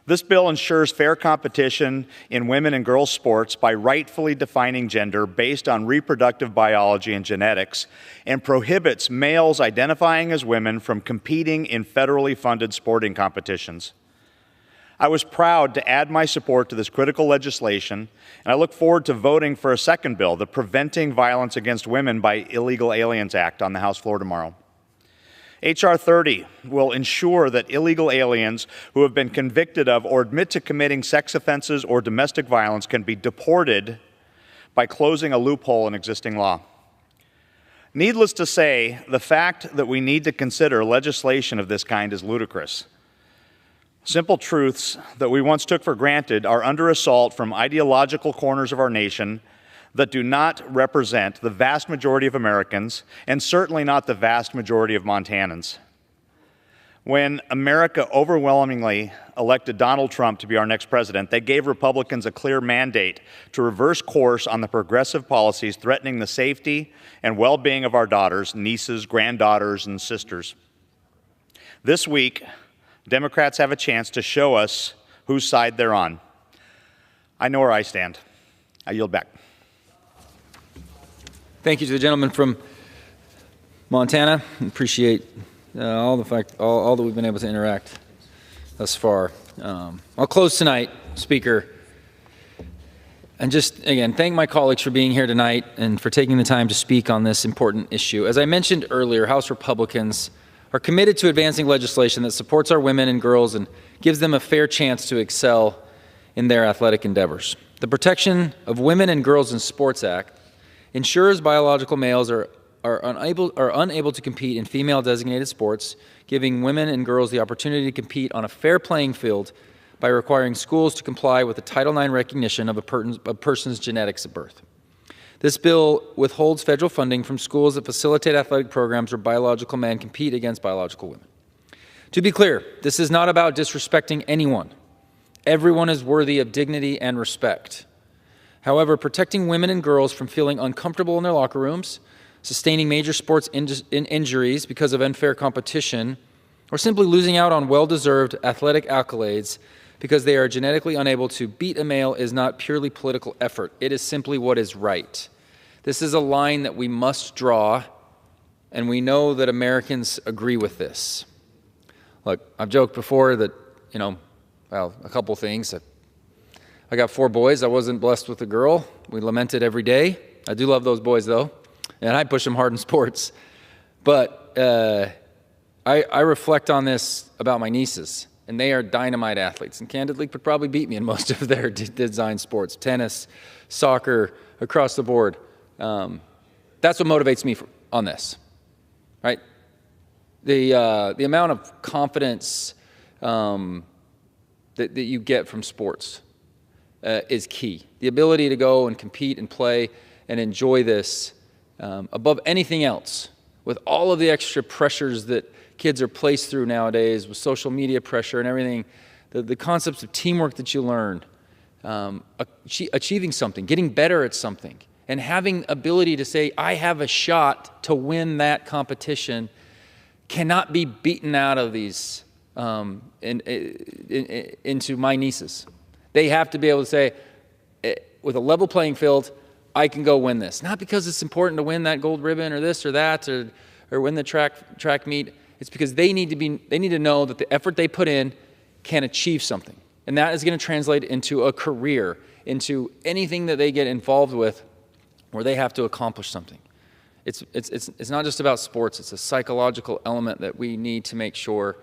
This bill ensures fair competition in women and girls sports by rightfully defining gender based on reproductive biology and genetics, and prohibits males identifying as women from competing in federally funded sporting competitions. I was proud to add my support to this critical legislation, and I look forward to voting for a second bill, the Preventing Violence Against Women by Illegal Aliens Act, on the House floor tomorrow. H.R. 30 will ensure that illegal aliens who have been convicted of or admit to committing sex offenses or domestic violence can be deported by closing a loophole in existing law. Needless to say, the fact that we need to consider legislation of this kind is ludicrous. Simple truths that we once took for granted are under assault from ideological corners of our nation that do not represent the vast majority of Americans, and certainly not the vast majority of Montanans. When America overwhelmingly elected Donald Trump to be our next president, they gave Republicans a clear mandate to reverse course on the progressive policies threatening the safety and well-being of our daughters, nieces, granddaughters, and sisters. This week, Democrats have a chance to show us whose side they're on. I know where I stand. I yield back. Thank you to the gentleman from Montana. Appreciate all that we've been able to interact thus far. I'll close tonight, Speaker, and just, again, thank my colleagues for being here tonight and for taking the time to speak on this important issue. As I mentioned earlier, House Republicans are committed to advancing legislation that supports our women and girls and gives them a fair chance to excel in their athletic endeavors. The Protection of Women and Girls in Sports Act ensures biological males are unable to compete in female-designated sports, giving women and girls the opportunity to compete on a fair playing field by requiring schools to comply with the Title IX recognition of a person's genetics at birth. This bill withholds federal funding from schools that facilitate athletic programs where biological men compete against biological women. To be clear, this is not about disrespecting anyone. Everyone is worthy of dignity and respect. However, protecting women and girls from feeling uncomfortable in their locker rooms, sustaining major sports injuries because of unfair competition, or simply losing out on well-deserved athletic accolades because they are genetically unable to beat a male is not purely political effort. It is simply what is right. This is a line that we must draw, and we know that Americans agree with this. Look, I've joked before that, a couple things. I got 4 boys. I wasn't blessed with a girl. We lament it every day. I do love those boys, though, and I push them hard in sports. But I reflect on this about my nieces, and they are dynamite athletes, and candidly could probably beat me in most of their design sports, tennis, soccer, across the board. That's what motivates me on this, right? The amount of confidence that you get from sports is key. The ability to go and compete and play and enjoy this above anything else, with all of the extra pressures that kids are placed through nowadays with social media pressure and everything, the concepts of teamwork that you learn, achieving something, getting better at something, and having ability to say, I have a shot to win that competition, cannot be beaten out of these into my nieces. They have to be able to say, with a level playing field, I can go win this. Not because it's important to win that gold ribbon or this or that or win the track meet. It's because they need to know that the effort they put in can achieve something. And that is going to translate into a career, into anything that they get involved with where they have to accomplish something. It's not just about sports. It's a psychological element that we need to make sure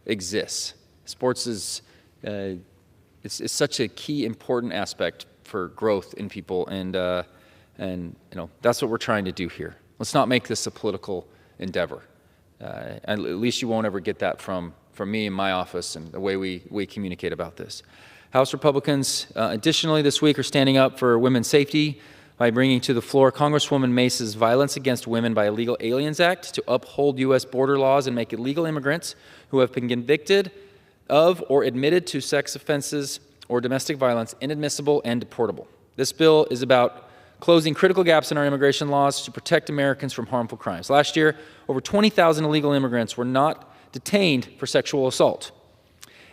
exists. Sports is it's such a key, important aspect for growth in people, and that's what we're trying to do here. Let's not make this a political endeavor. At least you won't ever get that from me in my office and the way we communicate about this. House Republicans, additionally, this week are standing up for women's safety by bringing to the floor Congresswoman Mace's Violence Against Women by Illegal Aliens Act to uphold U.S. border laws and make illegal immigrants who have been convicted of or admitted to sex offenses or domestic violence inadmissible and deportable. This bill is about closing critical gaps in our immigration laws to protect Americans from harmful crimes. Last year, over 20,000 illegal immigrants were not detained for sexual assault.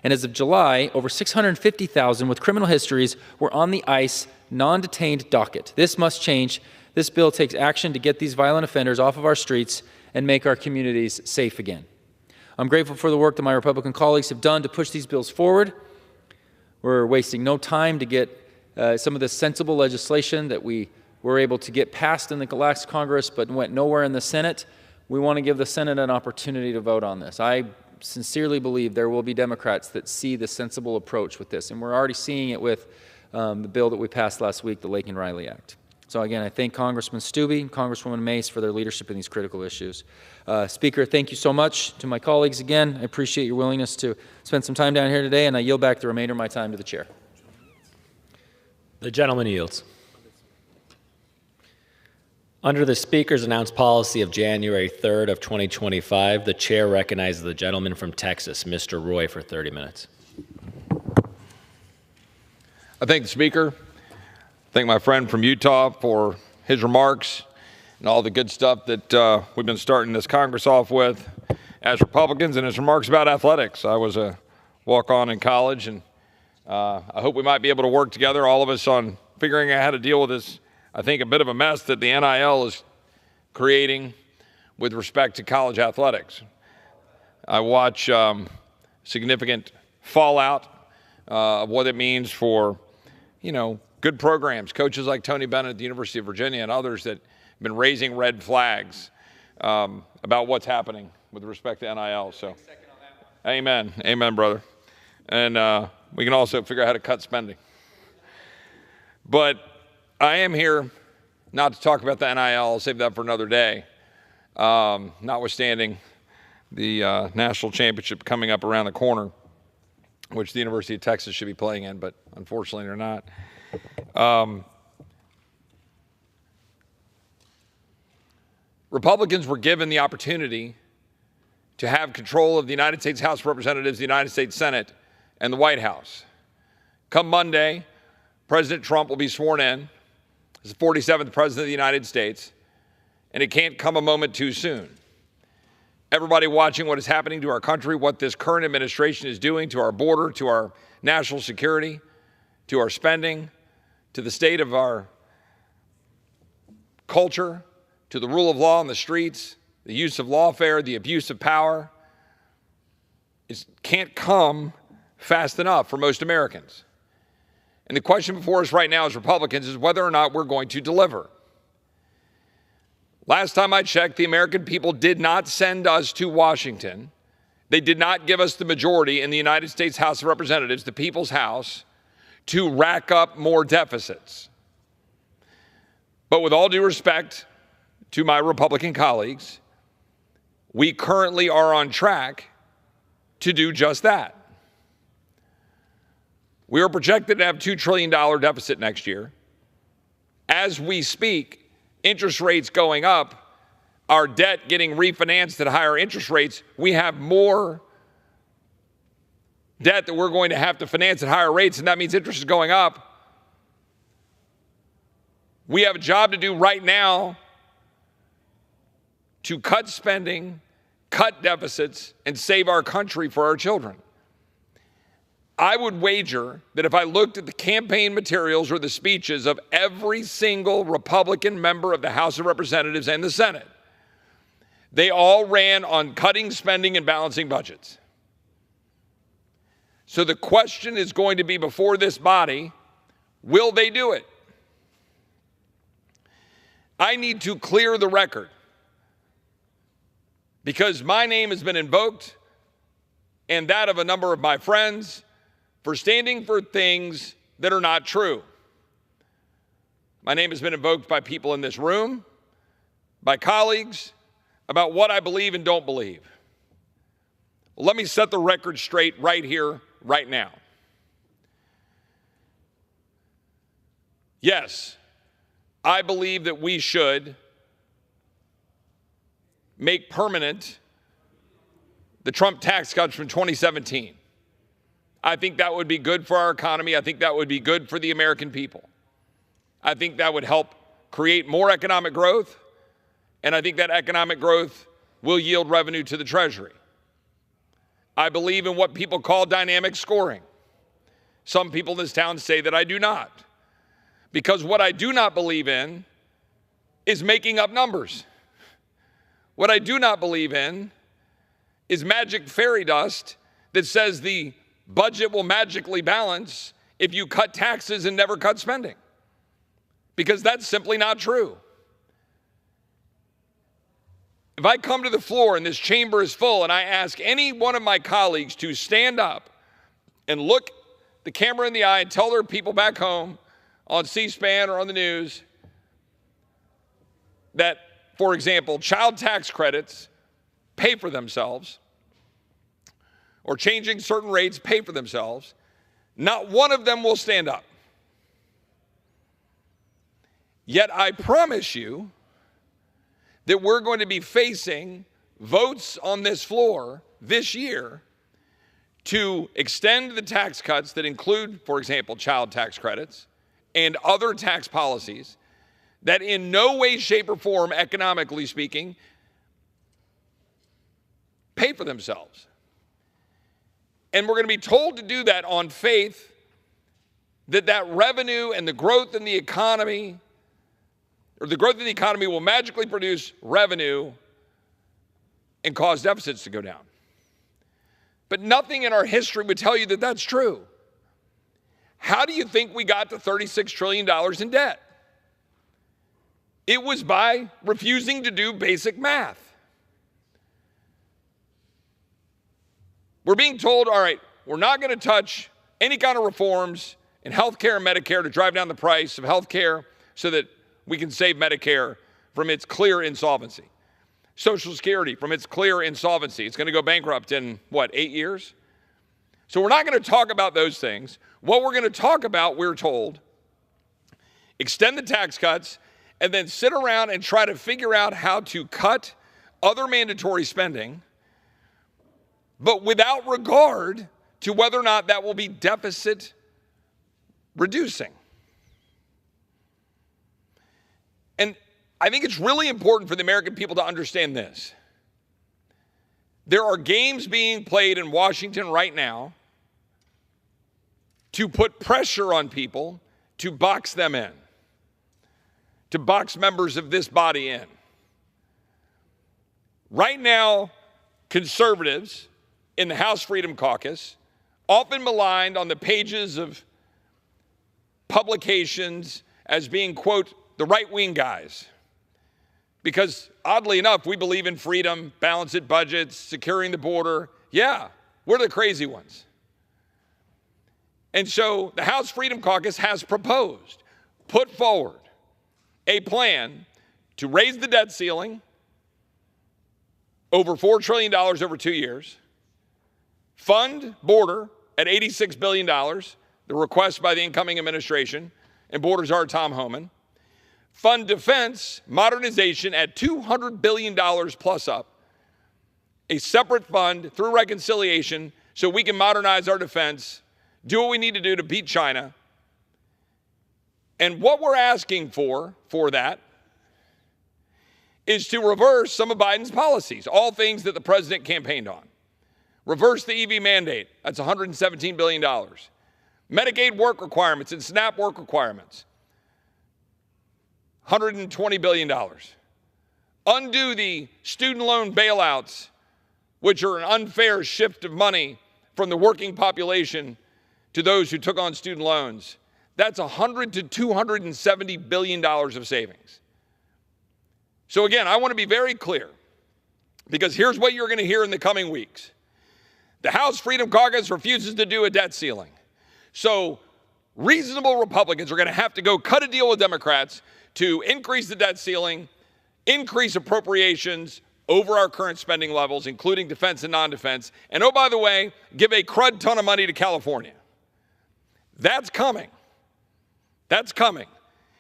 And as of July, over 650,000 with criminal histories were on the ICE non-detained docket. This must change. This bill takes action to get these violent offenders off of our streets and make our communities safe again. I'm grateful for the work that my Republican colleagues have done to push these bills forward. We're wasting no time to get some of the sensible legislation that we were able to get passed in the last Congress but went nowhere in the Senate. We want to give the Senate an opportunity to vote on this. I sincerely believe there will be Democrats that see the sensible approach with this, and we're already seeing it with the bill that we passed last week, the Lake and Riley Act. So again, I thank Congressman Stubbe and Congresswoman Mace for their leadership in these critical issues. Speaker, thank you so much. To my colleagues again, I appreciate your willingness to spend some time down here today, and I yield back the remainder of my time to the chair. The gentleman yields. Under the Speaker's announced policy of January 3rd of 2025, the chair recognizes the gentleman from Texas, Mr. Roy, for 30 minutes. I thank the Speaker. Thank my friend from Utah for his remarks and all the good stuff that we've been starting this Congress off with as Republicans, and his remarks about athletics. I was a walk-on in college, and I hope we might be able to work together, all of us, on figuring out how to deal with this, I think, a bit of a mess that the NIL is creating with respect to college athletics. I watch significant fallout of what it means for, good programs, coaches like Tony Bennett at the University of Virginia and others that have been raising red flags about what's happening with respect to NIL. So, amen. Amen, brother. And we can also figure out how to cut spending. But I am here not to talk about the NIL. I'll save that for another day, notwithstanding the national championship coming up around the corner, which the University of Texas should be playing in, but unfortunately they're not. Republicans were given the opportunity to have control of the United States House of Representatives, the United States Senate, and the White House. Come Monday, President Trump will be sworn in as the 47th President of the United States, and it can't come a moment too soon. Everybody watching what is happening to our country, what this current administration is doing to our border, to our national security, to our spending, to the state of our culture, to the rule of law in the streets, the use of lawfare, the abuse of power, it can't come fast enough for most Americans. And the question before us right now as Republicans is whether or not we're going to deliver. Last time I checked, the American people did not send us to Washington. They did not give us the majority in the United States House of Representatives, the people's house, to rack up more deficits. But with all due respect to my Republican colleagues, we currently are on track to do just that. We are projected to have $2 trillion deficit next year. As we speak, interest rates going up, our debt getting refinanced at higher interest rates, we have more debt that we're going to have to finance at higher rates, and that means interest is going up. We have a job to do right now to cut spending, cut deficits, and save our country for our children. I would wager that if I looked at the campaign materials or the speeches of every single Republican member of the House of Representatives and the Senate, they all ran on cutting spending and balancing budgets. So the question is going to be before this body, will they do it? I need to clear the record because my name has been invoked and that of a number of my friends for standing for things that are not true. My name has been invoked by people in this room, by colleagues, about what I believe and don't believe. Well, let me set the record straight right here, right now. Yes, I believe that we should make permanent the Trump tax cuts from 2017. I think that would be good for our economy. I think that would be good for the American people. I think that would help create more economic growth, and I think that economic growth will yield revenue to the Treasury. I believe in what people call dynamic scoring. Some people in this town say that I do not, because what I do not believe in is making up numbers. What I do not believe in is magic fairy dust that says the budget will magically balance if you cut taxes and never cut spending, because that's simply not true. If I come to the floor and this chamber is full and I ask any one of my colleagues to stand up and look the camera in the eye and tell their people back home on C-SPAN or on the news that, for example, child tax credits pay for themselves, or changing certain rates pay for themselves, not one of them will stand up. Yet I promise you that we're going to be facing votes on this floor this year to extend the tax cuts that include, for example, child tax credits and other tax policies that in no way, shape, or form, economically speaking, pay for themselves. And we're going to be told to do that on faith that that revenue and the growth in the economy, or the growth in the economy will magically produce revenue and cause deficits to go down. But nothing in our history would tell you that that's true. How do you think we got to $36 trillion in debt? It was by refusing to do basic math. We're being told, all right, we're not going to touch any kind of reforms in health care and Medicare to drive down the price of health care so that we can save Medicare from its clear insolvency. Social Security from its clear insolvency. It's going to go bankrupt in, what, 8 years? So we're not going to talk about those things. What we're going to talk about, we're told, extend the tax cuts and then sit around and try to figure out how to cut other mandatory spending, but without regard to whether or not that will be deficit reducing. And I think it's really important for the American people to understand this. There are games being played in Washington right now to put pressure on people to box them in, to box members of this body in. Right now, conservatives in the House Freedom Caucus, often maligned on the pages of publications as being, quote, the right-wing guys. Because oddly enough, we believe in freedom, balanced budgets, securing the border. Yeah, we're the crazy ones. And so the House Freedom Caucus has proposed, put forward a plan to raise the debt ceiling over $4 trillion over 2 years, fund border at $86 billion, the request by the incoming administration, and border czar Tom Homan, fund defense modernization at $200 billion plus up, a separate fund through reconciliation so we can modernize our defense, do what we need to do to beat China. And what we're asking for that is to reverse some of Biden's policies, all things that the president campaigned on. Reverse the EV mandate, that's $117 billion. Medicaid work requirements and SNAP work requirements, $120 billion. Undo the student loan bailouts, which are an unfair shift of money from the working population to those who took on student loans. That's $100 to $270 billion of savings. So again, I want to be very clear, because here's what you're going to hear in the coming weeks. The House Freedom Caucus refuses to do a debt ceiling. So reasonable Republicans are going to have to go cut a deal with Democrats to increase the debt ceiling, increase appropriations over our current spending levels, including defense and non-defense, and oh, by the way, give a crud ton of money to California. That's coming. That's coming.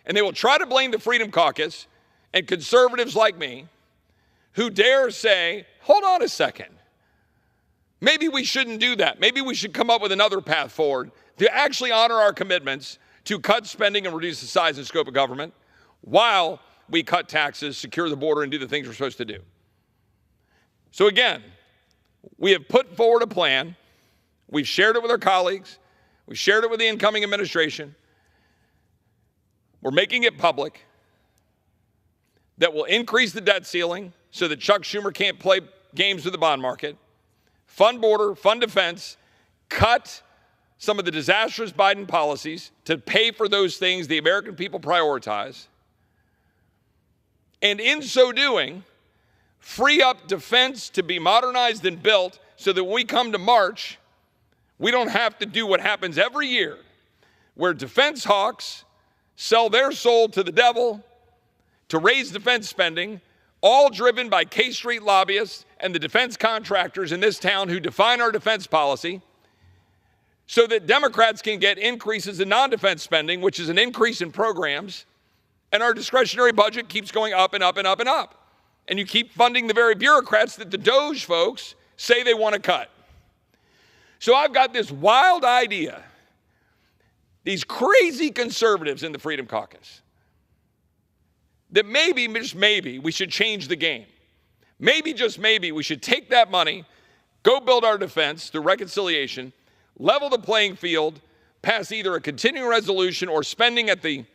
And they will try to blame the Freedom Caucus and conservatives like me who dare say, hold on a second, maybe we shouldn't do that. Maybe we should come up with another path forward to actually honor our commitments to cut spending and reduce the size and scope of government while we cut taxes, secure the border, and do the things we're supposed to do. So again, we have put forward a plan. We've shared it with our colleagues. We've shared it with the incoming administration. We're making it public that will increase the debt ceiling so that Chuck Schumer can't play games with the bond market, fund border, fund defense, cut some of the disastrous Biden policies to pay for those things the American people prioritize, and in so doing, free up defense to be modernized and built so that when we come to March, we don't have to do what happens every year, where defense hawks sell their soul to the devil to raise defense spending, all driven by K Street lobbyists and the defense contractors in this town who define our defense policy, so that Democrats can get increases in non-defense spending, which is an increase in programs, and our discretionary budget keeps going up and up and up and up. And you keep funding the very bureaucrats that the DOJ folks say they want to cut. So I've got this wild idea. These crazy conservatives in the Freedom Caucus, that maybe, just maybe, we should change the game. Maybe, just maybe, we should take that money, go build our defense through reconciliation, level the playing field, pass either a continuing resolution or spending at the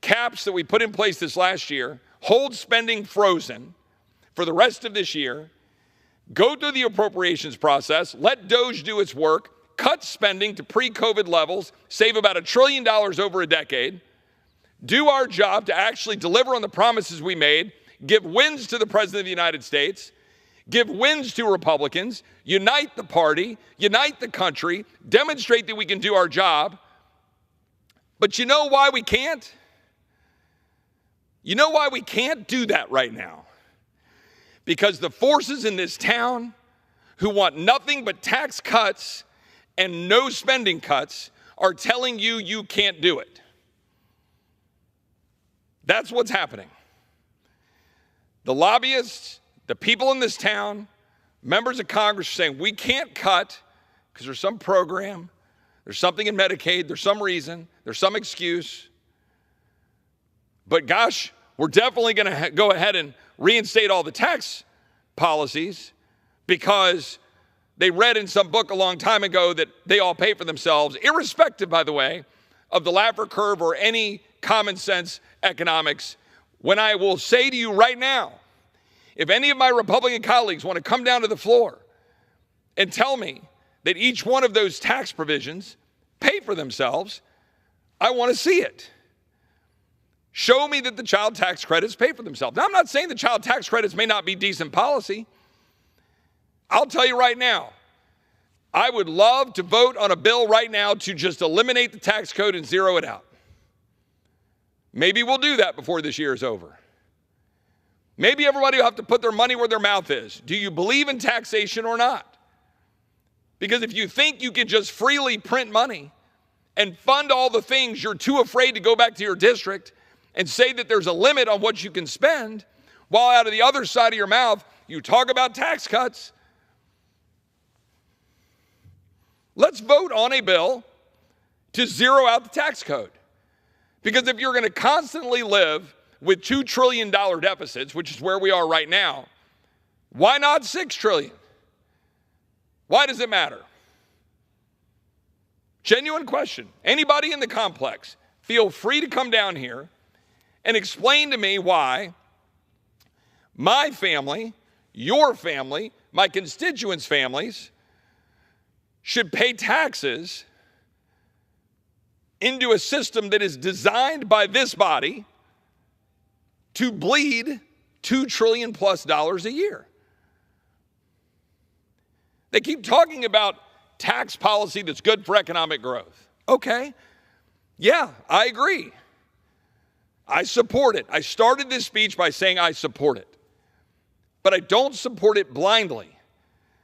caps that we put in place this last year, hold spending frozen for the rest of this year, go through the appropriations process, let DOGE do its work, cut spending to pre-COVID levels, save about $1 trillion over a decade, do our job to actually deliver on the promises we made, give wins to the President of the United States, give wins to Republicans, unite the party, unite the country, demonstrate that we can do our job. But you know why we can't? You know why we can't do that right now? Because the forces in this town who want nothing but tax cuts and no spending cuts are telling you you can't do it. That's what's happening. The lobbyists, the people in this town, members of Congress are saying we can't cut because there's some program, there's something in Medicaid, there's some reason, there's some excuse. But gosh, we're definitely going to go ahead and reinstate all the tax policies because they read in some book a long time ago that they all pay for themselves, irrespective, by the way, of the Laffer curve or any common sense economics. When I will say to you right now, if any of my Republican colleagues want to come down to the floor and tell me that each one of those tax provisions pay for themselves, I want to see it. Show me that the child tax credits pay for themselves. Now, I'm not saying the child tax credits may not be decent policy. I'll tell you right now, I would love to vote on a bill right now to just eliminate the tax code and zero it out. Maybe we'll do that before this year is over. Maybe everybody will have to put their money where their mouth is. Do you believe in taxation or not? Because if you think you can just freely print money and fund all the things you're too afraid to go back to your district and say that there's a limit on what you can spend, while out of the other side of your mouth, you talk about tax cuts. Let's vote on a bill to zero out the tax code. Because if you're going to constantly live with $2 trillion deficits, which is where we are right now, why not $6 trillion? Why does it matter? Genuine question. Anybody in the complex, feel free to come down here and explain to me why my family, your family, my constituents' families should pay taxes into a system that is designed by this body to bleed $2 trillion plus a year. They keep talking about tax policy that's good for economic growth. Okay, yeah, I agree. I support it. I started this speech by saying I support it. But I don't support it blindly.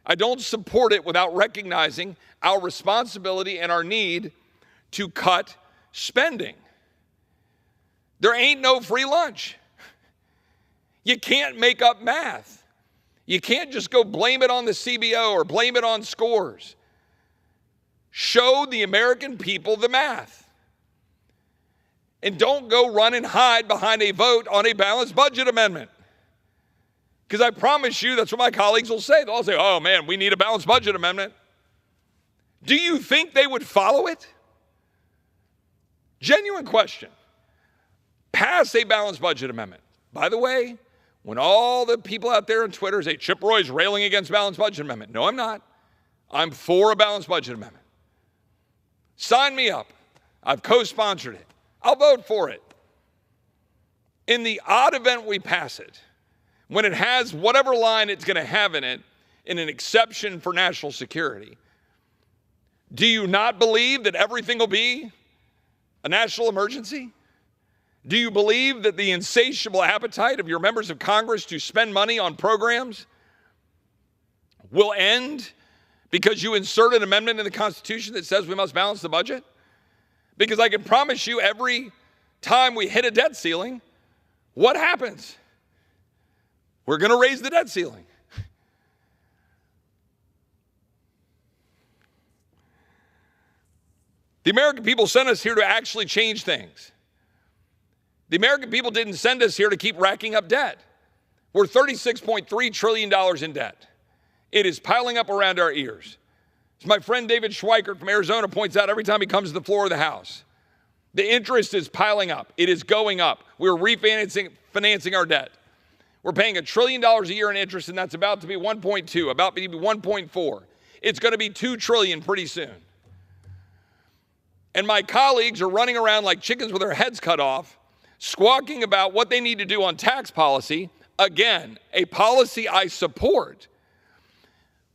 I don't support it without recognizing our responsibility and our need to cut spending. There ain't no free lunch. You can't make up math. You can't just go blame it on the CBO or blame it on scores. Show the American people the math. And don't go run and hide behind a vote on a balanced budget amendment. Because I promise you, that's what my colleagues will say. They'll say, oh man, we need a balanced budget amendment. Do you think they would follow it? Genuine question. Pass a balanced budget amendment. By the way, when all the people out there on Twitter say Chip Roy's railing against balanced budget amendment. No, I'm not. I'm for a balanced budget amendment. Sign me up. I've co-sponsored it. I'll vote for it. In the odd event we pass it, when it has whatever line it's going to have in it, in an exception for national security, do you not believe that everything will be a national emergency? Do you believe that the insatiable appetite of your members of Congress to spend money on programs will end because you insert an amendment in the Constitution that says we must balance the budget? Because I can promise you every time we hit a debt ceiling, what happens? We're going to raise the debt ceiling. The American people sent us here to actually change things. The American people didn't send us here to keep racking up debt. We're $36.3 trillion in debt. It is piling up around our ears. As my friend David Schweikert from Arizona points out every time he comes to the floor of the House, the interest is piling up. It is going up. We're refinancing our debt. We're paying $1 trillion a year in interest, and that's about to be 1.2, about to be 1.4. It's going to be $2 trillion pretty soon. And my colleagues are running around like chickens with their heads cut off, squawking about what they need to do on tax policy. Again, a policy I support,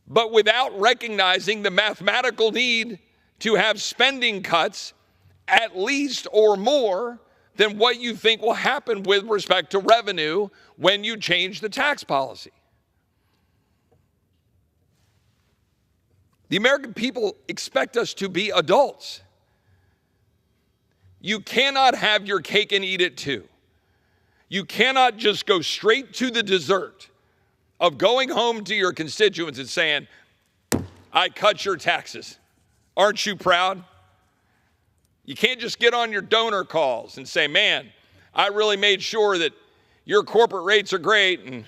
but without recognizing the mathematical need to have spending cuts at least or more than what you think will happen with respect to revenue when you change the tax policy. The American people expect us to be adults. You cannot have your cake and eat it too. You cannot just go straight to the dessert of going home to your constituents and saying, I cut your taxes. Aren't you proud? You can't just get on your donor calls and say, man, I really made sure that your corporate rates are great and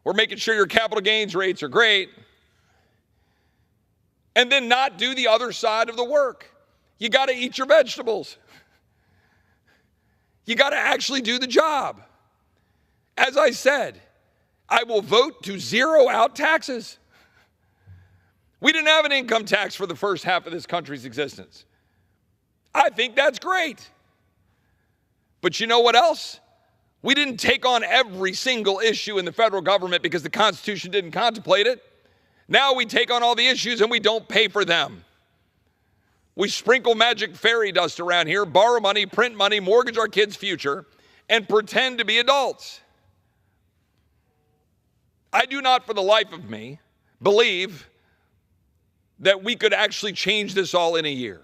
we're making sure your capital gains rates are great, and then not do the other side of the work. You got to eat your vegetables. You got to actually do the job. As I said, I will vote to zero out taxes. We didn't have an income tax for the first half of this country's existence. I think that's great. But you know what else? We didn't take on every single issue in the federal government because the Constitution didn't contemplate it. Now we take on all the issues and we don't pay for them. We sprinkle magic fairy dust around here, borrow money, print money, mortgage our kids' future, and pretend to be adults. I do not for the life of me believe that we could actually change this all in a year.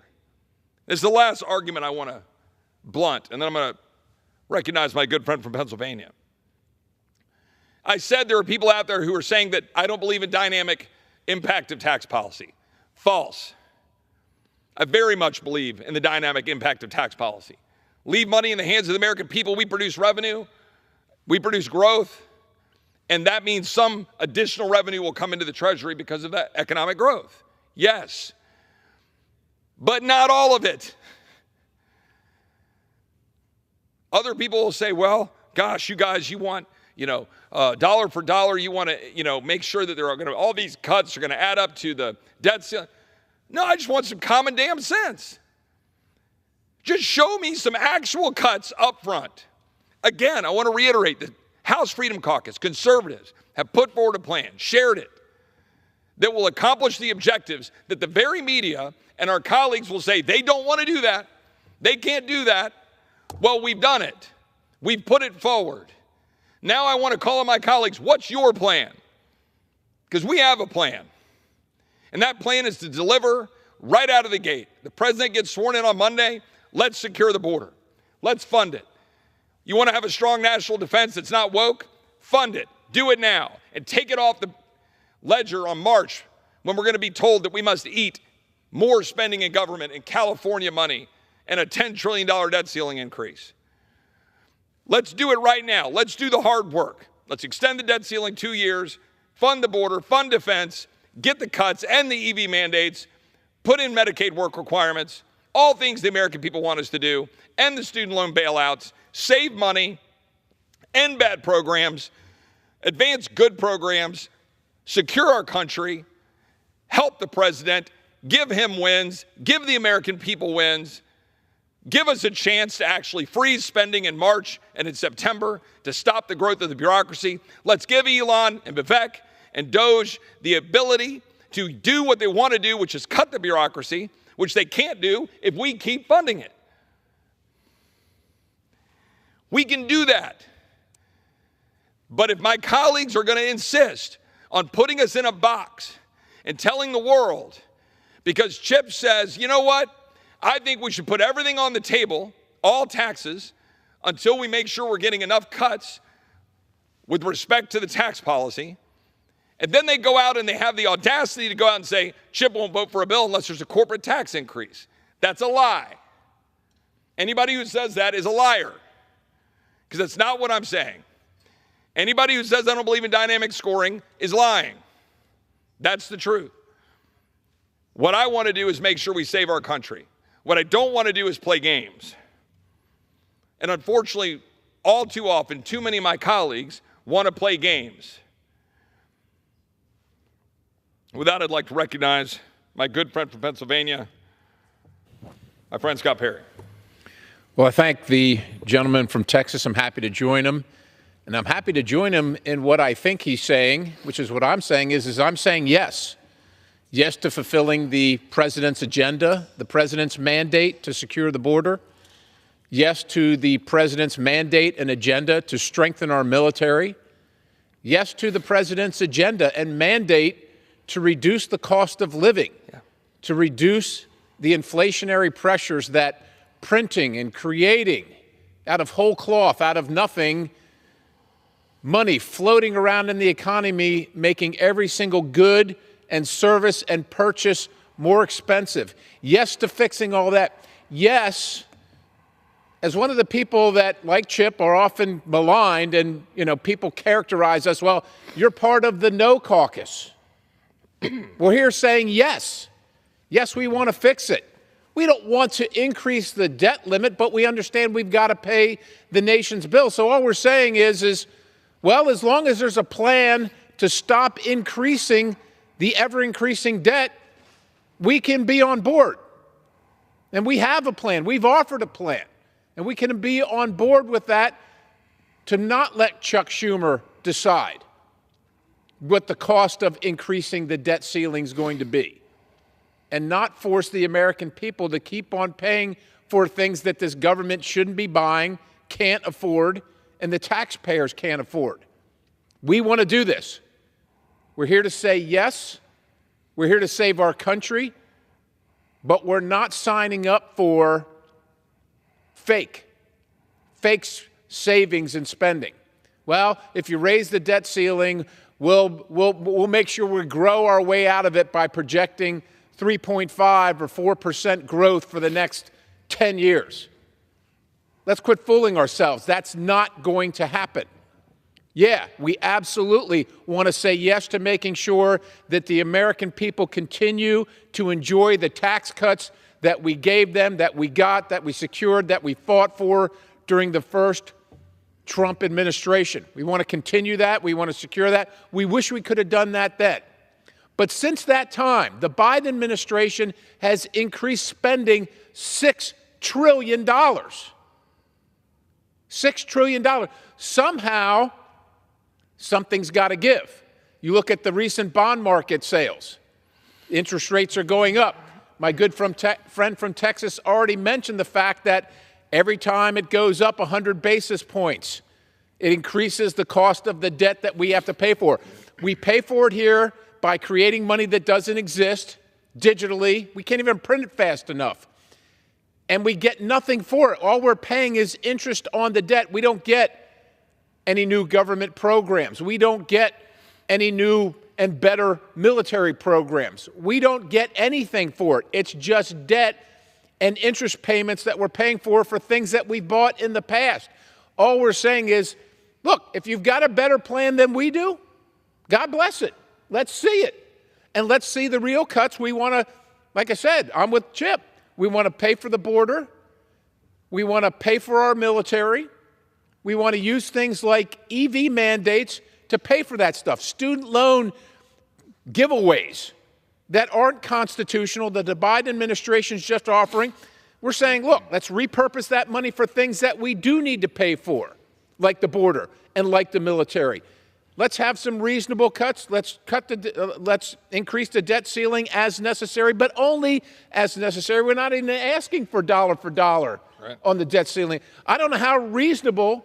This is the last argument I want to blunt, and then I'm going to recognize my good friend from Pennsylvania. I said there are people out there who are saying that I don't believe in dynamic impact of tax policy. False. I very much believe in the dynamic impact of tax policy. Leave money in the hands of the American people. We produce revenue. We produce growth. And that means some additional revenue will come into the Treasury because of that economic growth. Yes. But not all of it. Other people will say, well, gosh, you guys, you want, dollar for dollar, you want to, make sure that there are going to, all these cuts are going to add up to the debt ceiling. No, I just want some common damn sense. Just show me some actual cuts up front. Again, I want to reiterate that House Freedom Caucus, conservatives, have put forward a plan, shared it, that will accomplish the objectives that the very media and our colleagues will say they don't want to do that. They can't do that. Well, we've done it. We've put it forward. Now I want to call on my colleagues, what's your plan? Because we have a plan. And that plan is to deliver right out of the gate. The president gets sworn in on Monday. Let's secure the border. Let's fund it. You want to have a strong national defense that's not woke? Fund it. Do it now. And take it off the ledger on March when we're going to be told that we must eat more spending in government and California money and a $10 trillion debt ceiling increase. Let's do it right now. Let's do the hard work. Let's extend the debt ceiling 2 years, fund the border, fund defense, get the cuts and the EV mandates, put in Medicaid work requirements, all things the American people want us to do, end the student loan bailouts, save money, end bad programs, advance good programs, secure our country, help the president, give him wins, give the American people wins, give us a chance to actually freeze spending in March and in September to stop the growth of the bureaucracy. Let's give Elon and Vivek and Doge the ability to do what they want to do, which is cut the bureaucracy, which they can't do if we keep funding it. We can do that. But if my colleagues are going to insist on putting us in a box and telling the world, because Chip says, you know what, I think we should put everything on the table, all taxes, until we make sure we're getting enough cuts with respect to the tax policy. And then they go out and they have the audacity to go out and say, Chip won't vote for a bill unless there's a corporate tax increase. That's a lie. Anybody who says that is a liar, because that's not what I'm saying. Anybody who says I don't believe in dynamic scoring is lying. That's the truth. What I want to do is make sure we save our country. What I don't want to do is play games. And unfortunately, all too often, too many of my colleagues want to play games. With that, I'd like to recognize my good friend from Pennsylvania, my friend Scott Perry. Well, I thank the gentleman from Texas. I'm happy to join him. And I'm happy to join him in what I think he's saying, which is what I'm saying is I'm saying yes. Yes to fulfilling the president's agenda, the president's mandate to secure the border. Yes to the president's mandate and agenda to strengthen our military. Yes to the president's agenda and mandate to reduce the cost of living, to reduce the inflationary pressures that printing and creating out of whole cloth, out of nothing, money floating around in the economy, making every single good and service and purchase more expensive. Yes to fixing all that. Yes, as one of the people that, like Chip, are often maligned and, people characterize us, well, you're part of the no caucus. We're here saying yes. Yes, we want to fix it. We don't want to increase the debt limit, but we understand we've got to pay the nation's bill. So all we're saying is, well, as long as there's a plan to stop increasing the ever-increasing debt, we can be on board. And we have a plan. We've offered a plan. And we can be on board with that to not let Chuck Schumer decide what the cost of increasing the debt ceiling is going to be, and not force the American people to keep on paying for things that this government shouldn't be buying, can't afford, and the taxpayers can't afford. We want to do this. We're here to say yes. We're here to save our country, but we're not signing up for fake savings and spending. Well, if you raise the debt ceiling, we'll make sure we grow our way out of it by projecting 3.5 or 4% growth for the next 10 years. Let's quit fooling ourselves. That's not going to happen. Yeah, we absolutely want to say yes to making sure that the American people continue to enjoy the tax cuts that we gave them, that we got, that we secured, that we fought for during the first Trump administration. We want to continue that. We want to secure that. We wish we could have done that then. But since that time, the Biden administration has increased spending $6 trillion. $6 trillion. Somehow, something's got to give. You look at the recent bond market sales. Interest rates are going up. My good friend from Texas already mentioned the fact that every time it goes up 100 basis points, it increases the cost of the debt that we have to pay for. We pay for it here by creating money that doesn't exist digitally. We can't even print it fast enough. And we get nothing for it. All we're paying is interest on the debt. We don't get any new government programs. We don't get any new and better military programs. We don't get anything for it. It's just debt and interest payments that we're paying for things that we bought in the past. All we're saying is, look, if you've got a better plan than we do, God bless it. Let's see it. And let's see the real cuts. We want to, like I said, I'm with Chip. We want to pay for the border. We want to pay for our military. We want to use things like EV mandates to pay for that stuff. Student loan giveaways that aren't constitutional, that the Biden administration is just offering. We're saying, look, let's repurpose that money for things that we do need to pay for, like the border and like the military. Let's have some reasonable cuts. Let's increase the debt ceiling as necessary, but only as necessary. We're not even asking for dollar on the debt ceiling. I don't know how reasonable,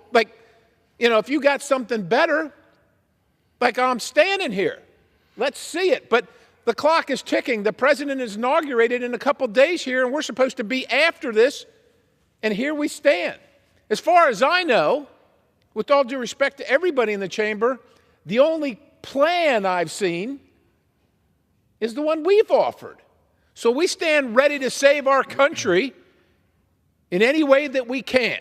if you got something better, I'm standing here. Let's see it. But the clock is ticking. The president is inaugurated in a couple days here, and we're supposed to be after this, and here we stand. As far as I know, with all due respect to everybody in the chamber, the only plan I've seen is the one we've offered. So we stand ready to save our country in any way that we can.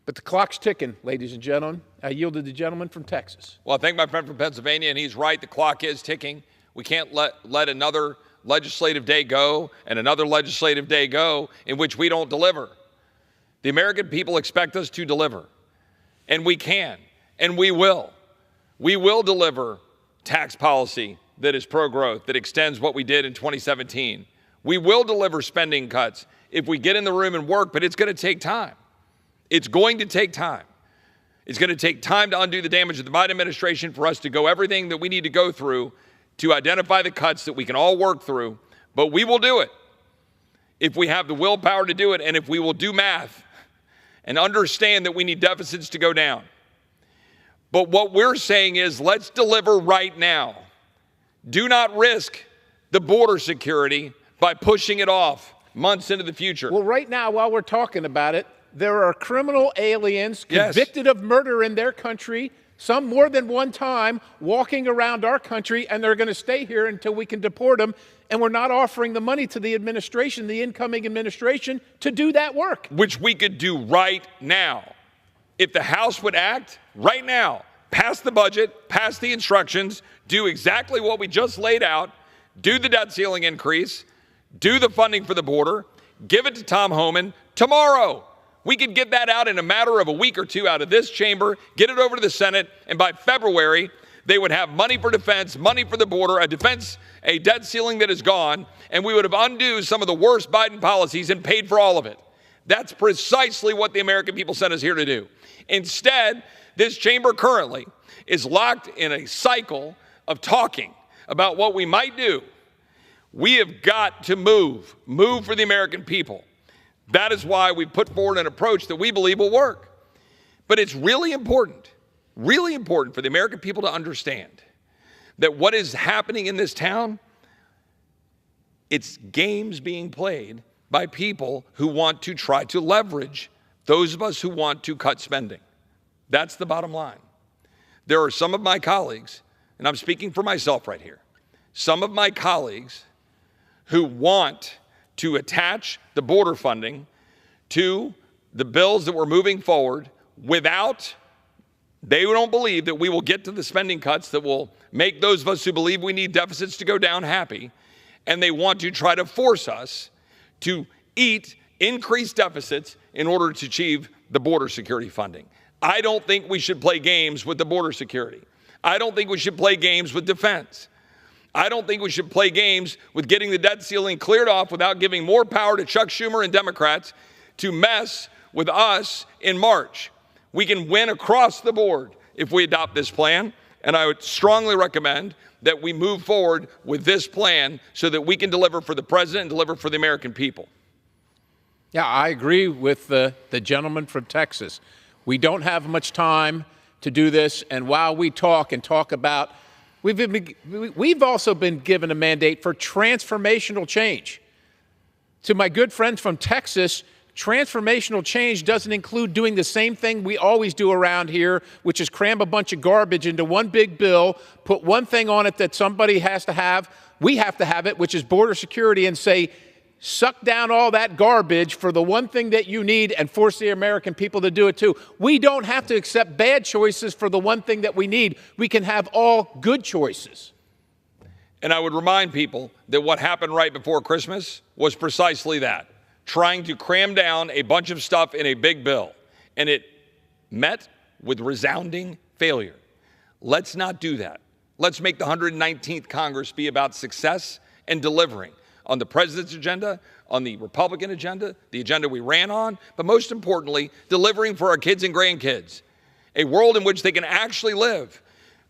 But the clock's ticking, ladies and gentlemen. I yield to the gentleman from Texas. Well, I thank my friend from Pennsylvania, and he's right. The clock is ticking. We can't let another legislative day go and another legislative day go in which we don't deliver. The American people expect us to deliver. And we can, and we will. We will deliver tax policy that is pro-growth, that extends what we did in 2017. We will deliver spending cuts if we get in the room and work, but it's going to take time. It's going to take time. It's going to take time to undo the damage of the Biden administration, for us to go everything that we need to go through to identify the cuts that we can all work through, but we will do it if we have the willpower to do it, and if we will do math and understand that we need deficits to go down. But what we're saying is, let's deliver right now. Do not risk the border security by pushing it off months into the future. Well, right now, while we're talking about it, there are criminal aliens convicted of murder in their country, some more than one time, walking around our country, and they're going to stay here until we can deport them. And we're not offering the money to the administration, the incoming administration, to do that work. Which we could do right now. If the House would act right now, pass the budget, pass the instructions, do exactly what we just laid out, do the debt ceiling increase, do the funding for the border, give it to Tom Homan tomorrow. We could get that out in a matter of a week or two out of this chamber, get it over to the Senate, and by February, they would have money for defense, money for the border, a debt ceiling that is gone, and we would have undone some of the worst Biden policies and paid for all of it. That's precisely what the American people sent us here to do. Instead, this chamber currently is locked in a cycle of talking about what we might do. We have got to move for the American people. That is why we put forward an approach that we believe will work. But it's really important for the American people to understand that what is happening in this town, it's games being played by people who want to try to leverage those of us who want to cut spending. That's the bottom line. There are some of my colleagues, and I'm speaking for myself right here, some of my colleagues who want to attach the border funding to the bills that we're moving forward without, they don't believe that we will get to the spending cuts that will make those of us who believe we need deficits to go down happy, and they want to try to force us to eat increased deficits in order to achieve the border security funding. I don't think we should play games with the border security. I don't think we should play games with defense. I don't think we should play games with getting the debt ceiling cleared off without giving more power to Chuck Schumer and Democrats to mess with us in March. We can win across the board if we adopt this plan, and I would strongly recommend that we move forward with this plan so that we can deliver for the president and deliver for the American people. Yeah, I agree with the gentleman from Texas. We don't have much time to do this, and while we talk about, we've also been given a mandate for transformational change. To my good friends from Texas, transformational change doesn't include doing the same thing we always do around here, which is cram a bunch of garbage into one big bill, put one thing on it that somebody has to have, we have to have it, which is border security, and say, suck down all that garbage for the one thing that you need and force the American people to do it too. We don't have to accept bad choices for the one thing that we need. We can have all good choices. And I would remind people that what happened right before Christmas was precisely that, trying to cram down a bunch of stuff in a big bill. And it met with resounding failure. Let's not do that. Let's make the 119th Congress be about success and delivering on the president's agenda, on the Republican agenda, the agenda we ran on, but most importantly, delivering for our kids and grandkids, a world in which they can actually live,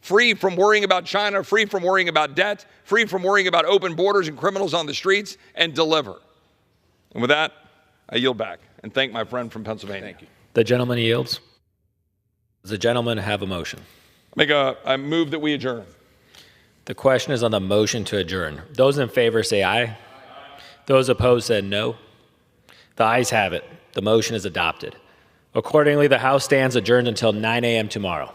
free from worrying about China, free from worrying about debt, free from worrying about open borders and criminals on the streets, and deliver. And with that, I yield back and thank my friend from Pennsylvania. Thank you. The gentleman yields. Does the gentleman have a motion? I move that we adjourn. The question is on the motion to adjourn. Those in favor say aye. Those opposed said no. The ayes have it. The motion is adopted. Accordingly, the House stands adjourned until 9 a.m. tomorrow.